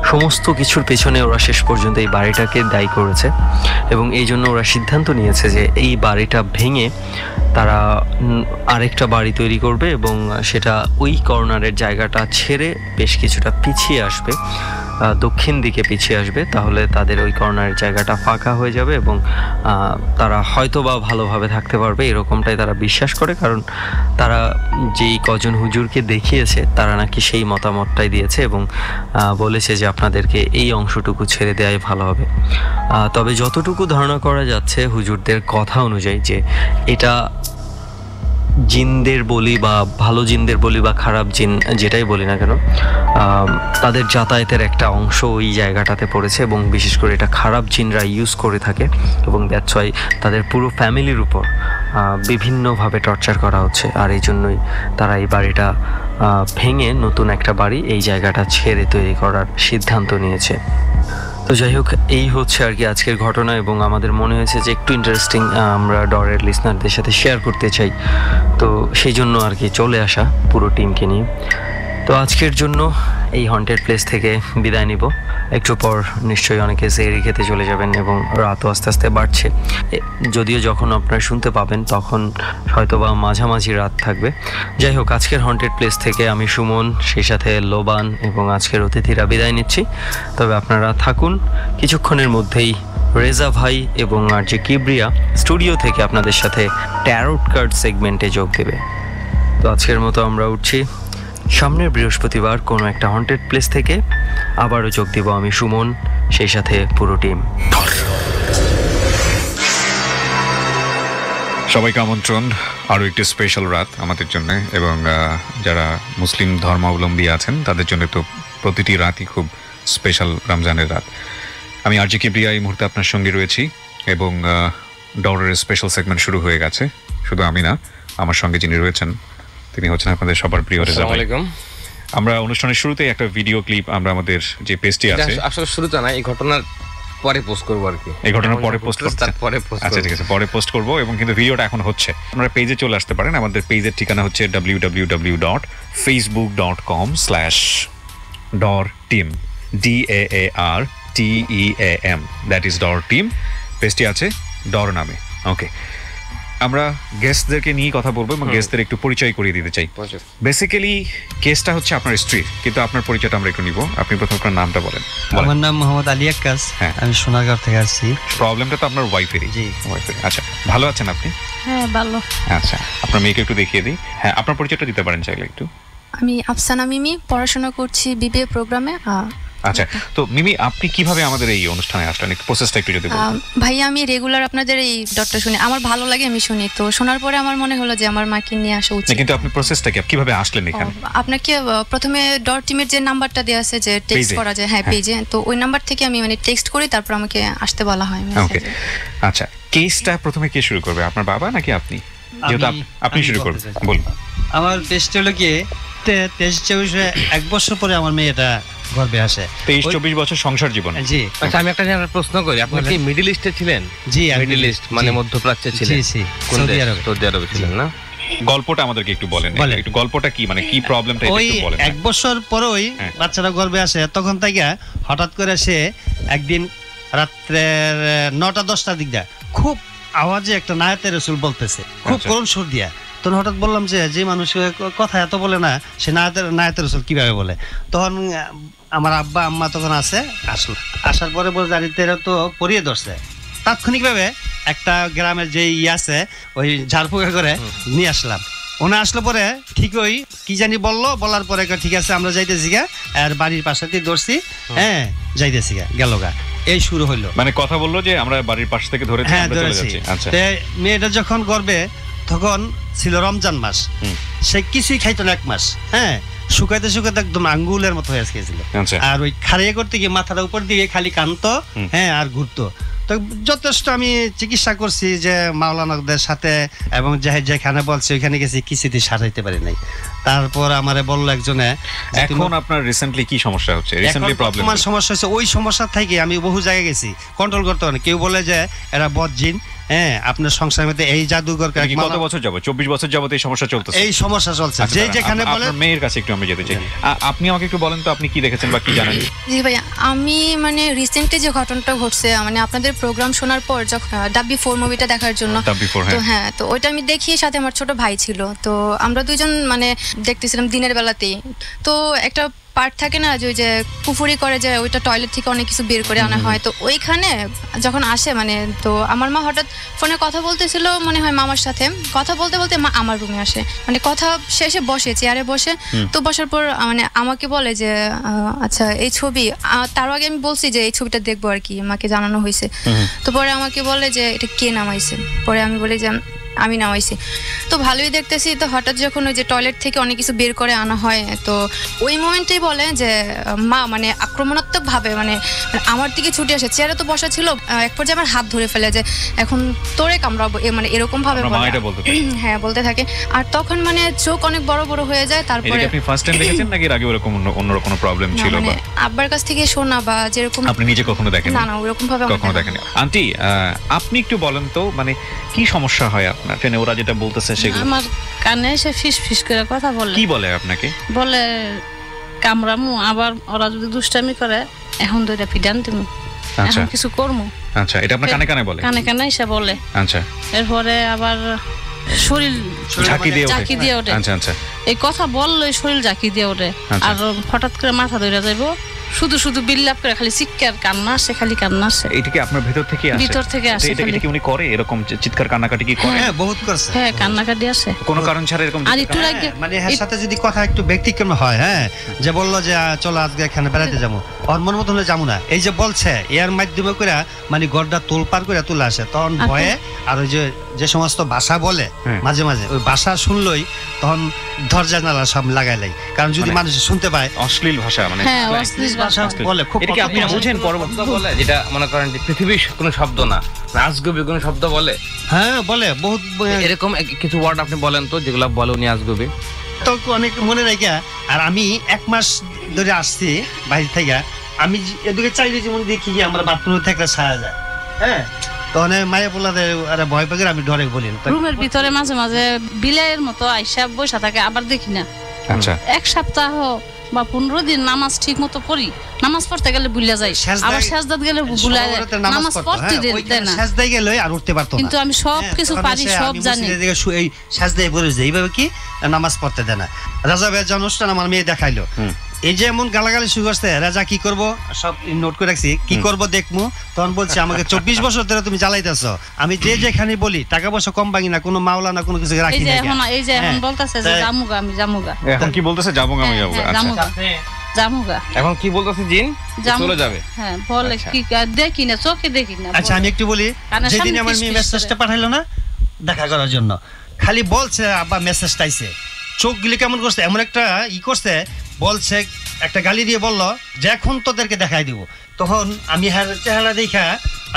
সমস্ত কিছুর পেছনে ওরা শেষ পর্যন্ত এই বাড়িটাকে দায়ী করেছে এবং এই জন্য ওরা সিদ্ধান্ত নিয়েছে যে এই বাড়িটা ভেঙে তারা আরেকটা বাড়ি তৈরি করবে এবং সেটা ওই কর্নারের জায়গাটা ছেড়ে বেশ কিছুটা পিছিয়ে আসবে, দক্ষিণ দিকে পিছিয়ে আসবে, তাহলে তাদের ওই কর্নারের জায়গাটা ফাঁকা হয়ে যাবে এবং তারা হয়তো বা ভালোভাবে থাকতে পারবে এরকমটাই তারা বিশ্বাস করে। কারণ তারা যেই কজন হুজুরকে দেখিয়েছে তারা নাকি সেই মতামতটাই দিয়েছে এবং বলেছে যে আপনাদেরকে এই অংশটুকু ছেড়ে দেওয়াই ভালো হবে। তবে যতটুকু ধারণা করা যাচ্ছে হুজুরদের কথা অনুযায়ী যে এটা জিনদের বলি বা ভালো জিনদের বলি বা খারাপ জিন যেটাই বলি না কেন, তাদের যাতায়াতের একটা অংশ ওই জায়গাটাতে পড়েছে এবং বিশেষ করে এটা খারাপ জিনরা ইউজ করে থাকে এবং দ্যাটস ওয়াই তাদের পুরো ফ্যামিলির উপর বিভিন্নভাবে টর্চার করা হচ্ছে। আর এই জন্যই তারা এই বাড়িটা ভেঙে নতুন একটা বাড়ি এই জায়গাটা ছেড়ে তৈরি করার সিদ্ধান্ত নিয়েছে। তো যাই হোক, এই হচ্ছে আর কি আজকের ঘটনা এবং আমাদের মনে হয়েছে যে একটু ইন্টারেস্টিং আমরা ডরের লিসনারদের সাথে শেয়ার করতে চাই, তো সেই জন্য আর কি চলে আসা পুরো টিমকে নিয়ে। তো আজকের জন্য এই হন্টেড প্লেস থেকে বিদায় নিব। একটু পর নিশ্চয়ই অনেকে সেহরি খেতে চলে যাবেন এবং রাতও আস্তে আস্তে বাড়ছে, যদিও যখন আপনারা শুনতে পাবেন তখন হয়তো বা মাঝামাঝি রাত থাকবে। যাই হোক, আজকের হন্টেড প্লেস থেকে আমি সুমন, সেই সাথে লোবান এবং আজকের অতিথিরা বিদায় নিচ্ছি। তবে আপনারা থাকুন, কিছুক্ষণের মধ্যেই রেজা ভাই এবং আর যে কিবরিয়া স্টুডিও থেকে আপনাদের সাথে ট্যারোট কার্ড সেগমেন্টে যোগ দেবে। তো আজকের মতো আমরা উঠছি, সামনের বৃহস্পতিবার কোনো একটা হন্টেড প্লেস থেকে আবারও যোগ দিব আমি সুমন, সেই সাথে পুরো টিম। সবাইকে আমন্ত্রণ আরও একটি স্পেশাল রাত আমাদের জন্য এবং যারা মুসলিম ধর্মাবলম্বী আছেন তাদের জন্য তো প্রতিটি রাতই খুব স্পেশাল রমজানের রাত। আমি আরজি কিবরিয়া এই মুহূর্তে আপনার সঙ্গে রয়েছি এবং ডরের স্পেশাল সেগমেন্ট শুরু হয়ে গেছে। শুধু আমি না, আমার সঙ্গে যিনি রয়েছেন তিনি হচ্ছেন আপনাদের সবার প্রিয় রেজা ভাই। আমরা অনুষ্ঠানের শুরুতেই একটা ভিডিও ক্লিপ আমরা আমাদের যে পেজটি আছে, আসলে শুরুতে না, এই ঘটনার পরে পোস্ট করব আর কি, এই ঘটনার পরে পোস্ট করব, তারপরে পোস্ট। আচ্ছা ঠিক আছে, পরে পোস্ট করব এবং কিন্তু ভিডিওটা এখন হচ্ছে। আপনারা পেজে চলে আসতে পারেন, আমাদের পেজের ঠিকানা হচ্ছে www.facebook.com/dorteam DAARTEAM, দ্যাট ইজ ডরটিম। পেজটি আছে ডর নামে। ওকে, আমরা গেস্টদেরকে নিয়ে কথা বলবো এবং গেস্টদের একটু পরিচয় করিয়ে দিতে চাই। বেসিক্যালি কেসটা হচ্ছে আপনার স্ত্রীর, কিন্তু আপনার পরিচয়টা আমরা একটু নিব। আপনি প্রথম আপনার নামটা বলেন। আমার নাম মোহাম্মদ আলী আক্কাস, আমি সোনারগাঁও থেকে আসছি। প্রবলেমটা তো আপনার ওয়াইফেরই? জি, ওয়াইফের। আচ্ছা, ভালো আছেন আপনি? হ্যাঁ, ভালো। আচ্ছা, আপনার মেয়েকে একটু দেখিয়ে দিই। হ্যাঁ, আপনার পরিচয়টা দিতে পারেন চাইলে একটু। আমি আফসানা মিমি, পড়াশোনা করছি বিবিএ প্রোগ্রামে, আচ্ছা, তো মিমি আপনি কিভাবে আমাদের এই অনুষ্ঠানে আসলেন, একটু প্রসেসটা একটু যদি বলতেন। ভাই আমি রেগুলার আপনাদের এই ডটটা শুনি, আমার ভালো লাগে, আমি শুনি। তো শোনার পরে আমার মনে হলো যে আমার মাকে নিয়ে আসা উচিত। কিন্তু আপনি প্রসেসটা কিভাবে আসলেন এখানে? আপনাকে প্রথমে ডট টিমের যে নাম্বারটা দেওয়া আছে যে টেক্সট করা যায়, হ্যাঁ পেজে, তো ওই নাম্বার থেকে আমি মানে টেক্সট করি, তারপর আমাকে আসতে বলা হয়। ওকে, আচ্ছা, কেসটা প্রথমে কে শুরু করবে, আপনার বাবা নাকি আপনি? যেহেতু আপনি শুরু করবেন, বলুন। আমার টেস্ট হলো কি 23-24 এক বছর পরে আমার মেয়েটা গর্ভে আসে। 23-24 বছর সংসার জীবন। জি। আচ্ছা, আমি একটা প্রশ্ন করি, আপনি কি মিডল ইস্টে ছিলেন? জি, মিডল ইস্ট মানে মধ্যপ্রাচ্যে ছিলেন? জি, সৌদি আরবে ছিলেন না? গল্পটা আমাদেরকে একটু বলেন, একটু গল্পটা কি, মানে কি প্রবলেমটা একটু বলেন। এক বছর পরেই বাচ্চাটা গর্ভে আসে, তখন থেকে হঠাৎ করে সে একদিন রাত্রে 9টা-10টার দিক দিয়ে খুব আওয়াজে একটা নায়াতে রসুল বলতেছে, খুব করুণ সুর দিয়া। তখন হঠাৎ বললাম যে মানুষ কথা এত বলে না, সে নায়াতে রসুল কিভাবে বলে? তখন আমার আব্বা আম্মা তখন আসলো, আসার পরে বলে জানিতে তো পরিয়ে ধরছে। তাৎক্ষণিকভাবে একটা গ্রামের যে আছে ওই ঝাড়ফুঁকা করে নিয়ে আসলাম। ওনা আসলো পরে ঠিক ওই কি জানি বলার পরে ঠিক আছে আমরা যাইতেছি গা, আর বাড়ির পাশে ধরছি, হ্যাঁ যাইতেছি গা, গেল গা, এই শুরু হইলো। মানে কথা বললো যে আমরা বাড়ির পাশ থেকে ধরে ধরেছি। মেয়েটা যখন গর্বে তখন ছিল রমজান মাস, সে কিছুই খাইতো না 1 মাস, হ্যাঁ শুকাইতে শুকাইতে একদম আঙ্গুলের মতো হয়ে গেছিল। আর ওই খাড়িয়ে করতে গিয়ে মাথাটা উপর দিকে খালি কানতো, হ্যাঁ আর ঘুরতো। তো যথেষ্ট আমি চিকিৎসা করছি যে মাওলানাদের সাথে, এবং যেখানে বলছে ওইখানে গেছি, কিছুতেই সারাইতে পারি নাই। তারপর আমারে বললো একজনে, এখন আপনার রিসেন্টলি কি সমস্যা হচ্ছে? রিসেন্টলি প্রবলেম, আমার সমস্যা হচ্ছে ওই সমস্যা থেকে আমি বহু জায়গায় গেছি, কন্ট্রোল করতে পারি। কেউ বলে যে এরা বদজিন, হ্যাঁ আপনার সংসারের মধ্যে এই জাদুঘর। কত বছর যাবত? 24 বছর যাবত এই সমস্যা চলতেছে? এই সমস্যা চলছে। যে যেখানে বলে। আপনার মেয়ের কাছে একটু আমি যেতে চাই, আপনি আমাকে একটু বলেন তো আপনি কি দেখেছেন বা কি জানেন? জি ভাই, আমি মানে রিসেন্টলি যে ঘটনাটা ঘটছে, মানে আপনাদের প্রোগ্রাম শোনার পর যখন ডাব্বি 4 মুভিটা দেখার জন্য, তো হ্যাঁ, তো ওইটা আমি দেখি, সাথে আমার ছোট ভাই ছিল। তো আমরা দুইজন মানে দেখতেছিলাম দিনের বেলাতেই। তো একটা পার্ট থাকে না যে ওই যে পুফুরি করে, যে ওইটা টয়লেট থেকে অনেক কিছু বের করে আনা হয়। তো ওইখানে যখন আসে মানে, তো আমার মা হঠাৎ ফোনে কথা বলতেছিল মনে হয় মামার সাথে, কথা বলতে বলতে মা আমার রুমে আসে, মানে কথা শেষে বসে, চেয়ারে বসে। তো বসার পর মানে আমাকে বলে যে আচ্ছা এই ছবি, তারও আগে আমি বলছি যে এই ছবিটা দেখবো আর কি, মাকে জানানো হয়েছে। তো পরে আমাকে বলে যে এটা কে নামাইছে? পরে আমি বলি যে আমি নামাইছি। তো ভালোই দেখতেছি। তো হঠাৎ যখন ওই যে টয়লেট থেকে অনেক কিছু বের করে আনা হয়, তো ওই মোমেন্টেই বলে যে মা মানে আক্রমণাত্মক ভাবে মানে আমার দিকে ছুটে আসে, চেয়ারে তো বসা ছিল, এক পর্যায়ে আমার হাত ধরে ফেলে যে এখন তোরে কামড়াবো, মানে এরকম ভাবে হ্যাঁ বলতে থাকে। আর তখন মানে চোখ অনেক বড় বড় হয়ে যায়। তারপরে আপনি ফার্স্ট টাইম দেখেছেন নাকি আগে এরকম অন্য কোনো প্রবলেম ছিল? মানে আব্বার কাছ থেকে শোনা বা যেরকম। আপনি নিজে কখনো দেখেন না? না ওরকম ভাবে কখনো দেখেন। আন্টি আপনি একটু বলেন তো, মানে কি সমস্যা হয় আপনার ট্রেনে? ওরা যেটা বলতেছে সেগুলো আমার কানে এসে ফিস ফিস করে কথা বলে। কি বলে আপনাকে? বলে কামড়ামু, আবার ওরা যদি দুষ্টামি করে এখন দুইটা পিডান দিমু, এখন কিছু করমু। আচ্ছা, এটা আপনার কানে কানে বলে? কানে কানে এসে বলে। আচ্ছা, এরপরে আবার শরীর ঝাঁকি দিয়ে ওঠে। আচ্ছা আচ্ছা, এই কথা বললে শরীর ঝাঁকি দিয়ে ওঠে। আর হঠাৎ করে মাথা ধরে যাইবো, শুধু শুধু বিল্লাপ করে খালি চিৎকার কান্না আসে, খালি কান্না আসে। এটা কি আপনার ভেতর থেকে আসে? ভিতর থেকে আসে। এটা কি উনি করে এরকম চিৎকার কান্নাকাটি কি করে? হ্যাঁ বহুত করছে। হ্যাঁ কান্নাকাটি আসে কোনো কারণ ছাড়া এরকম। আর একটু আগে মানে এর সাথে যদি কথা একটু ব্যক্তিক্রম হয়, হ্যাঁ যে বললো যে চলো আজকে এখানে বেড়াতে যাবো, ওর মন মতন হলে যাবো না, এই যে বলছে এর মাধ্যমে করে মানে গড়টা তোলপার করে তুলে আসে, তখন ভয়ে আর ওই যে সমস্ত ভাষা বলে মাঝে মাঝে ওই ভাষা শুনলই তখন দরজা জানালা সব লাগাইলাই, কারণ যদি মানুষ শুনতে পায় অশ্লীল ভাষা, মানে অশ্লীল ভাষা বলে খুব। এটা কি আপনি বুঝেন? পরবর্তী বলে যেটা মনে করেন যে পৃথিবীর কোনো শব্দ না, আজগুবি কোনো শব্দ বলে। হ্যাঁ বলে বহুত। এরকম কিছু ওয়ার্ড আপনি বলেন তো যেগুলো বলে উনি আজগুবি। তো অনেক মনে নাই। আর আমি 1 মাস ধরে আসছি বাইরে থেকে, আমি এদিকে চাইলে যেমন দেখি যে আমরা বাথরুমে থাকলে ছায়া যায়, হ্যাঁ তখন মায়া পোলাদের আরে ভয় পেয়ে আমি ডরে বলি। রুমের ভিতরে মাঝে মাঝে বিলাইয়ের মতো আইসা বসে থাকে, আবার দেখি না। আচ্ছা, 1 সপ্তাহ বা 15 দিন নামাজ ঠিক মতো পড়ি, নামাজ পড়তে গেলে ভুলে যাই, আবার সাজদাত গেলে ভুলে যায়, নামাজ পড়তে দেয় না, সাজদায় গেলে আর উঠতে পারতো না। কিন্তু আমি সব কিছু পারি, সব জানি। এই সাজদায় পড়ে যাই, এইভাবে কি নামাজ পড়তে দেয় না। রাজা ভাইয়ের যে অনুষ্ঠান আমার মেয়ে দেখাইলো, এই যে এমন গালাগালি শুরু করছে, রাজা কি করব সব নোট করে রাখছি, কি করব দেখমু। তখন বলছে আমাকে 24 বছর ধরে তুমি জ্বালাইতেছ, আমি যে যেখানে বলি টাকা পয়সা কম ভাঙি না, কোনো মাওলা না কোনো কিছু রাখি না। এই যে এখন বলতেছে যে জামুগা, আমি জামুগা। এখন কি বলতেছে? জামুগা আমি জামুগা। জামুগা। এখন কি বলতেছে জিন? চলে যাবে। হ্যাঁ বলে কি দেখি না, চোখে দেখি না। আচ্ছা আমি একটু বলি, যেদিন আমার মেয়ে মেসেজটা পাঠাইলো না দেখা করার জন্য, খালি বলছে আব্বা মেসেজটা আইছে, চোখগুলি কেমন করছে, এমন একটা করছে, বলছে একটা গালি দিয়ে বলল যে এখন তোদেরকে দেখাই দিব। তখন আমি চেহারা দেখা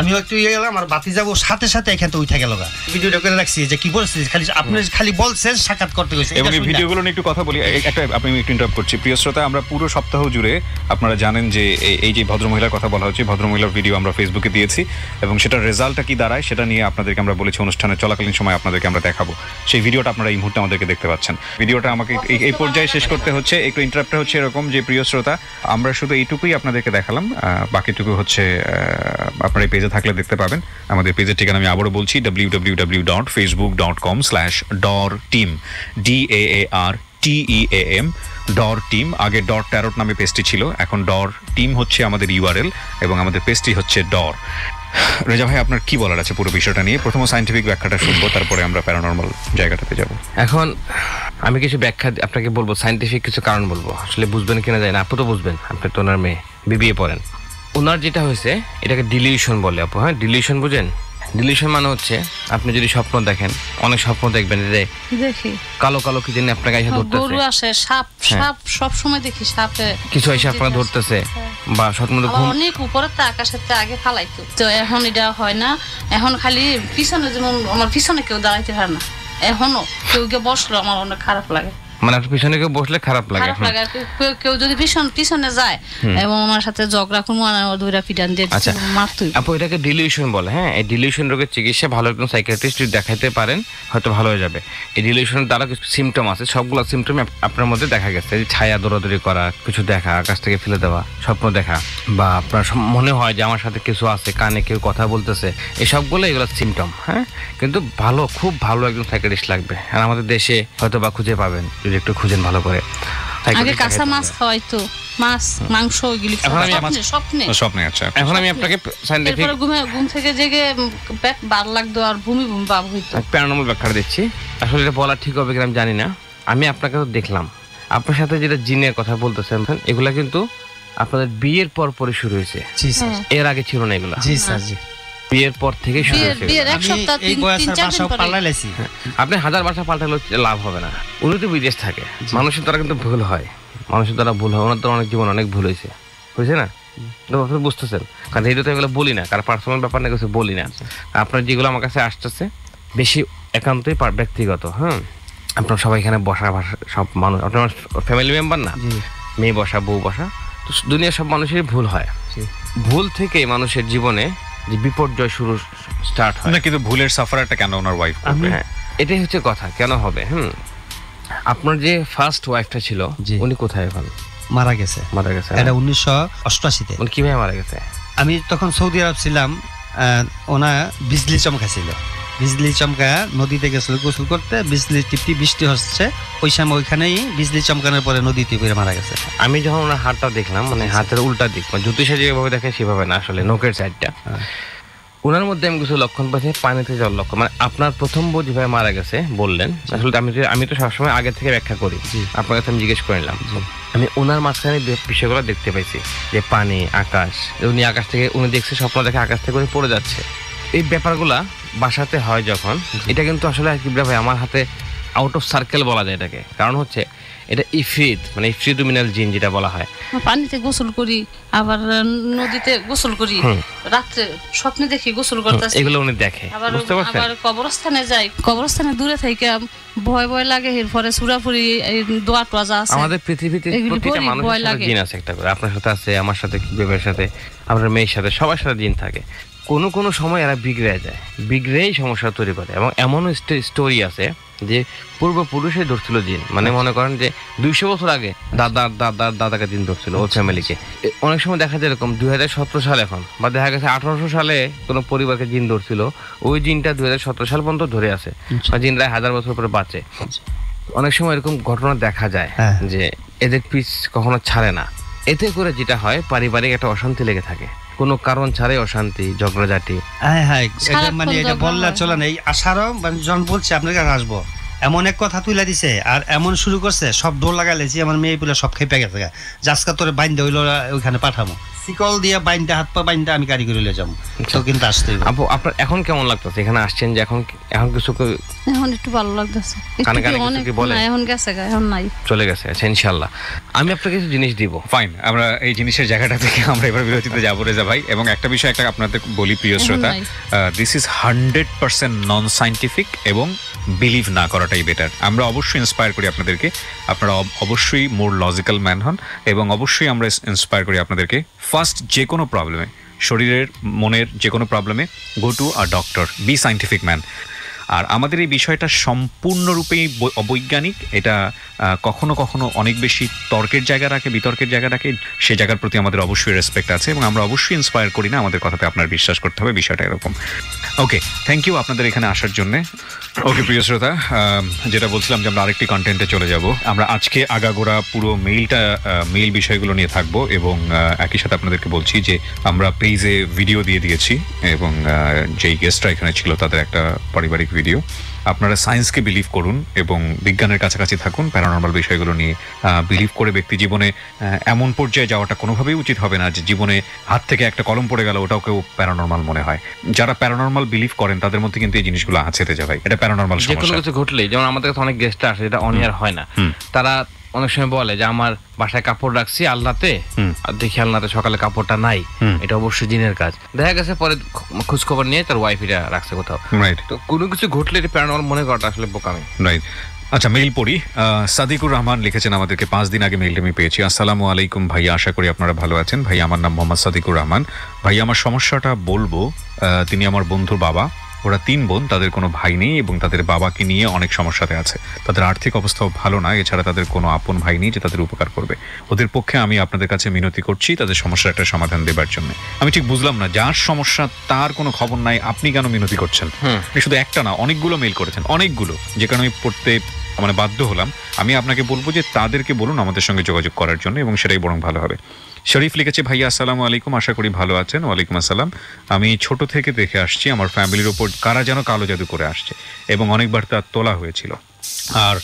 আমি একটু গেলাম, আর বাতি যাবো সাথে সাথে এখান থেকে উঠে গেল। ভিডিওটা করে রাখছি যে কি বলছিস, খালি আপনি খালি বলছেন সাক্ষাৎ করতে গেছে। এবং এই ভিডিওগুলো নিয়ে একটু কথা বলি, একটা আপনি একটু ইন্টারাপ্ট করছি। প্রিয় শ্রোতা, আমরা পুরো সপ্তাহ জুড়ে আপনারা জানেন যে এই যে ভদ্রমহিলার কথা বলা হচ্ছে, ভদ্রমহিলার ভিডিও আমরা ফেসবুকে দিয়েছি এবং সেটার রেজাল্টটা কি দাঁড়ায় সেটা নিয়ে আপনাদেরকে আমরা বলেছি অনুষ্ঠানের চলাকালীন সময় আপনাদেরকে আমরা দেখাবো। সেই ভিডিওটা আপনারা এই মুহূর্তে আমাদেরকে দেখতে পাচ্ছেন। ভিডিওটা আমাকে এই পর্যায়ে শেষ করতে হচ্ছে, একটু ইন্টারাপ্টটা হচ্ছে এরকম যে প্রিয় শ্রোতা, আমরা শুধু এইটুকুই আপনাদেরকে দেখালাম, বাকিটুকু হচ্ছে আপনারা এই পেজে থাকলে দেখতে পাবেন। আমাদের পেজের ঠিকানা আমি আবারও বলছি, www.facebook.com/dorteam DAARTEAM DORTEAM। আগে ডর ট্যারট নামে পেজটি ছিল, এখন ডর টিম হচ্ছে আমাদের ইউআরএল এবং আমাদের পেজটি হচ্ছে ডর। রেজা ভাই, আপনার কি বলার আছে পুরো বিষয়টা নিয়ে? প্রথম সায়েন্টিফিক ব্যাখ্যাটা শুনবো, তারপরে আমরা প্যারানর্মাল জায়গাটাতে যাব। এখন আমি কিছু ব্যাখ্যা আপনাকে বলবো, সায়েন্টিফিক কিছু কারণ বলবো, আসলে বুঝবেন কিনা যায় না। আপু তো বুঝবেন, আপনি তো ওনার মেয়ে, বিবিএ পড়েন। ওনার যেটা হয়েছে এটাকে ডিলিউশন বলে আপু। হ্যাঁ, ডিলিউশন বুঝেন? ডিলিউশন মানে হচ্ছে আপনি যদি স্বপ্ন দেখেন, অনেক স্বপ্ন দেখবেন যে দেখি কালো কালো কি জানি আপনাকে এসে ধরতেছে, গরু আসে, সাপ সব সময় দেখি, সাপে কিছু এসে আপনাকে ধরতেছে, বা স্বপ্নতে ঘুম অনেক উপরে আকাশের আগে ফালাইতো। তো এখন এটা হয় না, এখন খালি পিছনে, যেমন আমার পিছনে কেউ দাঁড়াইতে পারে না, এখনো কেউ বসলো আমার অনেক খারাপ লাগে। মানে আপনার পিছনে কেউ বসলে খারাপ লাগে? কেউ যদি পিছনে যায় এবং আমার সাথে ঝগড়া করবো, দুইটা পিটান দিয়ে মারতুই। আপু এটাকে ডিলিউশন বলে। হ্যাঁ, এই ডিলিউশন রোগের চিকিৎসা ভালো একজন সাইকিয়াট্রিস্ট দেখাইতে পারেন, হয়তো ভালো হয়ে যাবে। এই ডিলিউশনের দ্বারা কিছু সিমটম আছে, সবগুলো সিমটম আপনার মধ্যে দেখা গেছে। ছায়া দৌড়াদৌড়ি করা, কিছু দেখা, আকাশ থেকে ফেলে দেওয়া, স্বপ্ন দেখা, বা আপনার মনে হয় যে আমার সাথে কিছু আছে, কানে কেউ কথা বলতেছে, এই সবগুলো এগুলো সিমটম। হ্যাঁ, কিন্তু ভালো, খুব ভালো একজন সাইকিয়াট্রিস্ট লাগবে। আর আমাদের দেশে হয়তো বা খুঁজে পাবেন, যদি একটু খুঁজেন ভালো করে। আগে কাঁচা মাছ খাওয়াইতো, মাছ মাংস এগুলি স্বপ্নে। আচ্ছা, এখন আমি আপনাকে সায়েন্টিফিক, ঘুম থেকে জেগে পেট বার লাগতো আর বমি ভাব হইতো। প্যারানর্মাল ব্যাখ্যা দিচ্ছি। আসলে এটা বলা ঠিক হবে কিনা আমি জানি না। আমি আপনাকে তো দেখলাম, আপনার সাথে যেটা জিনের কথা বলতেছেন, এগুলা কিন্তু আপনাদের বিয়ের পর পরে শুরু হয়েছে। এর আগে ছিল না এগুলা? জি স্যার, জি বিয়ের পর থেকে শুরু হয়েছে। আপনি 1000 বাসা পাল্টালে লাভ হবে না। উনি তো বিদেশ থাকে, মানুষের দ্বারা কিন্তু ভুল হয়, মানুষের দ্বারা ভুল হয়। ওনার দ্বারা অনেক জীবন অনেক ভুল হয়েছে, বুঝছে না? আপনি বুঝতেছেন, কারণ রেডিওতে এগুলো বলি না, কারণ পার্সোনাল ব্যাপার না, কিছু বলি না। আপনার যেগুলো আমার কাছে আসতেছে বেশি একান্তই ব্যক্তিগত। হ্যাঁ, আপনার সবাই এখানে বসা সব মানুষ, আপনার ফ্যামিলি মেম্বার না, মেয়ে বসা, বউ বসা, তো দুনিয়ার সব মানুষেরই ভুল হয়। ভুল থেকে মানুষের জীবনে যে বিপর্যয় স্টার্ট হয়। কিন্তু ভুলের সাফারটা কেন ওনার ওয়াইফ করবে? হ্যাঁ, এটাই হচ্ছে কথা, কেন হবে? আপনার যে ফার্স্ট ওয়াইফটা ছিল, উনি কোথায় এখন? মারা গেছে। এটা 1988-তে। উনি কিভাবে মারা গেছে? আমি তখন সৌদি আরব ছিলাম, ওনা বিজলি চমকা ছিল, বিজলি চমকা নদীতে গেছিল গোসল করতে, বিজলি টিপটি বৃষ্টি হচ্ছে, ওই সময় ওইখানেই বিজলি চমকানোর পরে নদীতে পড়ে মারা গেছে। আমি যখন ওনার হাতটা দেখলাম, মানে হাতের উল্টা দিক, মানে জ্যোতিষা যেভাবে দেখে সেভাবে না, আসলে নখের সাইডটা, ওনার মধ্যে আমি কিছু লক্ষণ পাচ্ছি, পানিতে যাওয়ার লক্ষণ। মানে আপনার প্রথম বউ যেভাবে মারা গেছে বললেন, আসলে আমি তো সবসময় আগে থেকে ব্যাখ্যা করি, আপনার কাছে আমি জিজ্ঞেস করে নিলাম। আমি ওনার মাঝখানে বিষয়গুলো দেখতে পাইছি, যে পানি, আকাশ, উনি আকাশ থেকে, উনি দেখছে স্বপ্ন দেখে আকাশ থেকে উনি পড়ে যাচ্ছে। এই ব্যাপারগুলা বাসাতে হয় যখন, এটা কিন্তু আসলে ভাই আমার হাতে আউট অফ সার্কেল বলা যায় এটাকে। কারণ হচ্ছে এটা ইফরিত, মানে ইফরিতুমিনাল জিন যেটা বলা হয়। পানিতে গোসল করি, আবার নদীতে গোসল করি, রাত্রে স্বপ্নে দেখি গোসল করতেছি, এগুলো উনি দেখে, বুঝতে পারছেন? আবার কবরস্থানে যাই, কবরস্থানে দূরে থেকে ভয় ভয় লাগে, এরপরে সুরাপুরি দোয়া টোয়া যা আছে, আমাদের পৃথিবীতে প্রতিটা মানুষের সাথে জিন আছে একটা করে। আপনার সাথে আছে, আমার সাথে, কিভাবে সাথে, আপনার মেয়ের সাথে, সবার সাথে জিন থাকে। কোনো সময় এরা বিগড়ে যায়, বিগড়েই সমস্যা তৈরি করে। এবং এমন স্টোরি আছে যে পূর্বপুরুষে ধরছিল জিন, মানে মনে করেন যে 200 বছর আগে দাদাকে জিন ধরছিল, ওর ফ্যামিলিকে। অনেক সময় দেখা যায় এরকম 2017 সাল এখন, বা দেখা গেছে 1800 সালে কোনো পরিবারকে জিন ধরছিল, ওই জিনটা 2017 সাল পর্যন্ত ধরে আছে, বা জিনরা 1000 বছর পরে বাঁচে। অনেক সময় এরকম ঘটনা দেখা যায় যে এদের পিছ কখনো ছাড়ে না। এতে করে যেটা হয়, পারিবারিক একটা অশান্তি লেগে থাকে, কোনো কারণ ছাড়াই অশান্তি, ঝগড়াঝাটি। মানে এটা বললে চলে না। এই আসারও মানে যখন বলছি আপনার কাছে আসবো, এমন এক কথা তুলে দিছে আর এমন শুরু করছে, সব দৌড় লাগাইলেছি, আমার মেয়ে পুলে সব খেপে গেছে, জাসকা তোরে বাইন্দা হইলো ওইখানে পাঠামো, শিকল দিয়ে বাইন্দা, হাত পা বাইন্দা আমি কারিগরি লয়ে যাবো। তো কিন্তু আসতে আপু আপনার এখন কেমন লাগতেছে এখানে আসছেন যে এখন কিছু এখন একটু ভালো লাগতেছে, কানে কানে কিছু কি বলে? এখন গেছে, এখন নাই, চলে গেছে। আচ্ছা ইনশাআল্লাহ আমি আপনাকে কিছু জিনিস দিব। ফাইন, আমরা এই জিনিসের জায়গাটা থেকে আমরা এবার বিরতিতে যাবো রেজা ভাই। এবং একটা বিষয় একটা আপনাদের বলি প্রিয় শ্রোতা, দিস ইজ 100% নন সায়েন্টিফিক এবং বিলিভ না করাটাই বেটার। আমরা অবশ্যই ইন্সপায়ার করি আপনাদেরকে, আপনারা অবশ্যই মোর লজিক্যাল ম্যান হন, এবং অবশ্যই আমরা ইন্সপায়ার করি আপনাদেরকে ফার্স্ট যে কোনো প্রবলেমে, শরীরের মনের যে কোনো প্রবলেমে go to a doctor, be scientific man. আর আমাদের এই বিষয়টা সম্পূর্ণরূপেই অবৈজ্ঞানিক, এটা কখনো কখনো অনেক বেশি তর্কের জায়গা রাখে, বিতর্কের জায়গা রাখে, সে জায়গার প্রতি আমাদের অবশ্যই রেসপেক্ট আছে এবং আমরা অবশ্যই ইন্সপায়ার করি না, আমাদের কথাতে আপনার বিশ্বাস করতে হবে, বিষয়টা এরকম। ওকে, থ্যাংক ইউ আপনাদের এখানে আসার জন্যে। ওকে প্রিয় শ্রোতা, যেটা বলছিলাম যে আমরা আরেকটি কন্টেন্টে চলে যাব। আমরা আজকে আগাগোড়া পুরো মেইল বিষয়গুলো নিয়ে থাকবো এবং একই সাথে আপনাদেরকে বলছি যে আমরা পেজে ভিডিও দিয়ে দিয়েছি এবং যেই গেস্টরা এখানে ছিল তাদের একটা পারিবারিক ভিডিও। আপনারা সায়েন্সকে বিলিভ করুন এবং বিজ্ঞানের কাছাকাছি থাকুন, প্যারানর্মাল বিষয়গুলো নিয়ে বিলিভ করে ব্যক্তি জীবনে এমন পর্যায়ে যাওয়াটা কোনোভাবেই উচিত হবে না যে জীবনে হাত থেকে একটা কলম পড়ে গেল ওটাও কেউ প্যারানর্মাল মনে হয়। যারা প্যারানর্মাল বিলিভ করেন তাদের মধ্যে কিন্তু এই জিনিসগুলো আছে তে ভাই, এটা প্যারানর্মাল সমস্যা। যে কোনো কিছু ঘটলেই, যেমন আমাদের কাছে অনেক গেস্ট আসে যেটা অন এয়ার হয় না, তারা অনেক সময় বলে যে আমার বাসায় কাপড় রাখছি আলনাতে, আর দেখি আলনাতে সকালে কাপড়টা নাই, এটা অবশ্যই জিনের কাজ। দেখা গেছে পরে খোঁজ খবর নিয়ে তার ওয়াইফ এটা রাখছে কোথাও। রাইট, তো কোনো কিছু ঘটলে এটা প্যারানর্মাল মনে করাটা আসলে বোকামি। রাইট। আচ্ছা, মেইল পড়ি। সাদিকুর রহমান লিখেছেন আমাদেরকে, 5 দিন আগে মেইলটা আমি পেয়েছি। আসসালামু আলাইকুম ভাইয়া, আশা করি আপনারা ভালো আছেন। ভাই আমার নাম মোহাম্মদ সাদিকুর রহমান। ভাই আমার সমস্যাটা বলবো, তিনি আমার বন্ধুর বাবা, ওরা 3 বোন, তাদের কোনো ভাই নেই এবং তাদের বাবাকে নিয়ে অনেক সমস্যাতে আছে। তাদের আর্থিক অবস্থাও ভালো না, এছাড়া তাদের কোনো আপন ভাই নেই যে তাদের উপকার করবে। ওদের পক্ষে আমি আপনাদের কাছে মিনতি করছি তাদের সমস্যার একটা সমাধান দেবার জন্য। আমি ঠিক বুঝলাম না, যার সমস্যা তার কোনো খবর নাই, আপনি কেন মিনতি করছেন? শুধু একটা না, অনেকগুলো মেইল করেছেন, অনেকগুলো, যে কারণে আমি পড়তে বাধ্য হলাম। আমি আপনাকে বলবো যে তাদেরকে বলুন আমাদের সঙ্গে যোগাযোগ করার জন্য, এবং সেটাই বরং ভালো হবে। শরীফ লিখেছে, ভাইয়া আসসালামু আলাইকুম, আশা করি ভালো আছেন। ওয়ালাইকুম আসসালাম। আমি ছোট থেকে দেখে আসছি আমার ফ্যামিলির ওপর কারা যেন কালো জাদু করে আসছে এবং অনেকবার তা তোলা হয়েছিল। আর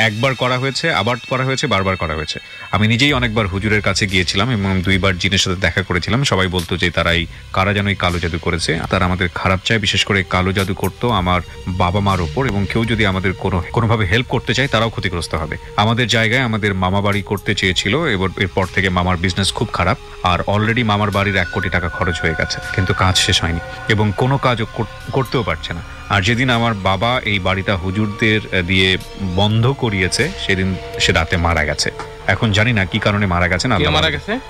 একবার করা হয়েছে, আবার করা হয়েছে, বারবার করা হয়েছে। আমি নিজেই অনেকবার হুজুরের কাছে গিয়েছিলাম এবং 2বার জিনের সাথে দেখা করেছিলাম। সবাই বলতো যে তারাই কারা যেন এই কালো জাদু করেছে, তারা আমাদের খারাপ চায়। বিশেষ করে কালো জাদু করতো আমার বাবা মার ওপর, এবং কেউ যদি আমাদের কোনোভাবে হেল্প করতে চায় তারাও ক্ষতিগ্রস্ত হবে। আমাদের জায়গায় আমাদের মামা বাড়ি করতে চেয়েছিল, এরপর থেকে মামার বিজনেস খুব খারাপ, আর অলরেডি মামার বাড়ির 1 কোটি টাকা খরচ হয়ে গেছে, কিন্তু কাজ শেষ হয়নি এবং কোনো কাজও করতেও পারছে না। আর যেদিন আমার বাবা এই বাড়িটা হুজুরদের দিয়ে বন্ধ করিয়েছে, সেদিন সে রাতে মারা গেছে। এখন জানি না কি কারণে মারা গেছেন।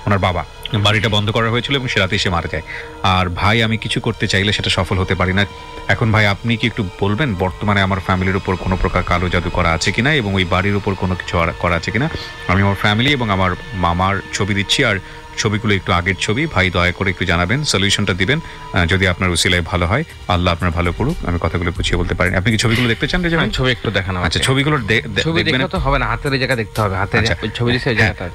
ওনার বাবা, বাড়িটা বন্ধ করা হয়েছিল এবং সে রাতে এসে মারা যায়। আর ভাই আমি কিছু করতে চাইলে সেটা সফল হতে পারি না। এখন ভাই আপনি কি একটু বলবেন বর্তমানে আমার ফ্যামিলির উপর কোনো প্রকার কালো জাদু করা আছে কিনা এবং ওই বাড়ির উপর কোনো কিছু করা আছে কিনা? আমি আমার ফ্যামিলি এবং আমার মামার ছবি দিচ্ছি, আর ছবিগুলো একটু আগের ছবি। ভাই দয়া করে একটু জানাবেন, সলিউশনটা দিবেন, যদি আপনার উসিলায় ভালো হয়। আল্লাহ আপনার ভালো করুক। আমি কথাগুলো বুঝিয়ে বলতে পারি। আপনি কি ছবিগুলো দেখতে চান? ছবি একটু দেখানো। আচ্ছা, ছবিগুলো দেখবেন তো হবে না, হাতের জায়গা দেখতে হবে, হাতের ছবি দিয়েছে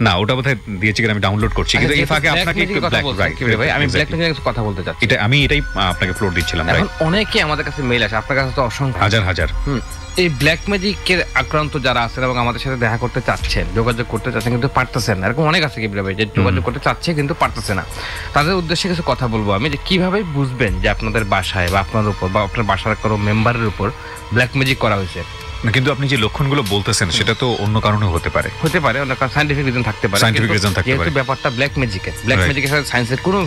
না, ওটা বোধহয় দিয়েছি কিনা আমি ডাউনলোড করছি, কিন্তু এই ফাঁকে আপনাকে একটু ভাই আমি ব্ল্যাক ম্যাজিক কথা বলতে চাচ্ছি। এটাই আপনাকে ফ্লোর দিচ্ছিলাম। এখন অনেকে আমাদের কাছে মেইল আসে, আপনার কাছে তো অসংখ্য হাজার এই ব্ল্যাক ম্যাজিকের আক্রান্ত যারা আছেন এবং আমাদের সাথে দেখা করতে চাচ্ছেন, যোগাযোগ করতে চাচ্ছেন কিন্তু পারতেছেন না, এরকম অনেক আছে কি ভাই যে যোগাযোগ করতে চাচ্ছে কিন্তু পারতেছে না। তাদের উদ্দেশ্যে কিছু কথা বলবো আমি, যে কিভাবে বুঝবেন যে আপনাদের বাসায় বা আপনার উপর বা আপনার বাসার কোনো মেম্বারের উপর ব্ল্যাক ম্যাজিক করা হয়েছে। কিন্তু আপনি যে লক্ষণগুলো বলতেছেন সেটা তো অন্য কারণে হতে পারে, অনেক সায়েন্টিফিক রিজন থাকতে পারে, যেহেতু ব্যাপারটা ব্ল্যাক ম্যাজিকের সাথে সায়েন্সের কোনো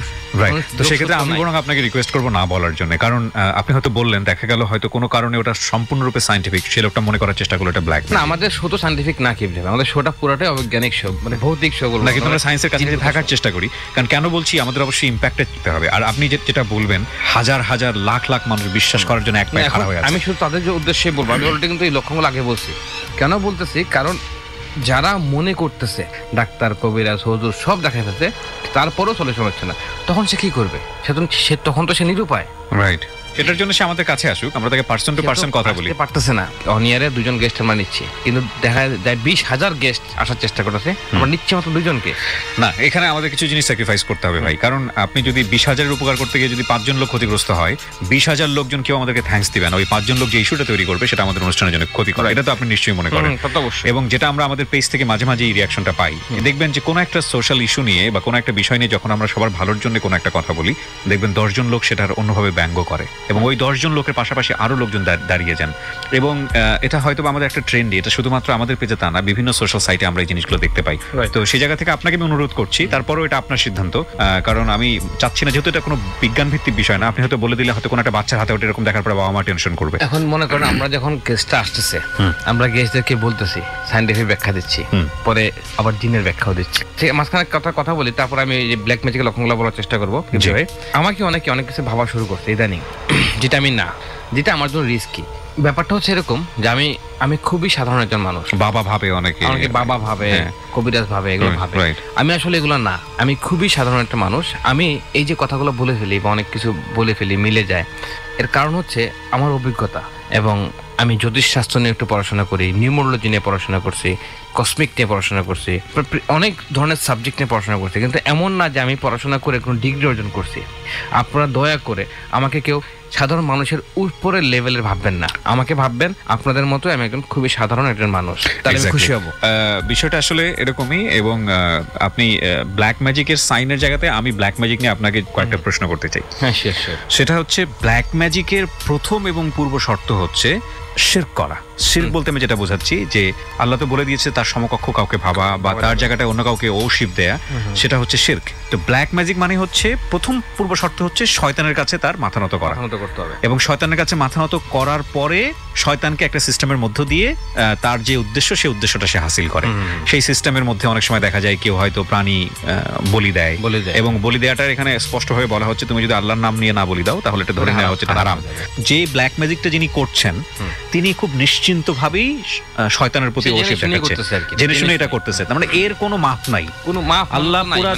তো সেক্ষেত্রে আমি বরং আপনাকে রিকোয়েস্ট করবো না বলার জন্য, কারণ আপনি হয়তো বললেন, দেখা গেল হয়তো কোনো কারণে ওটা সম্পূর্ণরূপে সায়েন্টিফিক, সে লোকটা মনে করার চেষ্টা করলো এটা ব্ল্যাক। না, আমাদের শো তো সায়েন্টিফিক না, কি বলবে, আমাদের শোটা পুরোটাই অবৈজ্ঞানিক শো, ভৌতিক শো বলবো না, কিন্তু আমরা সায়েন্সের কাছে থাকার চেষ্টা করি। কারণ কেন বলছি, আমাদের অবশ্যই ইম্প্যাক্টে যেতে হবে। আর আপনি যেটা বলবেন, হাজার হাজার লাখ লাখ মানুষ বিশ্বাস করার জন্য এক পায়ে খাড়া হয়ে আছে। আমি শুধু তাদের যে উদ্দেশ্যে বলবো, আমি অলরেডি কিন্তু এই লক্ষণগুলো আগে বলছি। কেন বলতেছি, কারণ যারা মনে করতেছে ডাক্তার, কবিরাজ, হুজুর সব দেখাই ফেলছে, তারপরও সলিউশন হচ্ছে না, তখন সে কি করবে? তখন তো সে নিরুপায়। রাইট। এটার জন্য সে আমাদের কাছে আসুক, আমরা তাকে পার্সন টু পার্সন কথা বলি। পারতেছে না, অনিয়ারে 2 জন গেস্ট আমরা নিচ্ছি, কিন্তু দেখা যায় 20,000 গেস্ট আসার চেষ্টা করতেছে, আমরা নিচ্ছি মাত্র 2 জনকে। না, এখানে আমাদের কিছু জিনিস স্যাক্রিফাইস করতে হবে ভাই, কারণ আপনি যদি 20,000-এর উপকার করতে গিয়ে যদি 5 জন লোক ক্ষতিগ্রস্ত হয়, 20,000 লোকজন কেউ আমাদেরকে থ্যাঙ্কস দিবেন, ওই 5 জন লোক যে ইস্যুটা তৈরি করবে সেটা আমাদের অনুষ্ঠানের জন্য ক্ষতি করে, এটা তো আপনি নিশ্চয়ই মনে করেন। এবং যেটা আমরা আমাদের পেজ থেকে মাঝে মাঝে এই রিয়াকশনটা পাই, দেখবেন যে কোনো একটা সোশ্যাল ইস্যু নিয়ে বা কোনো একটা বিষয় নিয়ে যখন আমরা সবার ভালোর জন্য কোনো একটা কথা বলি, দেখবেন 10 জন লোক সেটার অন্যভাবে ব্যঙ্গ করে, এবং ওই 10 জন লোকের পাশাপাশি আরো লোকজন দাঁড়িয়ে যান। এবং এটা হয়তো আমাদের একটা ট্রেন্ডই, এটা শুধুমাত্র আমাদের পেজে তা না, বিভিন্ন সোশ্যাল সাইটে আমরা এই জিনিসগুলো দেখতে পাই। তো সেই জায়গা থেকে আপনাকে আমি অনুরোধ করছি, তারপরও এটা আপনার সিদ্ধান্ত, কারণ আমি চাচ্ছি না, যেহেতু এটা কোনো বিজ্ঞান ভিত্তিক বিষয় না, আপনি হয়তো বলে দিলে হয়তো কোনো একটা বাচ্চার হাতে ওটা এরকম দেখার পরে বাবা মা টেনশন করবে। এখন মনে করেন আমরা যখন গেস্টটা আসতেছে, আমরা গেস্টদেরকে বলতেছি, সায়েন্টিফিক ব্যাখ্যা দিচ্ছি, পরে আবার জিনের ব্যাখ্যাও দিচ্ছি, ঠিক মাঝখানে কথা বলি, তারপর আমি এই যে ব্ল্যাক ম্যাজিকের লক্ষণগুলো বলার চেষ্টা করবো। আমাকে অনেকে অনেক কিছু ভাবা শুরু করছে ইদানিং, যেটা আমি না, যেটা আমার জন্য রিস্কি। ব্যাপারটা হচ্ছে এরকম যে আমি খুবই সাধারণ একজন মানুষ, বাবা ভাবে অনেকে বাবা ভাবে, কবিরাজ ভাবে, এগুলো ভাবে। আমি আসলে এগুলো না, আমি খুবই সাধারণ একটা মানুষ। আমি এই যে কথাগুলো বলে ফেলি বা অনেক কিছু বলে ফেলি মিলে যায়, এর কারণ হচ্ছে আমার অভিজ্ঞতা, এবং আমি জ্যোতিষশাস্ত্র নিয়ে একটু পড়াশোনা করি, নিউমোলজি নিয়ে পড়াশোনা করছি, কসমিক নিয়ে পড়াশোনা করছি, অনেক ধরনের সাবজেক্ট নিয়ে পড়াশোনা করছি, কিন্তু এমন না যে আমি পড়াশোনা করে কোনো ডিগ্রি অর্জন করছি। আপনারা দয়া করে আমাকে কেউ সাধারণ মানুষের উপরের লেভেলের ভাববেন না, আমাকে ভাববেন আপনাদের মতো আমি একজন খুবই সাধারণ একজন মানুষ, তাহলে আমি খুশি হব। বিষয়টা আসলে এরকমই। এবং আপনি ব্ল্যাক ম্যাজিকের সাইনের জায়গাতে আমি ব্ল্যাক ম্যাজিক নিয়ে আপনাকে কয়েকটা প্রশ্ন করতে চাই। হ্যাঁ, শিওর। সেটা হচ্ছে ব্ল্যাক ম্যাজিকের প্রথম এবং পূর্ব শর্ত হচ্ছে শিরক করা। শিরক বলতে আমি যেটা বোঝাচ্ছি যে আল্লাহ তো বলে দিয়েছে তার সমকক্ষ কাউকে ভাবা বা তার জায়গাটায় অন্য কাউকে ঔষধ দেয়া, সেটা হচ্ছে শিরক। তো ব্ল্যাক ম্যাজিক মানে হচ্ছে প্রথম পূর্ব শর্ত হচ্ছে শয়তানের কাছে তার মাথা নত করা, এবং শয়তানের কাছে মাথা নত করার পরে শয়তানকে একটা সিস্টেমের মধ্য দিয়ে তার যে উদ্দেশ্য সেই উদ্দেশ্যটা সে হাসিল করে। সেই সিস্টেমের মধ্যে অনেক সময় দেখা যায় কেউ হয়তো প্রাণী বলি দেয়, এবং বলি দেওয়াটার এখানে স্পষ্টভাবে বলা হচ্ছে তুমি যদি আল্লাহর নাম নিয়ে না বলি দাও তাহলে এটা ধরে নেওয়া হচ্ছে এটা হারাম। যে ব্ল্যাক ম্যাজিকটা যিনি করছেন তিনি খুব নিশ্চিন্তভাবেই শয়তানের প্রতি ওয়ার্শিপ দেখাচ্ছে, জেনে শুনে এটা করতেছে, তার মানে এর কোনো মাপ নাই, কোনো মাপ আল্লাহ পুরা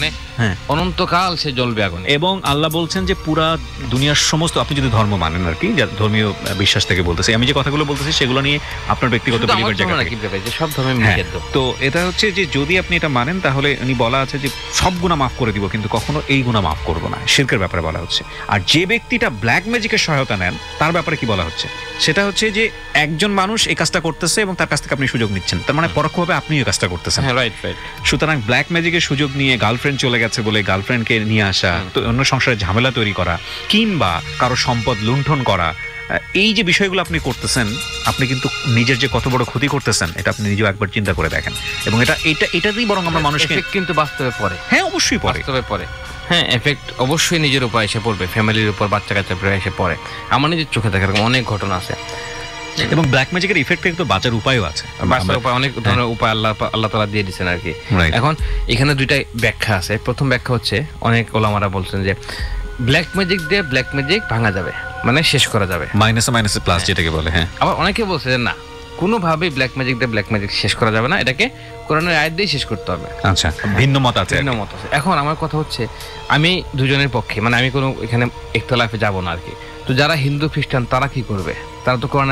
অনন্তকাল সে জ্বলবে আগুন। এবং আল্লাহ বলছেন যে পুরা দুনিয়ার সমস্ত, আপনি যদি ধর্ম মানেন আর কি, ধর্মীয় বিশ্বাস থেকে বলতেছি, আমি যে কথাগুলো বলতেছি সেগুলো নিয়ে আপনার ব্যক্তিগত বিলিভের জায়গা থেকে সব ধর্মে নিষিদ্ধ। তো এটা হচ্ছে যে যদি আপনি এটা মানেন তাহলে উনি বলা আছে যে সব গুনাহ মাফ করে দিব, কিন্তু কখনো এই গুনাহ মাফ করব না, শিরকের ব্যাপারে বলা হচ্ছে। আর যে ব্যক্তিটা ব্ল্যাক ম্যাজিকের সহায়তা নেন তার ব্যাপারে কি বলা হচ্ছে, সেটা হচ্ছে যে একজন মানুষ এই কাজটা করতেছে এবং তার কাছ থেকে আপনি সুযোগ নিচ্ছেন, তার মানে পরোক্ষভাবে আপনিও এই কাজটা করতেছেন। সুতরাং ব্ল্যাক ম্যাজিকের সুযোগ নিয়ে গার্লফ্রেন্ড চলে গেছে বলে গার্লফ্রেন্ডকে নিয়ে আসা, তো অন্য সংসারে ঝামেলা তৈরি করা, কিংবা কারো সম্পদ লুণ্ঠন করা, এই যে বিষয়গুলো আপনি করতেছেন, আপনি কিন্তু নিজের যে কত বড় ক্ষতি করতেছেন এটা আপনি নিজেও একবার চিন্তা করে দেখেন। এবং এটাতেই বরং আমরা মানুষকে কিন্তু বাস্তবে পড়ে। হ্যাঁ, অবশ্যই পড়ে, বাস্তবে পড়ে। হ্যাঁ, এফেক্ট অবশ্যই নিজের উপর এসে পড়বে, ফ্যামিলির উপর, বাচ্চা কাচ্চার উপর এসে পড়ে। আমার নিজের চোখে দেখার অনেক ঘটনা আছে। এবং ব্ল্যাক ম্যাজিকের ইফেক্ট থেকে তো বাঁচার উপায়ও আছে, বাঁচার উপায় অনেক ধরনের উপায় আল্লাহ তাআলা দিয়ে দিয়েছেন আর কি। এখন এখানে দুইটা ব্যাখ্যা আছে। প্রথম ব্যাখ্যা হচ্ছে অনেক ওলামারা বলছেন যে ব্ল্যাক ম্যাজিক দিয়ে ব্ল্যাক ম্যাজিক ভাঙা যাবে, মানে শেষ করা যাবে, মাইনাসে প্লাস যেটাকে বলে। হ্যাঁ, আবার অনেকে বলছে যে না, কোনোভাবেই ব্ল্যাক ম্যাজিক দিয়ে ব্ল্যাক ম্যাজিক শেষ করা যাবে না, এটাকে কোরআনের আয়াত দিয়ে শেষ করতে হবে। আচ্ছা, ভিন্ন মত আছে। এখন আমার কথা হচ্ছে আমি দুজনের পক্ষে, মানে আমি কোনো এখানে ইখতিলাফে যাব না আর কি। তো যারা হিন্দু খ্রিস্টান তারা কি করবে, তারা তো কোরআন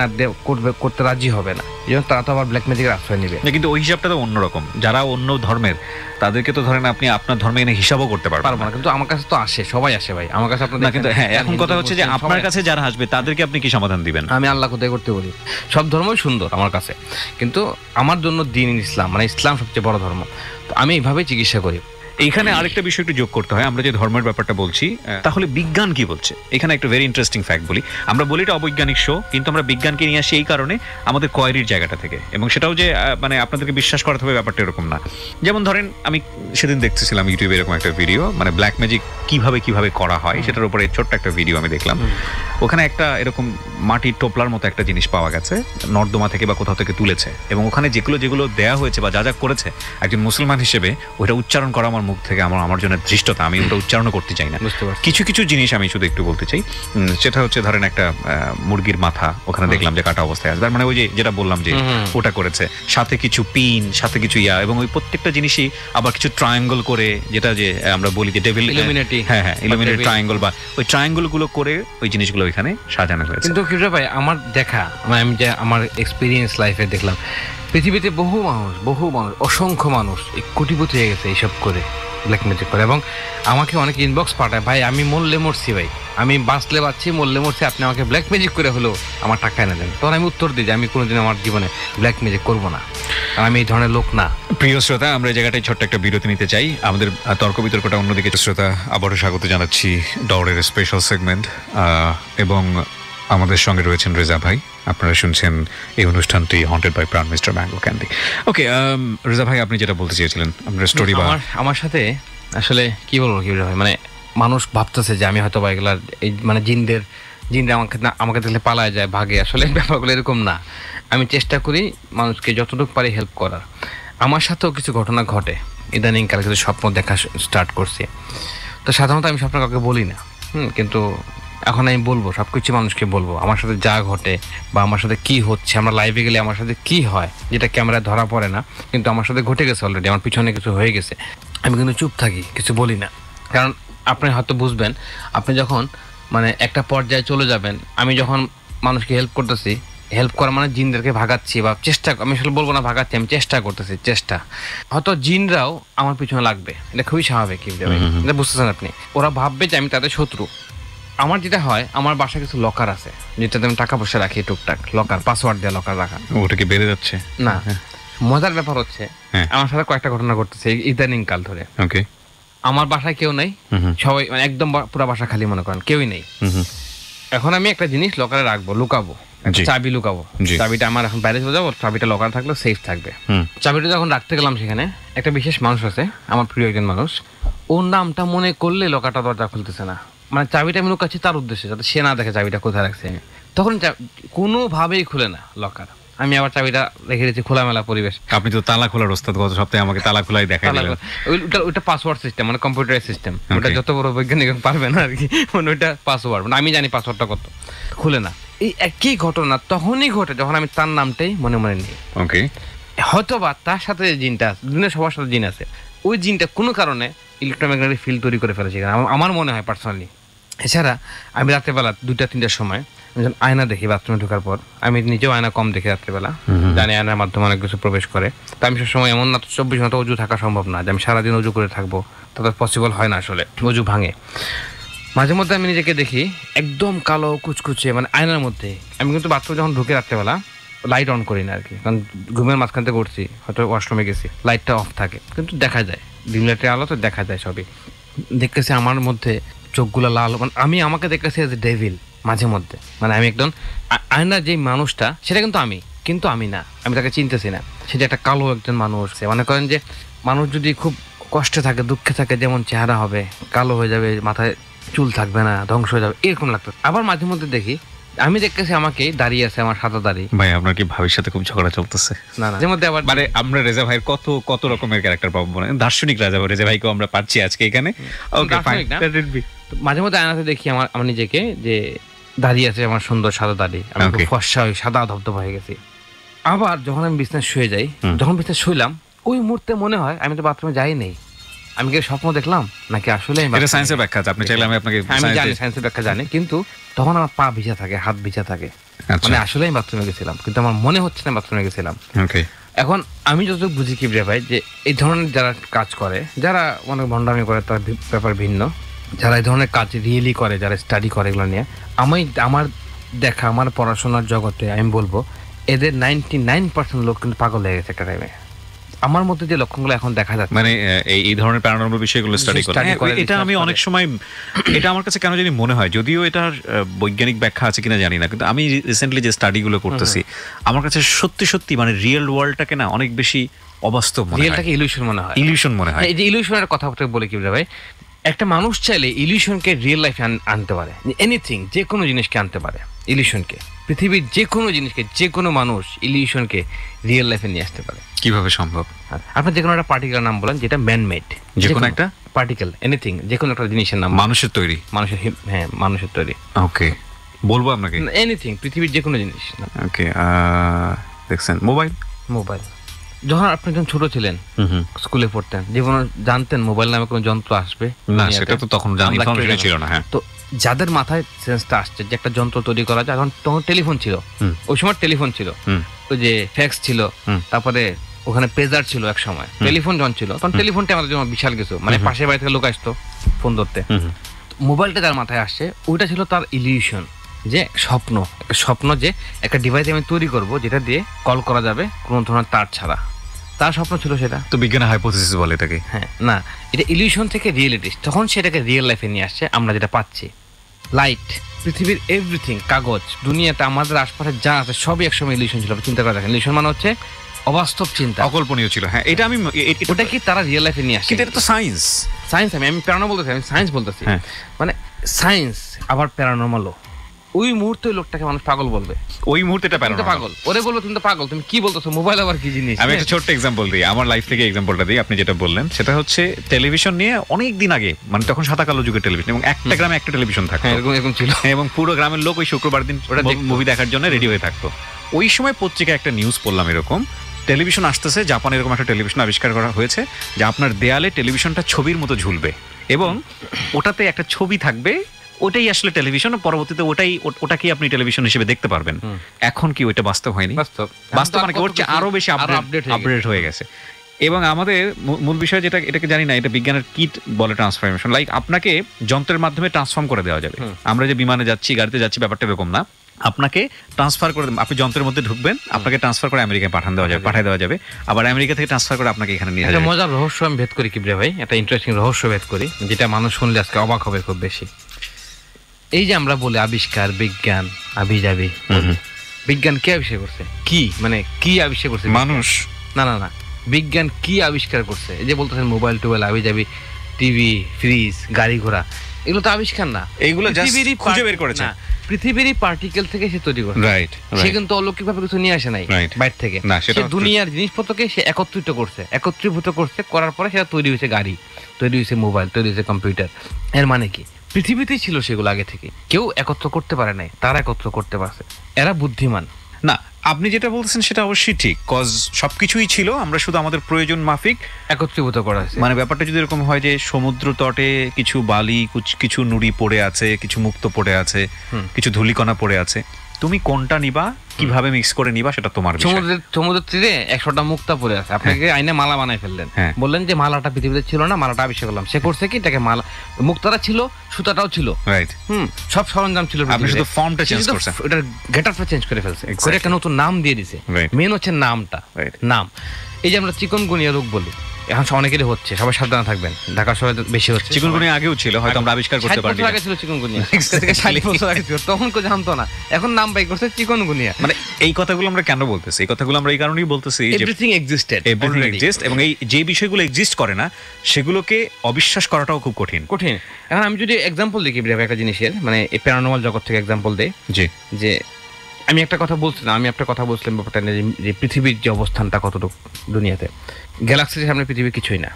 করতে রাজি হবে না, তারা তো আবার ব্ল্যাক ম্যাজিকের আশ্রয় নেবে। কিন্তু ওই হিসাবটা তো অন্যরকম, যারা অন্য ধর্মের তাদেরকে তো ধরেন আপনি আপনার ধর্মে এনে হিসাবও করতে পারবেন না। কিন্তু আমার কাছে তো আসে, সবাই আসে ভাই আমার কাছে। আপনাদের কিন্তু হ্যাঁ, এখন কথা হচ্ছে যে আপনার কাছে যারা আসবে তাদেরকে আপনি কি সমাধান দিবেন? আমি আল্লাহ কোথায় করতে বলি, সব ধর্মই সুন্দর আমার কাছে, কিন্তু আমার জন্য দ্বীন ইসলাম, মানে ইসলাম সবচেয়ে বড় ধর্ম, তো আমি এইভাবেই চিকিৎসা করি। এইখানে আরেকটা বিষয় একটু যোগ করতে হয়, আমরা যে ধর্মের ব্যাপারটা বলছি, তাহলে বিজ্ঞান কি বলছে? এখানে একটা ভেরি ইন্টারেস্টিং ফ্যাক্ট বলি। আমরা বলি এটা অবৈজ্ঞানিক শো, কিন্তু আমরা বিজ্ঞানকে নিয়ে আসি এই কারণে আমাদের কোয়ারির জায়গাটা থেকে, এবং সেটাও যে মানে আপনাদেরকে বিশ্বাস করাতে হবে ব্যাপারটা এরকম না। যেমন ধরেন আমি সেদিন দেখতেছিলাম ইউটিউবে এরকম একটা ভিডিও, মানে ব্ল্যাক ম্যাজিক কিভাবে করা হয় সেটার উপরে ছোট্ট একটা ভিডিও আমি দেখলাম। ওখানে একটা এরকম মাটির টোপলার মতো একটা জিনিস পাওয়া গেছে, নর্দমা থেকে বা কোথাও থেকে তুলেছে, এবং ওখানে যেগুলো দেয়া হয়েছে বা যা করেছে একজন মুসলমান হিসেবে ওইটা উচ্চারণ করা আমার আমার মুখ থেকে আমার জন্য ধৃষ্টতা, আমি ওটা উচ্চারণ করতে চাই না। কিছু কিছু জিনিস আমি শুধু একটু বলতে চাই, সেটা হচ্ছে ধরেন একটা মুরগির মাথা ওখানে দেখলাম যে কাটা অবস্থায় আছে, তার মানে ওই যে যেটা বললাম যে ওটা করেছে, সাথে কিছু পিন, সাথে কিছু এবং ওই প্রত্যেকটা জিনিসই আবার কিছু ট্রায়াঙ্গল করে, যেটা যে আমরা বলি যে ডেভিল ইলুমিনেটি, হ্যাঁ ইলুমিনেটি ট্রায়াঙ্গল, বা ওই ট্রায়াঙ্গল গুলো করে ওই জিনিসগুলো ওইখানে সাজানো হয়েছে। কিন্তু কিবরিয়া ভাই আমার দেখা, মানে আমি যে আমার এক্সপিরিয়েন্স লাইফে দেখলাম পৃথিবীতে বহু মানুষ অসংখ্য মানুষ কোটিপতি হয়ে গেছে এইসব করে, ব্ল্যাক ম্যাজিক করে। এবং আমাকে অনেক ইনবক্স পাঠায়, ভাই আমি মরলে মরছি, ভাই আমি বাঁচলে বাঁচছি, মরলে মরছি, আপনি আমাকে ব্ল্যাক ম্যাজিক করে হলেও আমার টাকা এনে দেন। তখন আমি উত্তর দিই যে আমি কোনোদিন আমার জীবনে ব্ল্যাক ম্যাজিক করবো না, আমি এই ধরনের লোক না। প্রিয় শ্রোতা, আমরা এই জায়গাটায় ছোট্ট একটা বিরতি নিতে চাই, আমাদের তর্ক বিতর্কটা অন্যদিকে। শ্রোতা, আবারও স্বাগত জানাচ্ছি ডরের স্পেশাল সেগমেন্ট, এবং আমাদের সঙ্গে রয়েছেন রেজা ভাই। আপনারা শুনছেন এই অনুষ্ঠানটি হন্টেড বাই প্রাণ মিস্টার ম্যাঙ্গো ক্যান্ডি। ওকে, রেজা ভাই আপনি যেটা বলতে চেয়েছিলেন আপনার স্টোরি। আমার সাথে আসলে কি বলবো কি ভাই, মানে মানুষ ভাবতেছে যে আমি হয়তো বা এগুলার এই মানে জিনরা আমাকে দেখলে পালায় যায়, ভাগে। আসলে ব্যাপারগুলো এরকম না। আমি চেষ্টা করি মানুষকে যতটুকু পারি হেল্প করার। আমার সাথেও কিছু ঘটনা ঘটে, ইদানিং কালে কিছু স্বপ্ন দেখা স্টার্ট করছি। তো সাধারণত আমি স্বপ্ন কাউকে বলি না, কিন্তু এখন আমি বলবো, সব কিছু মানুষকে বলবো আমার সাথে যা ঘটে বা আমার সাথে কি হচ্ছে। আমরা লাইভে গেলে আমার সাথে কি হয়, যেটা ক্যামেরায় ধরা পড়ে না, কিন্তু আমার সাথে ঘটে গেছে অলরেডি, আমার পিছনে কিছু হয়ে গেছে। আমি কিন্তু চুপ থাকি, কিছু বলি না, কারণ আপনি হয়তো বুঝবেন, আপনি যখন মানে একটা পর্যায়ে চলে যাবেন, আমি যখন মানুষকে হেল্প করতেছি, হেল্প করা মানে জিনদেরকে ভাগাচ্ছি বা চেষ্টা, আমি আসলে বলবো না ভাগাচ্ছি, আমি চেষ্টা করতেছি, চেষ্টা। হয়তো জিনরাও আমার পিছনে লাগবে, এটা খুবই স্বাভাবিক, এটা বুঝতেছেন আপনি। ওরা ভাববে যে আমি তাদের শত্রু। আমার যেটা হয়, আমার বাসায় কিছু লকার আছে যেটাতে আমি টাকা পয়সা রাখি, টুকটাক লকার, পাসওয়ার্ড দেওয়া লকার রাখা। ওটা কি বেড়ে যাচ্ছে? না, মজার ব্যাপার হচ্ছে আমার সাথে কয়েকটা ঘটনা ঘটতেছে ইদানিং কাল ধরে। ওকে, আমার বাসায় কেউ নেই, সবাই মানে একদম পুরো বাসা খালি মনে করেন, কেউই নেই। এখন আমি একটা জিনিস লকারে রাখবো, লুকাবো, চাবি লুকাবো। চাবিটা আমার এখন বাইরে চলে যাবো, চাবিটা লকার থাকলে সেফ থাকবে। চাবিটা যখন রাখতে গেলাম, সেখানে একটা বিশেষ মানুষ আছে, আমার প্রিয় একজন মানুষ, ওর নামটা মনে করলে লকারটা দরজা খুলতেছে না। মানে চাবিটা আমি লুকাচ্ছি তার উদ্দেশ্যে, যাতে সে না দেখে চাবিটা কোথায় রাখছে। তখন কোনোভাবেই খুলে না লকার। আমি আবার চাবিটা রেখে দিয়েছি খোলামেলা পরিবেশ। আপনি তো তালা খোলার ওস্তাদ, গত সপ্তাহে আমাকে তালা খোলাই দেখাই দিলেন। ওইটা পাসওয়ার্ড সিস্টেম, মানে কম্পিউটার সিস্টেম, ওটা যত বড় বৈজ্ঞানিক পারবে না আর কি, মানে ওইটা পাসওয়ার্ড, মানে আমি জানি পাসওয়ার্ডটা কত, খুলে না। এই একই ঘটনা তখনই ঘটে যখন আমি তার নামটাই মনে মনে নিই। ওকে, হয়তো বা তার সাথে যে জিনটা আছে, দুনিয়ার সবার সাথে জিন আছে, ওই জিনটা কোনো কারণে ইলেকট্রোম্যাগনেটিক ফিল্ড তৈরি করে ফেলেছে, আমার মনে হয় পার্সোনালি। এছাড়া আমি রাত্রেবেলা 2টা-3টার সময় যখন আয়না দেখি, বাথরুমে ঢোকার পর, আমি নিজেও আয়না কম দেখি রাত্রেবেলা, জানি আয়নার মাধ্যমে অনেক কিছু প্রবেশ করে। তো আমি সবসময় এমন না 24 ঘন্টা অজু থাকা সম্ভব না যে আমি সারাদিন অজু করে থাকবো, তত পসিবল হয় না, আসলে অজু ভাঙে। মাঝে মধ্যে আমি নিজেকে দেখি একদম কালো কুচকুচে, মানে আয়নার মধ্যে। আমি কিন্তু বাথরুমে যখন ঢুকে রাত্রেবেলা লাইট অন করি না আর কি, কারণ ঘুমের মাঝখান থেকে উঠছি, হয়তো ওয়াশরুমে গেছি, লাইটটা অফ থাকে, কিন্তু দেখা যায় ডিম লাইটের আলো তো দেখা যায় সবই। দেখতেছি আমার মধ্যে চোখগুলো লাল, মানে আমি আমাকে দেখতেছি এজ এ ডেভিল মাঝে মধ্যে, মানে আমি একদম আয়নার যে মানুষটা সেটা কিন্তু আমি না, আমি তাকে চিনতেছি না। সেটা একটা কালো একজন মানুষ। মনে করেন যে মানুষ যদি খুব কষ্টে থাকে, দুঃখে থাকে, যেমন চেহারা হবে, কালো হয়ে যাবে, মাথায় চুল থাকবে না, ধ্বংস হয়ে যাবে, এরকম লাগতো। আবার মাঝে মধ্যে দেখি আমি দেখতেছি আমাকে দাঁড়িয়ে আছে, আমার সাদা দাড়ি। ভাই আপনার কি ভাবির সাথে খুব ঝগড়া চলতেছে? না না, যেমন আবার মানে আমরা রেজা ভাইয়ের কত রকমের ক্যারেক্টার পাবো, মানে দার্শনিক রেজা ভাইকেও আমরা পাচ্ছি আজকে এখানে। ওকে, ফাইন। মাঝে মধ্যে আয়নাতে দেখি আমার নিজেকে যে দাঁড়িয়ে আছে, আমার সুন্দর সাদা দাড়ি, আমি খুব ফর্সা হয়ে সাদা ধবধব হয়ে গেছি। আবার যখন আমি বিছানায় শুয়ে যাই, যখন বিছানায় শুইলাম, ওই মুহূর্তে মনে হয় আমি তো বাথরুমে যাই নেই, আমি কি স্বপ্ন দেখলাম নাকি আসলে? এটা সায়েন্সের ব্যাখ্যা, আপনি চাইলে আমি আপনাকে, আমি জানি সায়েন্সের ব্যাখ্যা জানি, কিন্তু তখন আমার পা ভিজা থাকে, হাত ভিজা থাকে, মানে আসলে আমি বাথরুমে গেছিলাম, কিন্তু আমার মনে হচ্ছে না বাথরুমে গেছিলাম। ওকে, এখন আমি যতটুকু বুঝি কি ভাই, যে এই ধরনের যারা কাজ করে, যারা অনেক ভণ্ডামি করে, তার ব্যাপার ভিন্ন। যারা এই ধরনের কাজ রিয়েলি করে, যারা স্টাডি করে এগুলো নিয়ে, আমার দেখা, আমার পড়াশোনার জগতে আমি বলবো এদের 99% লোক কিন্তু পাগল হয়ে গেছে একটা টাইমে। আমার মধ্যে যে লক্ষণগুলো এখন দেখা যাচ্ছে, মানে এই ধরনের প্যারানর্মাল বিষয়গুলো স্টাডি করে, এটা আমি অনেক সময়, এটা আমার কাছে কেন জানি মনে হয়, যদিও এটার বৈজ্ঞানিক ব্যাখ্যা আছে কিনা জানি না, কিন্তু আমি রিসেন্টলি যে স্টাডিগুলো করতেছি, আমার কাছে সত্যি মানে রিয়েল ওয়ার্ল্ডটাকে না অনেক বেশি অবাস্তব মনে হয়, রিয়েলটাকে ইলিউশন মনে হয়। এই যে ইলিউশনের কথা বলে কি ভাই, একটা মানুষ চাইলে ইলিউশনকে রিয়েল লাইফে আনতে পারে, এনিথিং, যে কোনো জিনিসকে আনতে পারে ইলিউশনকে। পৃথিবীর যে কোনো জিনিসকে, যে কোনো মানুষ ইলিউশনকে রিয়েল লাইফে নিয়ে আসতে পারে। কিভাবে সম্ভব? আপনি যে কোনো একটা পার্টিকেল নাম বলেন যেটা ম্যানমেড, যে কোনো একটা পার্টিকেল, এনিথিং, যে কোনো একটা জিনিসের নাম। মানুষের তৈরি? হ্যাঁ, মানুষের তৈরি। ওকে, বলবো আপনাকে এনিথিং, পৃথিবীর যে কোনো জিনিস। ওকে, দেখছেন মোবাইল যখন আপনি যখন ছোট ছিলেন, স্কুলে পড়তেন, জীবনে জানতেন মোবাইল নামে কোনো যন্ত্র আসবে না? সেটা তো তখন ইনফরমেশন ছিল না। হ্যাঁ, তো যাদের মাথায় সেন্সটা আসছে যে একটা যন্ত্র তৈরি করা যায়, তখন টেলিফোন ছিল, ওই সময় টেলিফোন ছিল, ওই যে ফ্যাক্স ছিল, তারপরে ওখানে পেজার ছিল এক সময়। টেলিফোন যখন ছিল তখন টেলিফোনটা আমাদের জন্য বিশাল কিছু, মানে পাশের বাড়ি থেকে লোক আসতো ফোন ধরতে। মোবাইলটা যার মাথায় আসছে ওইটা ছিল তার ইলিউশন, যে স্বপ্ন যে একটা ডিভাইস আমি তৈরি করব যেটা দিয়ে কল করা যাবে কোনো ধরনের তার ছাড়া। তার স্বপ্ন ছিল সেটা। তো বিজ্ঞানের হাইপোথিসিস বলে এটাকে। হ্যাঁ, না, এটা ইলিউশন থেকে রিয়েলিটি, তখন সেটাকে রিয়েল লাইফে নিয়ে আসছে। আমরা যেটা পাচ্ছি, লাইট, পৃথিবীর এভরিথিং, কাগজ, দুনিয়াতে আমাদের আশপাশে যা আছে সবই একসময় ইলিউশন ছিল। চিন্তা করে দেখেন, ইলিউশন মানে হচ্ছে অবাস্তব চিন্তা, অকল্পনীয় ছিল। হ্যাঁ, এটা আমি ওটা কি তারা রিয়েল লাইফে নিয়ে আসছে। কিন্তু এটা তো সায়েন্স। আমি প্যারানর্মাল বলতেছি, আমি সায়েন্স বলতেছি। মানে সায়েন্স আবার প্যারানর্মালও। ওই মুহূর্তে লোকটাকে মানুষ পাগল বলবে, ওই মুহূর্তে এটা পাগল, ওরে বলবো তুমি তো পাগল, তুমি কি বলতেছো, মোবাইল আবার কি জিনিস। আমি একটা ছোট্ট এক্সাম্পল দিই, আমার লাইফ থেকে এক্সাম্পলটা দিই। আপনি যেটা বললেন সেটা হচ্ছে টেলিভিশন নিয়ে অনেক দিন আগে, মানে তখন সাদা কালো যুগের টেলিভিশন, এবং একটা গ্রামে একটা টেলিভিশন থাকতো, এরকম ছিল, এবং পুরো গ্রামের লোক ওই শুক্রবার দিন মুভি দেখার জন্য রেডি হয়ে থাকতো। ওই সময় পত্রিকায় একটা নিউজ পড়লাম এরকম, টেলিভিশন আসতেছে, জাপানে এরকম একটা টেলিভিশন আবিষ্কার করা হয়েছে যে আপনার দেয়ালে টেলিভিশনটা ছবির মতো ঝুলবে এবং ওটাতে একটা ছবি থাকবে, ওটাই আসলে টেলিভিশন, পরবর্তীতে ওটাকেই আপনি টেলিভিশন হিসেবে দেখতে পারবেন। এখন কি ওইটা বাস্তব হয়নি? বাস্তব মানে কি, আরো বেশি আপডেট হয়ে গেছে। এবং আমাদের মূল বিষয় যেটা, এটাকে জানি না, এটা বিজ্ঞানের কিট বলে ট্রান্সফরমেশন। লাইক আপনাকে যন্ত্রের মাধ্যমে ট্রান্সফর্ম করে দেওয়া যাবে। আমরা যে বিমানে যাচ্ছি, গাড়িতে যাচ্ছি, ব্যাপারটা এরকম না। আপনাকে ট্রান্সফার করে, আপনি যন্ত্রের মধ্যে ঢুকবেন, আপনাকে ট্রান্সফার করে আমেরিকায় পাঠিয়ে দেওয়া যাবে, আবার আমেরিকা থেকে ট্রান্সফার করে আপনাকে এখানে নিয়ে যাবে। মজার রহস্য আমি ভেদ করি কিবরিয়া ভাই, একটা ইন্টারেস্টিং রহস্য ভেদ করি, যেটা মানুষ শুনলে আজকে অবাক হবে খুব বেশি। এই যে আমরা বলি আবিষ্কার, বিজ্ঞান, আবিজাবি, বিজ্ঞান কে আবিষ্কার করছে? কি মানে কি আবিষ্কার করছে? মানুষ? না, বিজ্ঞান কি আবিষ্কার করছে? এই যে বলতেছেন মোবাইল টোবাইল, আবিজাবি, টিভি, ফ্রিজ, গাড়ি ঘোড়া, এগুলো তো আবিষ্কার না, এগুলো খুঁজে বের করেছে। পৃথিবীরই পার্টিকেল থেকে সে তৈরি করছে। সে কিন্তু অলৌকিক ভাবে কিছু নিয়ে আসে নাই বাইরে থেকে, সে দুনিয়ার জিনিসপত্রকে সে একত্রীভূত করছে, করার পরে সেটা তৈরি হয়েছে গাড়ি, তৈরি হয়েছে মোবাইল, তৈরি হয়েছে কম্পিউটার। এর মানে কি, পৃথিবীতেই ছিল সেগুলো আগে থেকে, কেউ একত্র করতে পারে নাই, তারা একত্র করতে পারছে, এরা বুদ্ধিমান। না, আপনি যেটা বলছেন সেটা অবশ্যই ঠিক, কজ সবকিছুই ছিল, আমরা শুধু আমাদের প্রয়োজন মাফিক একত্রীভূত করা হয়েছে। মানে ব্যাপারটা যদি এরকম হয় যে সমুদ্র তটে কিছু বালি, কিছু নুড়ি পড়ে আছে, কিছু মুক্ত পড়ে আছে, কিছু ধূলিকণা পড়ে আছে, তুমি কোনটা নিবা, কিভাবে মিক্স করে নিবা, সেটা তোমার বিষয়। সমুদ্রের তীরে 100টা মুক্তা পড়ে আছে, আপনাকে আইনে মালা বানাই ফেললেন, বললেন যে মালাটা পৃথিবীতে ছিল না, মালাটা আবিষ্কার করলাম। সে করছে কি, এটাকে মালা, মুক্তাটা ছিল, সুতাটাও ছিল, রাইট, সব সরঞ্জাম ছিল, আপনি শুধু ফর্মটা চেঞ্জ করছেন, এটার গেটআপটা চেঞ্জ করে ফেলছে, করে একটা নতুন নাম দিয়ে দিয়েছে। মেন হচ্ছে নামটা, নাম। এই যে আমরা চিকনগুনিয়া রোগ বলি, এখন অনেকেরই হচ্ছে, সবাই সাবধানে থাকবেন, ঢাকা শহরে বেশি হচ্ছে। চিকনগুনিয়া আগেও ছিল, হয়তো আমরা আবিষ্কার করতে পারিনি। 60 বছর আগে ছিল চিকনগুনিয়া, 60 বছর আগে ছিল, তখন কেউ জানতো না, এখন নাম বাই করছে চিকনগুনিয়া। মানে এই কথাগুলো আমরা কেন বলতেছি? এই কথাগুলো আমরা এই কারণেই বলতেছি যে এভরিথিং এক্সিস্টেড, এবং এই যে বিষয়গুলো এক্সিস্ট করে না, সেগুলোকে অবিশ্বাস করাটাও খুব কঠিন। এখন আমি যদি এক্সাম্পল দেখি একটা জিনিসের, মানে এই প্যারানর্মাল জগৎ থেকে এক্সাম্পল দেই, যে আমি একটা কথা বলছিলাম, ব্যাপারটা যে পৃথিবীর যে অবস্থানটা কতটুকু দুনিয়াতে, গ্যালাক্সির সামনে পৃথিবীর কিছুই না।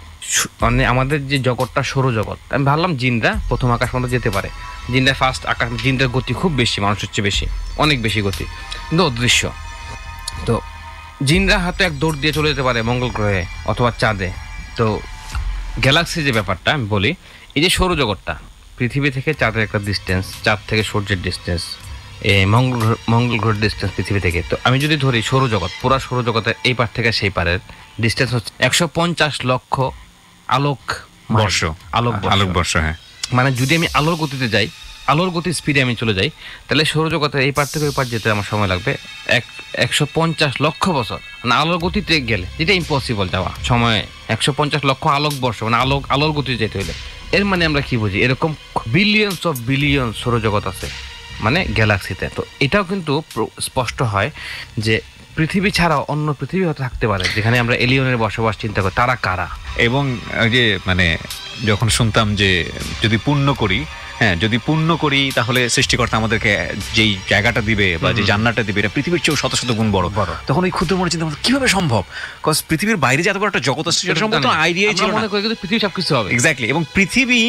মানে আমাদের যে জগৎটা সৌরজগৎ, আমি ভাবলাম জিনরা প্রথম আকাশ পর্যন্ত যেতে পারে, জিনরা ফার্স্ট আকাশ, জিনদের গতি খুব বেশি, মানুষের চেয়ে বেশি, অনেক বেশি গতি, কিন্তু অদৃশ্য। তো জিনরা হয়তো এক দৌড় দিয়ে চলে যেতে পারে মঙ্গল গ্রহে অথবা চাঁদে। তো গ্যালাক্সি যে ব্যাপারটা আমি বলি, এই যে সৌরজগৎটা, পৃথিবী থেকে চাঁদের একটা ডিস্টেন্স, চাঁদ থেকে সূর্যের ডিস্টেন্স, মঙ্গল গ্রহের ডিস্টেন্স পৃথিবী থেকে। তো আমি যদি ধরি সৌরজগৎ, পুরা সৌরজগতের এই পার থেকে সেই পারের ডিস্টেন্স হচ্ছে 150 লক্ষ আলোকবর্ষ। হ্যাঁ, মানে যদি আমি আলোর গতিতে যাই, আলোর গতির স্পিডে আমি চলে যাই, তাহলে সৌরজগতের এই পার থেকে ওই পার যেতে আমার সময় লাগবে 150 লক্ষ বছর। মানে আলোর গতিতে গেলে, যেটা ইম্পসিবল যাওয়া, সময় 150 লক্ষ আলোকবর্ষ, মানে আলোর গতিতে যেতে হলে। এর মানে আমরা কি বুঝি, এরকম বিলিয়নস অফ বিলিয়ন সৌরজগৎ আছে, মানে গ্যালাক্সিতে। তো এটাও কিন্তু স্পষ্ট হয় যে পৃথিবী ছাড়া অন্য পৃথিবী হয়তো থাকতে পারে যেখানে আমরা এলিয়নের বসবাস চিন্তা করি, তারা কারা। এবং ওই যে মানে যখন শুনতাম যে যদি পুণ্য করি, হ্যাঁ যদি পুণ্য করি তাহলে সৃষ্টিকর্তা আমাদেরকে যেই জায়গাটা দিবে বা যে জান্নাতটা দিবে এটা পৃথিবীর চেয়েও শত শত গুণ বড়, তখন ওই ক্ষুদ্র মনে চিন্তা কিভাবে সম্ভব, কজ পৃথিবীর বাইরে যে এত বড় একটা জগৎ আছে সেটা সম্ভবত আইডিয়াই ছিল না। মনে করি কিন্তু পৃথিবী সবকিছু হবে। এক্স্যাক্টলি। এবং পৃথিবী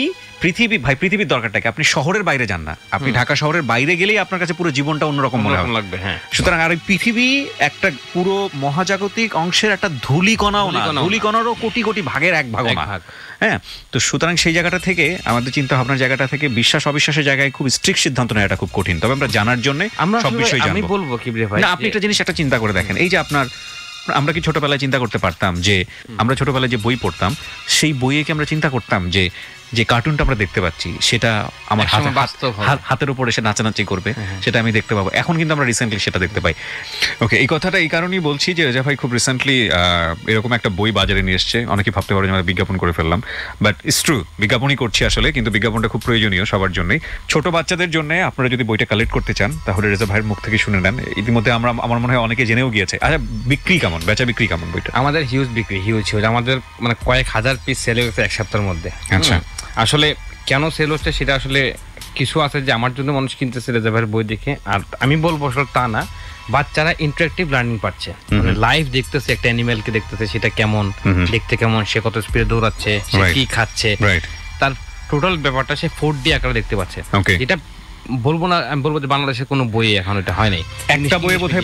ভাই পৃথিবীর দরকারটাকে, আপনি শহরের বাইরে যান না, আপনি ঢাকা শহরের বাইরে গেলেই আপনার কাছে পুরো জীবনটা অন্যরকম মনে লাগবে। হ্যাঁ, সুতরাং আর এই পৃথিবী একটা পুরো মহাজাগতিক অংশের একটা ধূলিকণাও না, ধূলিকণারও কোটি কোটি ভাগের এক ভাগও না। হ্যাঁ, তো সুতরাং সেই জায়গাটা থেকে আমাদের চিন্তা ভাবনার জায়গাটা থেকে বিশ্বাস অবিশ্বাসের জায়গায় খুব স্ট্রিক্ট সিদ্ধান্ত নেওয়াটা খুব কঠিন। তবে আমরা জানার জন্য সব বিষয় জানবো। আমি বলবো কি ভাই, না আপনি একটা জিনিস একটা চিন্তা করে দেখেন, এই যে আমরা কি ছোটবেলায় চিন্তা করতে পারতাম যে আমরা ছোটবেলায় যে বই পড়তাম সেই বইয়ে কি আমরা চিন্তা করতাম যে যে কার্টুনটা আমরা দেখতে পাচ্ছি সেটা আমার হাতের উপর এসে নাচানাচি করবে, সেটা আমি দেখতে পাবো। এখন কিন্তু আমরা রিসেন্টলি সেটা দেখতে পাই। ওকে, এই কথাটা এই কারণেই বলছি যে রেজা ভাই খুব রিসেন্টলি এরকম একটা বই বাজারে নিয়ে এসছে। অনেকেই ভাবতে পারে যে আমরা বিজ্ঞাপন করে ফেললাম, বাট ইটস ট্রু, বিজ্ঞাপনই করছি আসলে, কিন্তু বিজ্ঞাপনটা খুব প্রয়োজনীয় সবার জন্যই। ছোট বাচ্চাদের জন্য আপনারা যদি বইটা কালেক্ট করতে চান তাহলে রেজা ভাইয়ের মুখ থেকে শুনে নেন। ইতিমধ্যে আমার মনে হয় অনেকে জেনেও গিয়েছে। আচ্ছা, বিক্রি কেমন, বেচা বিক্রি কেমন বইটা? আমাদের হিউজ বিক্রি, হিউজ আমাদের মানে কয়েক হাজার পিস সেল হয়েছে এক সপ্তাহের মধ্যে। আচ্ছা, আসলে কেন সেল হচ্ছে সেটা আসলে কিছু আছে যে আমার জন্য মানুষ কিনতেছে রেজা ভাইয়ের বই দেখে, আর আমি বলবো আসলে তা না, বাচ্চারা ইন্টারেক্টিভ লার্নিং পাচ্ছে, মানে লাইভ দেখতেছে, একটা অ্যানিমেলকে দেখতেছে, সেটা কেমন দেখতে, কেমন সে কত স্পিডে দৌড়াচ্ছে, সে কি খাচ্ছে, তার টোটাল ব্যাপারটা সে 4D আকারে দেখতে পাচ্ছে। এটা বলবো না, আমি বলবো যে বাংলাদেশের কোনো বই এখন এটা হয় নাই, একটা বইয়ে বোধহয়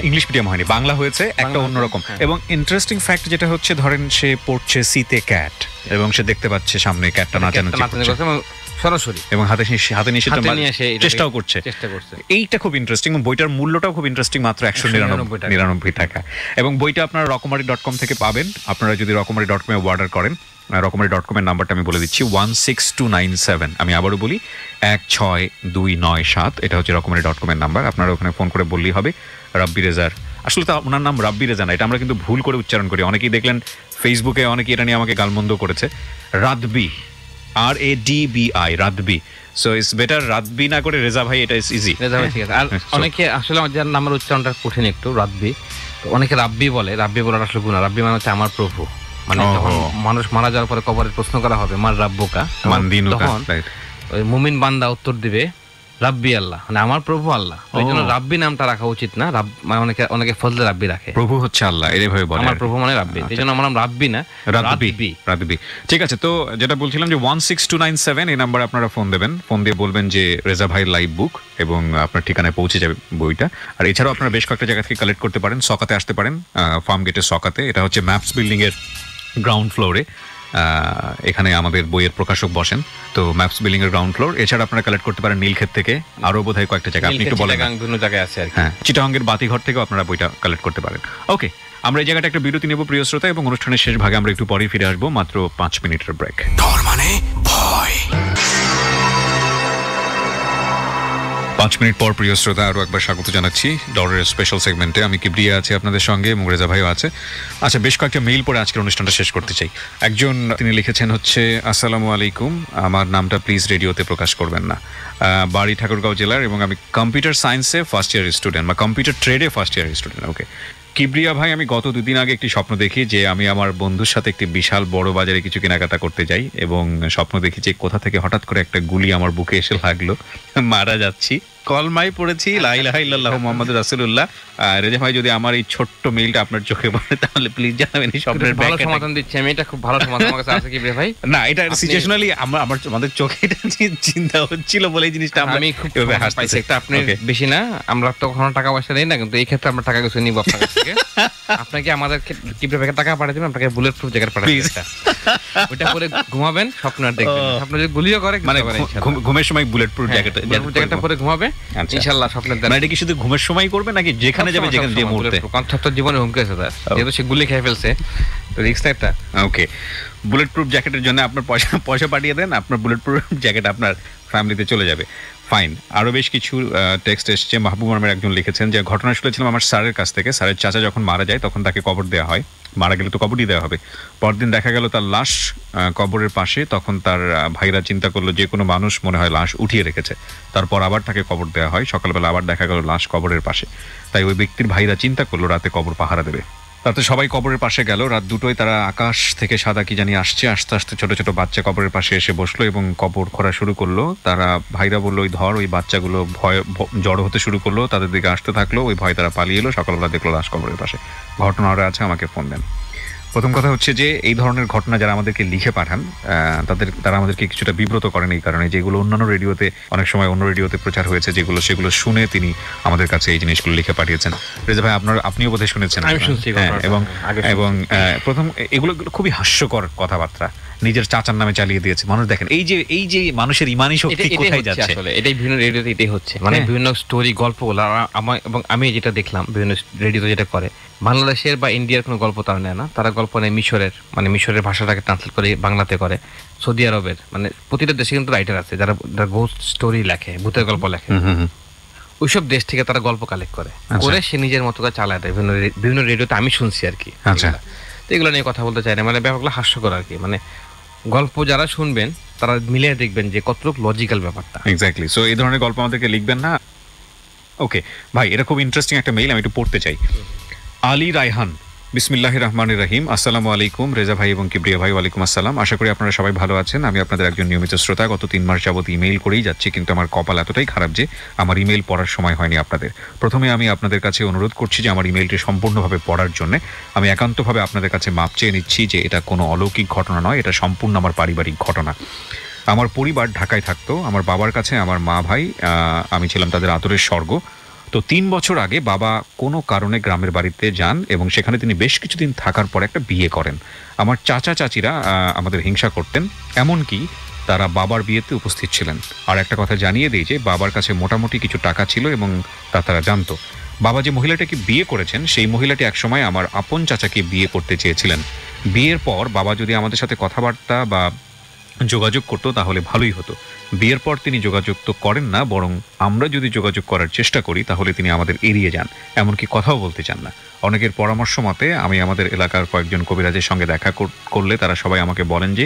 ইংলিশ মিডিয়াম হয়নি, বাংলা হয়েছে একটা অন্যরকম। এবং ইন্টারেস্টিং ফ্যাক্ট যেটা হচ্ছে, ধরেন সে পড়ছে সিতে ক্যাট এবং সে দেখতে পাচ্ছে সামনে ক্যাটটা নাচানাচি করছে সরাসরি, এবং হাতে নিয়ে চেষ্টাও করছে। এইটা খুব ইন্টারেস্টিং। বইটার মূল্যটাও খুব ইন্টারেস্টিং, মাত্র 199 টাকা। এবং বইটা আপনারা রকমারি.com থেকে পাবেন। আপনারা যদি রকমারি.com এ অর্ডার করেন, রকমারি.com এর নাম্বারটা আমি বলে দিচ্ছি 16297, আমি আবারও বলি 16297, এটা হচ্ছে রকমারি.com এর নাম্বার। আপনারা ওখানে ফোন করে বললেই হবে। রাব্বি রেজার, আসলে তো ওনার নাম রাব্বি রেজা না, এটা আমরা কিন্তু ভুল করে উচ্চারণ করি। অনেকেই দেখলেন ফেসবুকে অনেকেই এটা নিয়ে আমাকে গালমন্দ করেছে, রাদবি, RADBI, রাদবি। সো ইটস বেটার রাদবি না করে রেজা ভাই, এটা ইজ ইজি। রেজা ভাই ঠিক আছে। আর অনেকে আসলে যার নামের উচ্চারণটা কঠিন একটু, রাদবি, তো অনেকে রাব্বি বলে। রাব্বি বলার আসলে গুনাহ, রাব্বি মানে হচ্ছে আমার প্রভু, মানে যখন মানুষ মারা যাওয়ার পরে কবরে প্রশ্ন করা হবে মার রাব্বুকা, তখন ওই মুমিন বান্দা উত্তর দিবে রাব্বি আল্লাহ, মানে আমার প্রভু আল্লাহ। ওই জন্য রাব্বি নামটা রাখা উচিত না, অনেকে ফজলে রাব্বি রাখে, প্রভু হচ্ছে আল্লাহ এইভাবে বলে, আমার প্রভু মানে রাব্বি, এই জন্য আমার নাম রাব্বি না, রাদবি। ঠিক আছে, তো যেটা বলছিলাম যে 16297 এই নাম্বারে আপনারা ফোন দেবেন, ফোন দিয়ে বলবেন যে রেজা ভাই লাইভ বুক, এবং আপনার ঠিকানায় পৌঁছে যাবে বইটা। আর এছাড়াও আপনারা বেশ কয়েকটা জায়গা থেকে কালেক্ট করতে পারেন। সকাতে আসতে পারেন, ফার্ম গেটের সকাতে, এটা হচ্ছে ম্যাপস বিল্ডিং এর গ্রাউন্ড ফ্লোরে। এখানে আমাদের বইয়ের প্রকাশক বসেন, তো ম্যাপস বিল্ডিং এর গ্রাউন্ড ফ্লোর। এছাড়া আপনারা কালেক্ট করতে পারেন নীলক্ষেত থেকে, আরো বোধহয় কয়েকটা জায়গা, আপনি একটু বলেন। বিভিন্ন জায়গায় আছে আর কি। হ্যাঁ, চিটাগাঙ্গের বাতিঘর থেকেও আপনারা বইটা কালেক্ট করতে পারেন। ওকে, আমরা এই জায়গাটা একটা বিরতি নেব প্রিয় শ্রোতা, এবং অনুষ্ঠানের শেষ ভাগে আমরা একটু পরেই ফিরে আসবো, মাত্র 5 মিনিটের ব্রেক। ডর মানে ভয়। 5 মিনিট পর প্রিয় শ্রোতা আরও একবার স্বাগত জানাচ্ছি ডরের স্পেশাল সেগমেন্টে। আমি কিবরিয়া আছি আপনাদের সঙ্গে, এবং রেজা ভাইও আছে। আচ্ছা, বেশ কয়েকটা মেইল পরে আজকের অনুষ্ঠানটা শেষ করতে চাই। একজন তিনি লিখেছেন হচ্ছে, আসসালামু আলাইকুম, আমার নামটা প্লিজ রেডিওতে প্রকাশ করবেন না। বাড়ি ঠাকুরগাঁও জেলার, এবং আমি কম্পিউটার সায়েন্সে ফার্স্ট ইয়ার স্টুডেন্ট, বা কম্পিউটার ট্রেডে ফার্স্ট ইয়ার স্টুডেন্ট। ওকে কিবরিয়া ভাই, আমি গত 2 দিন আগে একটি স্বপ্ন দেখি যে আমি আমার বন্ধুর সাথে একটি বিশাল বড় বাজারে কিছু কেনাকাটা করতে যাই, এবং স্বপ্ন দেখি যে কোথা থেকে হঠাৎ করে একটা গুলি আমার বুকে এসে লাগলো, মারা যাচ্ছি, কলমাই পড়েছি, লা ইলাহা ইল্লাল্লাহু মুহাম্মাদুর রাসূলুল্লাহ। রেজা ভাই, যদি আমার এই ছোট্ট মেইলটা আপনার চোখে পড়ে তাহলে প্লিজ জানাবেন। এই স্বপ্নের ভালো সমাধান দিচ্ছি আমি, এটা খুব ভালো সমাধান আমার কাছে আছে কি ভাই। না, এটা সিচুয়েশনালি আমাদের চোখে এটা চিন্তা হচ্ছিল বলে এই জিনিসটা আমি খুব পাইছি একটা। আপনি বেশি না, আমরা তো কখনো টাকা পয়সা দেই না, কিন্তু এই ক্ষেত্রে আমরা টাকা কিছু নিব আপনার কাছ থেকে। আপনাকে আমাদের কি ভাবে টাকা পাঠিয়ে দেবেন, আপনাকে বুলেট প্রুফ জ্যাকেট পাঠিয়ে দেব, ওটা পরে ঘুমাবেন, স্বপ্ন আর দেখবেন। স্বপ্ন যদি গুলিও করে, মানে ঘুমের সময় বুলেট প্রুফ জ্যাকেটটা পরে ঘুমাবে ইনশাআল্লাহ স্বপ্নের দ্বারা। মানে এটা কি শুধু ঘুমের সময় করবে নাকি যেখানে যাবে যেখানে যে মুহূর্তে? কনসেপ্ট জীবনে হুমকি আছে তার, যেহেতু সে গুলি খেয়ে ফেলছে, তো রিস্কটা একটা। ওকে, বুলেট প্রুফ জ্যাকেটের জন্য আপনার পয়সা পাঠিয়ে দেন, আপনার বুলেট প্রুফ জ্যাকেট আপনার ফ্যামিলিতে চলে যাবে। ফাইন। আরো বেশ কিছু টেক্সট এসছে। মাহবুব নামের একজন লিখেছেন যে ঘটনা শুনেছিলাম আমার স্যারের কাছ থেকে, স্যারের চাচা যখন মারা যায় তখন তাকে কবর দেওয়া হয়, মারা গেলে তো কবরই দেওয়া হবে। পরদিন দেখা গেল তার লাশ কবরের পাশে, তখন তার ভাইরা চিন্তা করলো যে কোনো মানুষ মনে হয় লাশ উঠিয়ে রেখেছে, তারপর আবার তাকে কবর দেওয়া হয়, সকালবেলা আবার দেখা গেল লাশ কবরের পাশে। তাই ওই ব্যক্তির ভাইরা চিন্তা করলো রাতে কবর পাহারা দেবে, তাতে সবাই কবরের পাশে গেল। রাত 2টোয় তারা আকাশ থেকে সাদা কি জানি আসছে, আস্তে আস্তে ছোট ছোট বাচ্চা কবরের পাশে এসে বসলো এবং কবর খোঁড়া শুরু করলো। তারা ভাইরা বললো ওই ধর, ওই বাচ্চাগুলো ভয় জড়ো হতে শুরু করলো, তাদের দিকে আসতে থাকলো, ওই ভয় তারা পালিয়ে এলো, সকালবেলা দেখলো লাশ কবরের পাশে। ঘটনা আরও আছে, আমাকে ফোন দেন। প্রথম কথা হচ্ছে যে এই ধরনের ঘটনা যারা আমাদেরকে লিখে পাঠান তারা আমাদেরকে কিছুটা বিব্রত করেন এই কারণে, যেগুলো অন্যান্য রেডিওতে অনেক সময় অন্য রেডিওতে প্রচার হয়েছে, সেগুলো শুনে তিনি আমাদের কাছে এই জিনিসগুলো লিখে পাঠিয়েছেন। রেজা ভাই আপনিও বোধহয় শুনেছেন। এবং প্রথম এগুলো খুবই হাস্যকর কথাবার্তা, নিজের চাচার নামে চালিয়ে দিয়েছে মানুষ। দেখেন এই যে মানুষের ইমানি শক্তি কোথায় যাচ্ছে, আসলে এটাই বিভিন্ন রেডিওতে এটাই হচ্ছে, মানে বিভিন্ন স্টোরি গল্পগুলো এবং আমি যেটা দেখলাম বিভিন্ন রেডিওতে যেটা করে, বাংলাদেশের বা ইন্ডিয়ার কোনো গল্প তারা নেয় না, তারা গল্প নেয় মিশরের ভাষাটাকে ট্রান্সলেট করে বাংলাতে করে, সৌদি আরবের, মানে প্রতিটা দেশে কিন্তু রাইটার আছে যারা গোস্ট স্টোরি লেখে, ভূতের গল্প লেখে, ওইসব দেশ থেকে তারা গল্প কালেক্ট করে সে নিজের মতো করে চালায় দেয় বিভিন্ন রেডিওতে, আমি শুনছি আর কি। তো এগুলো নিয়ে কথা বলতে চাই না, মানে ব্যাপারগুলো হাস্যকর আর কি। মানে গল্প যারা শুনবেন তারা মিলিয়ে দেখবেন যে কতটুকু লজিক্যাল ব্যাপারটা। এক্স্যাক্টলি। সো এই ধরনের গল্প আমাদেরকে লিখবেন না। ওকে ভাই, এটা খুব ইন্টারেস্টিং একটা মেইল, আমি একটু পড়তে চাই। আলী রায়হান, বিসমিল্লাহির রহমানির রহিম। আসসালামু আলাইকুম রেজা ভাই এবং কিবরিয়া ভাই। ওয়ালাইকুম আসসালাম। আশা করি আপনারা সবাই ভালো আছেন। আমি আপনাদের একজন নিয়মিত শ্রোতা, গত 3 মাস যাবত ইমেইল করেই যাচ্ছি, কিন্তু আমার কপাল এতটাই খারাপ যে আমার ইমেইল পড়ার সময় হয়নি আপনাদের। প্রথমে আমি আপনাদের কাছে অনুরোধ করছি যে আমার ইমেইলটি সম্পূর্ণভাবে পড়ার জন্য। আমি একান্তভাবে আপনাদের কাছে মাপ চেয়ে নিচ্ছি যে এটা কোনো অলৌকিক ঘটনা নয়, এটা সম্পূর্ণ আমার পারিবারিক ঘটনা। আমার পরিবার ঢাকায় থাকতো, আমার বাবার কাছে আমার মা ভাই, আমি ছিলাম তাদের আদরের স্বর্গ। তো 3 বছর আগে বাবা কোনো কারণে গ্রামের বাড়িতে যান এবং সেখানে তিনি বেশ কিছুদিন থাকার পর একটা বিয়ে করেন। আমার চাচা চাচিরা আমাদের হিংসা করতেন, এমনকি তারা বাবার বিয়েতে উপস্থিত ছিলেন। আর একটা কথা জানিয়ে দিই যে বাবার কাছে মোটামুটি কিছু টাকা ছিল এবং তারা জানতো। বাবা যে মহিলাটাকে বিয়ে করেছেন সেই মহিলাটি একসময় আমার আপন চাচাকে বিয়ে করতে চেয়েছিলেন। বিয়ের পর বাবা যদি আমাদের সাথে কথাবার্তা বা যোগাযোগ করতো তাহলে ভালোই হতো। বিয়ের পর তিনি যোগাযোগ তো করেন না, বরং আমরা যদি যোগাযোগ করার চেষ্টা করি তাহলে তিনি আমাদের এড়িয়ে যান, এমনকি কথাও বলতে চান না। অনেকের পরামর্শ মতে আমি আমাদের এলাকার কয়েকজন কবিরাজের সঙ্গে দেখা করলে তারা সবাই আমাকে বলেন যে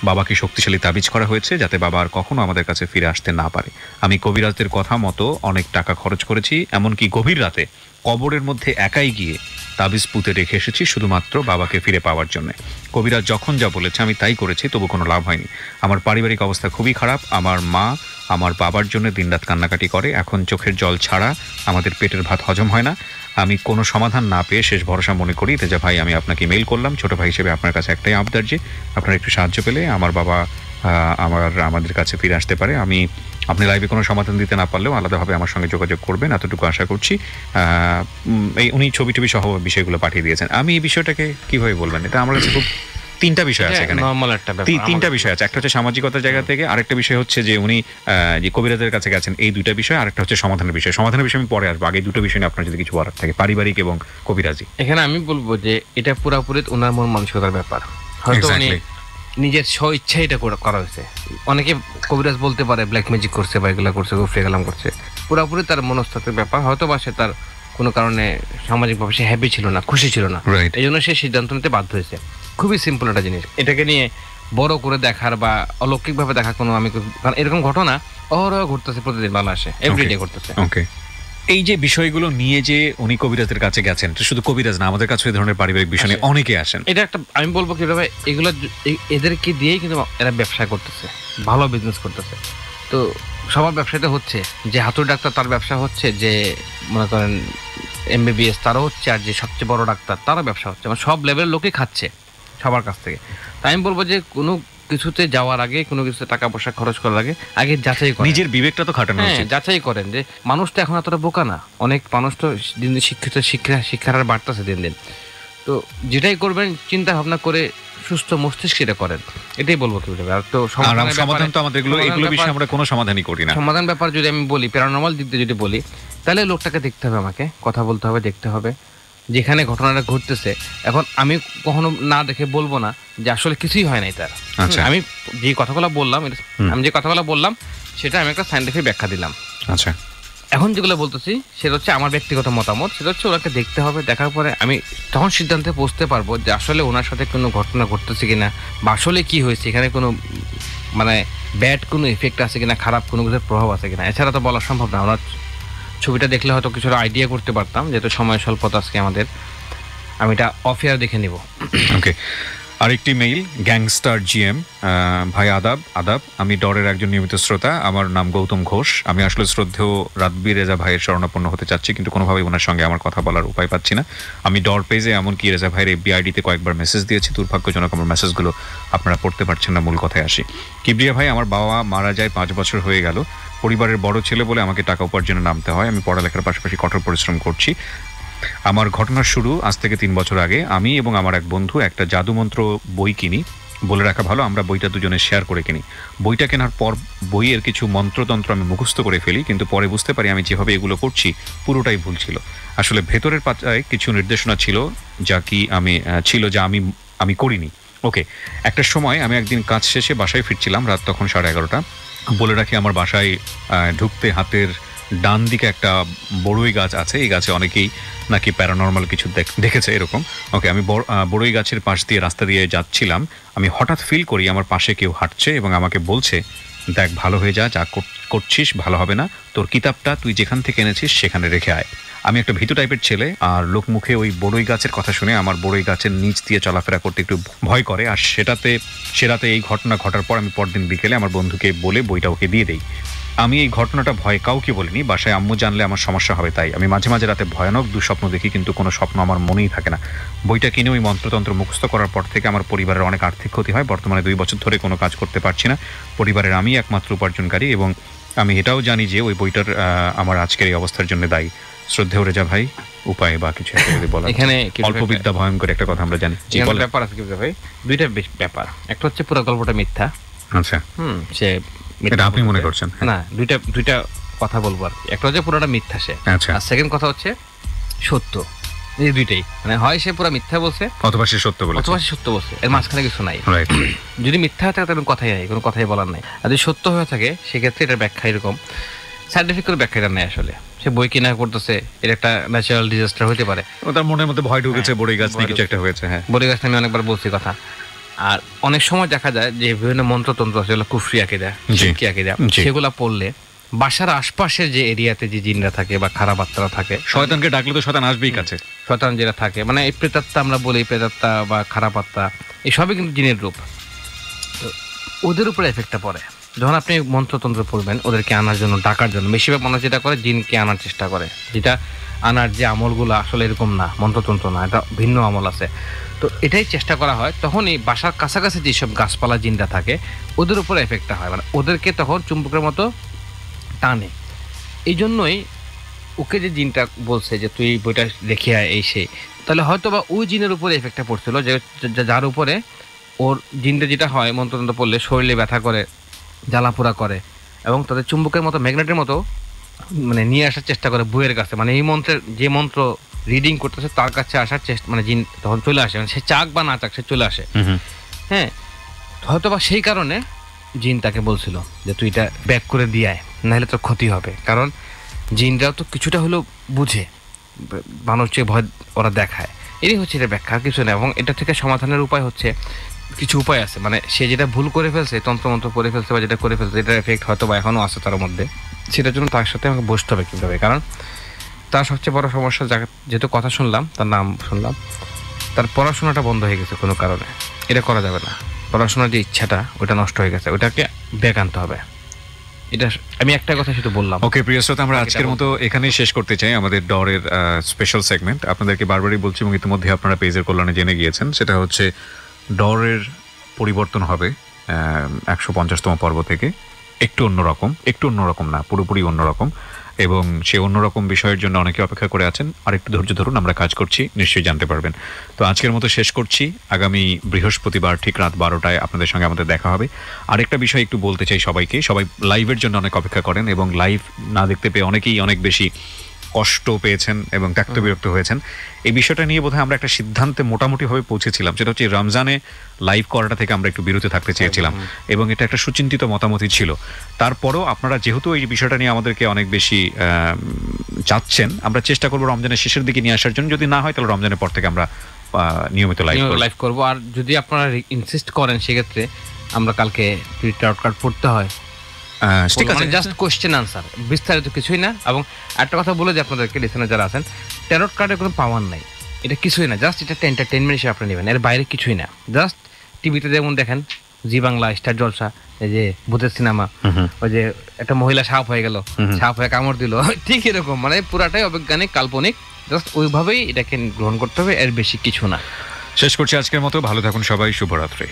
বাবাকে শক্তিশালী তাবিজ করা হয়েছে যাতে বাবা আর কখনো আমাদের কাছে ফিরে আসতে না পারে। আমি কবিরাজদের কথা মতো অনেক টাকা খরচ করেছি, এমনকি গভীর রাতে কবরের মধ্যে একাই গিয়ে তাবিজ পুঁতে রেখে এসেছি শুধুমাত্র বাবাকে ফিরে পাওয়ার জন্য। কবিরাজ যখন যা বলেছে আমি তাই করেছি, তবু কোনো লাভ হয়নি। আমার পারিবারিক অবস্থা খুবই খারাপ। আমার মা আমার বাবার জন্য দিনরাত কান্নাকাটি করে। এখন চোখের জল ছাড়া আমাদের পেটের ভাত হজম হয় না। আমি কোনো সমাধান না পেয়ে শেষ ভরসা মনে করি তেজা ভাই আমি আপনাকে ইমেল করলাম। ছোট ভাই হিসেবে আপনার কাছে একটাই আবদার যে আপনার একটু সাহায্য পেলে আমার বাবা আমাদের কাছে ফিরে আসতে পারে। আপনি লাইভে কোনো সমাধান দিতে না পারলেও আলাদাভাবে আমার সঙ্গে যোগাযোগ করবেন, এতটুকু আশা করছি। উনি ছবি টবি সহ বিষয়গুলো পাঠিয়ে দিয়েছেন। আমি এই বিষয়টাকে কিভাবে বলবেন, এটা আমার কাছে খুব 3টা বিষয় আছে এখানে, নরমাল একটা ব্যাপার। 3টা বিষয় আছে। একটা হচ্ছে সামাজিকতার জায়গা থেকে, আরেকটা বিষয় হচ্ছে যে উনি যে কবিরাজের কাছে গেছেন, এই 2টা বিষয়। আরেকটা হচ্ছে সমাধানের বিষয়। সমাধানের বিষয় আমি পরে আসবো, আগে 2টো বিষয় নিয়ে আপনার যদি কিছু বলার থাকে, পারিবারিক এবং কবিরাজি। এখানে আমি বলবো যে এটা পুরোপুরি ওনার মন মানসিকতার ব্যাপার। হয়তো উনি নিজের স্ব ইচ্ছা এটা করা হয়েছে। অনেকে কবিরাজ বলতে পারে ব্ল্যাক ম্যাজিক করছে বা এগুলা করছে, গুফরি কালাম করছে, পুরোপুরি তার মনস্তাত্ত্বিক ব্যাপার। হয়তো বা সে তার কোনো কারণে সামাজিকভাবে সে হ্যাপি ছিল না, খুশি ছিল না, এই জন্য সে সিদ্ধান্ত নিতে বাধ্য হয়েছে। খুবই সিম্পল একটা জিনিস, এটাকে নিয়ে বড় করে দেখার বা অলৌকিকভাবে দেখার কোনো কারণ এরকম ঘটনা অহরহ ঘটতেছে প্রতিদিন বাংলাদেশে, এভরিডে ঘটতেছে। ওকে, এই যে বিষয়গুলো নিয়ে যে উনি কবিরাজের কাছে গেছেন, শুধু কবিরাজ না, আমাদের কাছে এই ধরনের পারিবারিক বিষয় নিয়ে অনেকে আসেন। এটা একটা আমি বলবো কিভাবে এগুলো এদেরকে দিয়েই কিন্তু এরা ব্যবসা করতেছে, ভালো বিজনেস করতেছে। তো সবার ব্যবসাটা হচ্ছে যে হাতুড়ি ডাক্তার তার ব্যবসা হচ্ছে, যে মনে করেন MBBS তারও হচ্ছে, আর যে সবচেয়ে বড় ডাক্তার তারও ব্যবসা হচ্ছে, মানে সব লেভেলের লোকে খাচ্ছে সবার কাছ থেকে। তাই আমি বলবো যে কোনো কিছুতে যাওয়ার আগে, কোনো কিছুতে টাকা পয়সা খরচ করার আগে যাচাই করেন, নিজের বিবেকটা তো খাটানো উচিত। যাচাই করেন যে মানুষ তো এখন এতটা বোকা না, অনেক মানুষ তো দিন দিন শিক্ষার হার বাড়তেছে দিন দিন। তো যেটাই করবেন চিন্তা ভাবনা করে সুস্থ মস্তিষ্কে এটা করেন, এটাই বলবো কি হবে। আর তো সমাধান তো আমাদের এগুলো বিষয়ে আমরা কোনো সমাধানই করি না। সমাধান ব্যাপার যদি আমি বলি, প্যারানর্মাল দিক দিয়ে যদি বলি, তাহলে লোকটাকে দেখতে হবে, আমাকে কথা বলতে হবে, দেখতে হবে যেখানে ঘটনাটা ঘটতেছে। এখন আমি কখনো না দেখে বলবো না যে আসলে কিছুই হয় নাই তার। আমি যে কথাগুলো বললাম সেটা আমি একটা সায়েন্টিফিক ব্যাখ্যা দিলাম। আচ্ছা, এখন যেগুলো বলতেছি সেটা হচ্ছে আমার ব্যক্তিগত মতামত, সেটা হচ্ছে ওনাকে দেখতে হবে, দেখার পরে আমি তখন সিদ্ধান্তে পৌঁছতে পারবো যে আসলে ওনার সাথে কোনো ঘটনা ঘটতেছে কিনা, বা আসলে কি হয়েছে, এখানে কোনো মানে ব্যাড কোনো ইফেক্ট আছে কিনা, খারাপ কোনো কিছুর প্রভাব আছে কিনা। এছাড়া তো বলা সম্ভব না। ওনার ছবিটা দেখলে হয়তো কিছুটা আইডিয়া করতে পারতাম, যেহেতু সময় স্বল্পতা আজকে আমাদের। আমি এটা অফ এয়ার দেখে নিব। ওকে, আরেকটি মেইল, গ্যাংস্টার জিএম। ভাই আদাব। আমি ডরের একজন নিয়মিত শ্রোতা, আমার নাম গৌতম ঘোষ। আমি আসলে শ্রদ্ধেয় রাতবি রেজা ভাইয়ের শরণাপন্ন হতে চাচ্ছি, কিন্তু কোনোভাবেই ওনার সঙ্গে আমার কথা বলার উপায় পাচ্ছি না। আমি ডর পেজে এমনকি রেজা ভাইয়ের এফবি আইডিতে কয়েকবার মেসেজ দিয়েছি, দুর্ভাগ্যজনক আমার মেসেজগুলো আপনারা পড়তে পারছেন না। মূল কথায় আসি। কিবরিয়া ভাই, আমার বাবা মারা যায় 5 বছর হয়ে গেল। পরিবারের বড় ছেলে বলে আমাকে টাকা উপার্জনে নামতে হয়। আমি পড়ালেখার পাশাপাশি কঠোর পরিশ্রম করছি। আমার ঘটনার শুরু আজ থেকে 3 বছর আগে। আমি এবং আমার এক বন্ধু একটা জাদুমন্ত্র বই কিনি। বলে রাখা ভালো, আমরা বইটা দুজনে শেয়ার করে কিনি। বইটা কেনার পর বইয়ের কিছু মন্ত্রতন্ত্র আমি মুখস্থ করে ফেলি, কিন্তু পরে বুঝতে পারি আমি যেভাবে এগুলো করছি পুরোটাই ভুল ছিল। আসলে ভেতরের পাতায় কিছু নির্দেশনা ছিল যা আমি করিনি। ওকে, একটা সময় আমি একদিন কাজ শেষে বাসায় ফিরছিলাম, রাত তখন 11:30। বলে রাখি আমার বাসায় ঢুকতে হাতের ডান দিকে একটা বড়ই গাছ আছে। এই গাছে অনেকেই নাকি প্যারানর্মাল কিছু দেখেছে এরকম। ওকে, আমি বড়ই গাছের পাশ দিয়ে রাস্তা দিয়ে যাচ্ছিলাম। আমি হঠাৎ ফিল করি আমার পাশে কেউ হাঁটছে এবং আমাকে বলছে, দেখ ভালো হয়ে যা করছিস ভালো হবে না, তোর কিতাবটা তুই যেখান থেকে এনেছিস সেখানে রেখে আয়। আমি একটা ভীতু টাইপের ছেলে, আর লোকমুখে ওই বড়ই গাছের কথা শুনে আমার বড়ই গাছের নিচ দিয়ে চলাফেরা করতে একটু ভয় করে। আর সেটাতে এই ঘটনা ঘটার পর আমি পরদিন বিকেলে আমার বন্ধুকে বলে বইটা ওকে দিয়ে দেই। আমি এই ঘটনাটা ভয় কাউকে বলিনি, বাসায় আম্মু জানলে আমার সমস্যা হবে তাই। আমি মাঝে মাঝে রাতে ভয়ানক দুঃস্বপ্ন দেখি, কিন্তু কোনো স্বপ্ন আমার মনেই থাকে না। বইটা কিনে ওই মন্ত্রতন্ত্র মুখস্থ করার পর থেকে আমার পরিবারের অনেক আর্থিক ক্ষতি হয়। বর্তমানে 2 বছর ধরে কোনো কাজ করতে পারছি না। পরিবারের আমি একমাত্র উপার্জনকারী, এবং আমি এটাও জানি যে ওই বইটার আমার আজকের এই অবস্থার জন্য দায়ী। শ্রদ্ধেয় রেজা ভাই, উপায় বা কিছু যদি বলা। এখানে অল্প বিদ্যা ভয়ঙ্কর একটা কথা আমরা জানি। ব্যাপার আছে ভাই, দুইটা ব্যাপার। একটা হচ্ছে পুরো গল্পটা মিথ্যা। আচ্ছা, সে এটা আপনি মনে করছেন? না, দুইটা কথা বলবো আর কি। একটা হচ্ছে পুরোটা মিথ্যা সে, আর সেকেন্ড কথা হচ্ছে সত্য। এই দুইটাই, মানে হয় সে পুরো মিথ্যা বলছে অথবা সে সত্য বলছে, এর মাঝখানে কিছু নাই। যদি মিথ্যা হয়ে থাকে তাহলে কথাই নাই, কোনো কথাই বলার নাই। আর যদি সত্য হয়ে থাকে সেক্ষেত্রে এটার ব্যাখ্যা এরকম সাইন্টিফিক করে ব্যাখ্যাটা নেই। আসলে সে বই কিনা করতেছে, এর একটা ন্যাচারাল ডিজাস্টার হতে পারে, তার মনের মধ্যে ভয় ঢুকেছে, বড়ই গাছ নিয়ে কিছু একটা হয়েছে। হ্যাঁ, বড়ই গাছ আমি অনেকবার বলছি কথা। আর অনেক সময় দেখা যায় যে বিভিন্ন মন্ত্রতন্ত্র আছে, যেগুলো কুফরি আকিদা, শিরকি আকিদা, সেগুলো পড়লে বাসার আশপাশের যে এরিয়াতে যে জিনরা থাকে বা খারাপ আত্মারা থাকে, শয়তানকে ডাকলে তো শয়তান আসবেই কাছে। শয়তান যেটা থাকে, মানে এই প্রেতাত্মা আমরা বলি, প্রেতাত্মা বা খারাপ আত্মা, এই সবই কিন্তু জিনের রূপ। তো ওদের উপরে এফেক্টটা পড়ে। যখন আপনি মন্ত্রতন্ত্র পড়বেন ওদেরকে আনার জন্য, ডাকার জন্য, বেশিরভাগ মানুষ যেটা করে জিনকে আনার চেষ্টা করে, যেটা আনার যে আমলগুলো আসলে এরকম না, মন্ত্রতন্ত্র না, এটা ভিন্ন আমল আছে। তো এটাই চেষ্টা করা হয়। তখন এই বাসার কাছাকাছি যেসব গাছপালা জিনটা থাকে ওদের উপরে এফেক্টটা হয়, মানে ওদেরকে তখন চুম্বকের মতো টানে। এই জন্যই ওকে যে জিনটা বলছে যে তুই বইটা রেখে আয় এই সেই, তাহলে হয়তো বা ওই জিনের উপরে এফেক্টটা পড়ছিল, যে যার উপরে ওর জিনটা যেটা হয় মন্ত্রতন্ত্র পড়লে শরীরে ব্যথা করে, জ্বালাপোড়া করে, এবং তাদের চুম্বকের মতো ম্যাগনেটের মতো মানে নিয়ে আসার চেষ্টা করে বইয়ের কাছে। মানে এই মন্ত্রের যে মন্ত্র রিডিং করতেছে তার কাছে আসার চেষ্টা, মানে জিন তখন চলে আসে, মানে সে চাক বা না চাক সে চলে আসে। হ্যাঁ, হয়তো বা সেই কারণে জিন তাকে বলছিল যে তুই এটা ব্যাক করে দিয়ে আয়, নাহলে তোর ক্ষতি হবে। কারণ জিনরাও তো কিছুটা হলেও বুঝে, মানুষ যে ভয় ওরা দেখায়, এরই হচ্ছে এটা ব্যাখ্যা, কিছু না। এবং এটা থেকে সমাধানের উপায় হচ্ছে, কিছু উপায় আছে। মানে সে যেটা ভুল করে ফেলছে, তন্ত্রমন্ত্র করে ফেলছে বা যেটা করে ফেলছে, এটার এফেক্ট হয়তো বা এখনও আছে তার মধ্যে, সেটার জন্য তার সাথে আমাকে বসতে হবে কীভাবে। কারণ তার সবচেয়ে বড় সমস্যা, যেহেতু কথা শুনলাম, তার নাম শুনলাম, তার পড়াশোনাটা বন্ধ হয়ে গেছে কোনো কারণে। এটা করা যাবে না, পড়াশোনার যে ইচ্ছাটা ওটা নষ্ট হয়ে গেছে, ওটাকে ব্যাক আনতে হবে। এটা আমি একটা কথা শুধু বললাম। ওকে প্রিয় শ্রোতা, আমরা আজকের মতো এখানেই শেষ করতে চাই আমাদের ডরের স্পেশাল সেগমেন্ট। আপনাদেরকে বারবারই বলছি এবং ইতিমধ্যে আপনারা পেজের কল্যাণে জেনে গিয়েছেন, সেটা হচ্ছে ডরের পরিবর্তন হবে 150তম পর্ব থেকে। একটু অন্যরকম না, পুরোপুরি অন্যরকম। এবং সে অন্যরকম বিষয়ের জন্য অনেকে অপেক্ষা করে আছেন। আর একটু ধৈর্য ধরুন, আমরা কাজ করছি, নিশ্চয়ই জানতে পারবেন। তো আজকের মতো শেষ করছি। আগামী বৃহস্পতিবার ঠিক রাত 12টায় আপনাদের সঙ্গে আমাদের দেখা হবে। আরেকটা বিষয় একটু বলতে চাই সবাইকে, সবাই লাইভের জন্য অনেক অপেক্ষা করেন এবং লাইভ না দেখতে পেয়ে অনেকেই অনেক বেশি কষ্ট পেয়েছেন এবং ত্যক্ত বিরক্ত হয়েছেন। এই বিষয়টা নিয়ে বোধহয় আমরা একটা সিদ্ধান্তে মোটামুটিভাবে পৌঁছেছিলাম, সেটা হচ্ছে রমজানে লাইভ করাটা থেকে আমরা একটু বিরত থাকতে চেয়েছিলাম এবং এটা একটা সুচিন্তিত মতামতই ছিল। তারপরও আপনারা যেহেতু এই বিষয়টা নিয়ে আমাদেরকে অনেক বেশি চাচ্ছেন, আমরা চেষ্টা করবো রমজানের শেষের দিকে নিয়ে আসার জন্য। যদি না হয় তাহলে রমজানের পর থেকে আমরা নিয়মিত লাইভ করবো। আর যদি আপনারা ইনসিস্ট করেন সেক্ষেত্রে আমরা কালকে টারট কার্ড পড়তে হয়, ঠিক আছে, জাস্ট কোশ্চেন আনসার, বিস্তারিত কিছুই না। এবং একটা কথা বলে যে আপনাদেরকে লিসেনার যারা আছেন, টারট কার্ডের কোনো পাওয়ার নাই, এটা কিছুই না, জাস্ট এটা এন্টারটেইনমেন্ট হিসেবে আপনি নেবেন, এর বাইরে কিছুই না। জাস্ট টিভিতে যেমন দেখেন জি বাংলা, স্টার জলসা, এই যে ভূতের সিনেমা, ওই যে একটা মহিলা সাপ হয়ে গেল, সাপ হয়ে কামড় দিল, ঠিক এরকম, মানে পুরাটাই অবৈজ্ঞানিক, কাল্পনিক, জাস্ট ওইভাবেই এটাকে গ্রহণ করতে হবে, এর বেশি কিছু না। শেষ করছি আজকের মতো। ভালো থাকুন সবাই, শুভরাত্রি।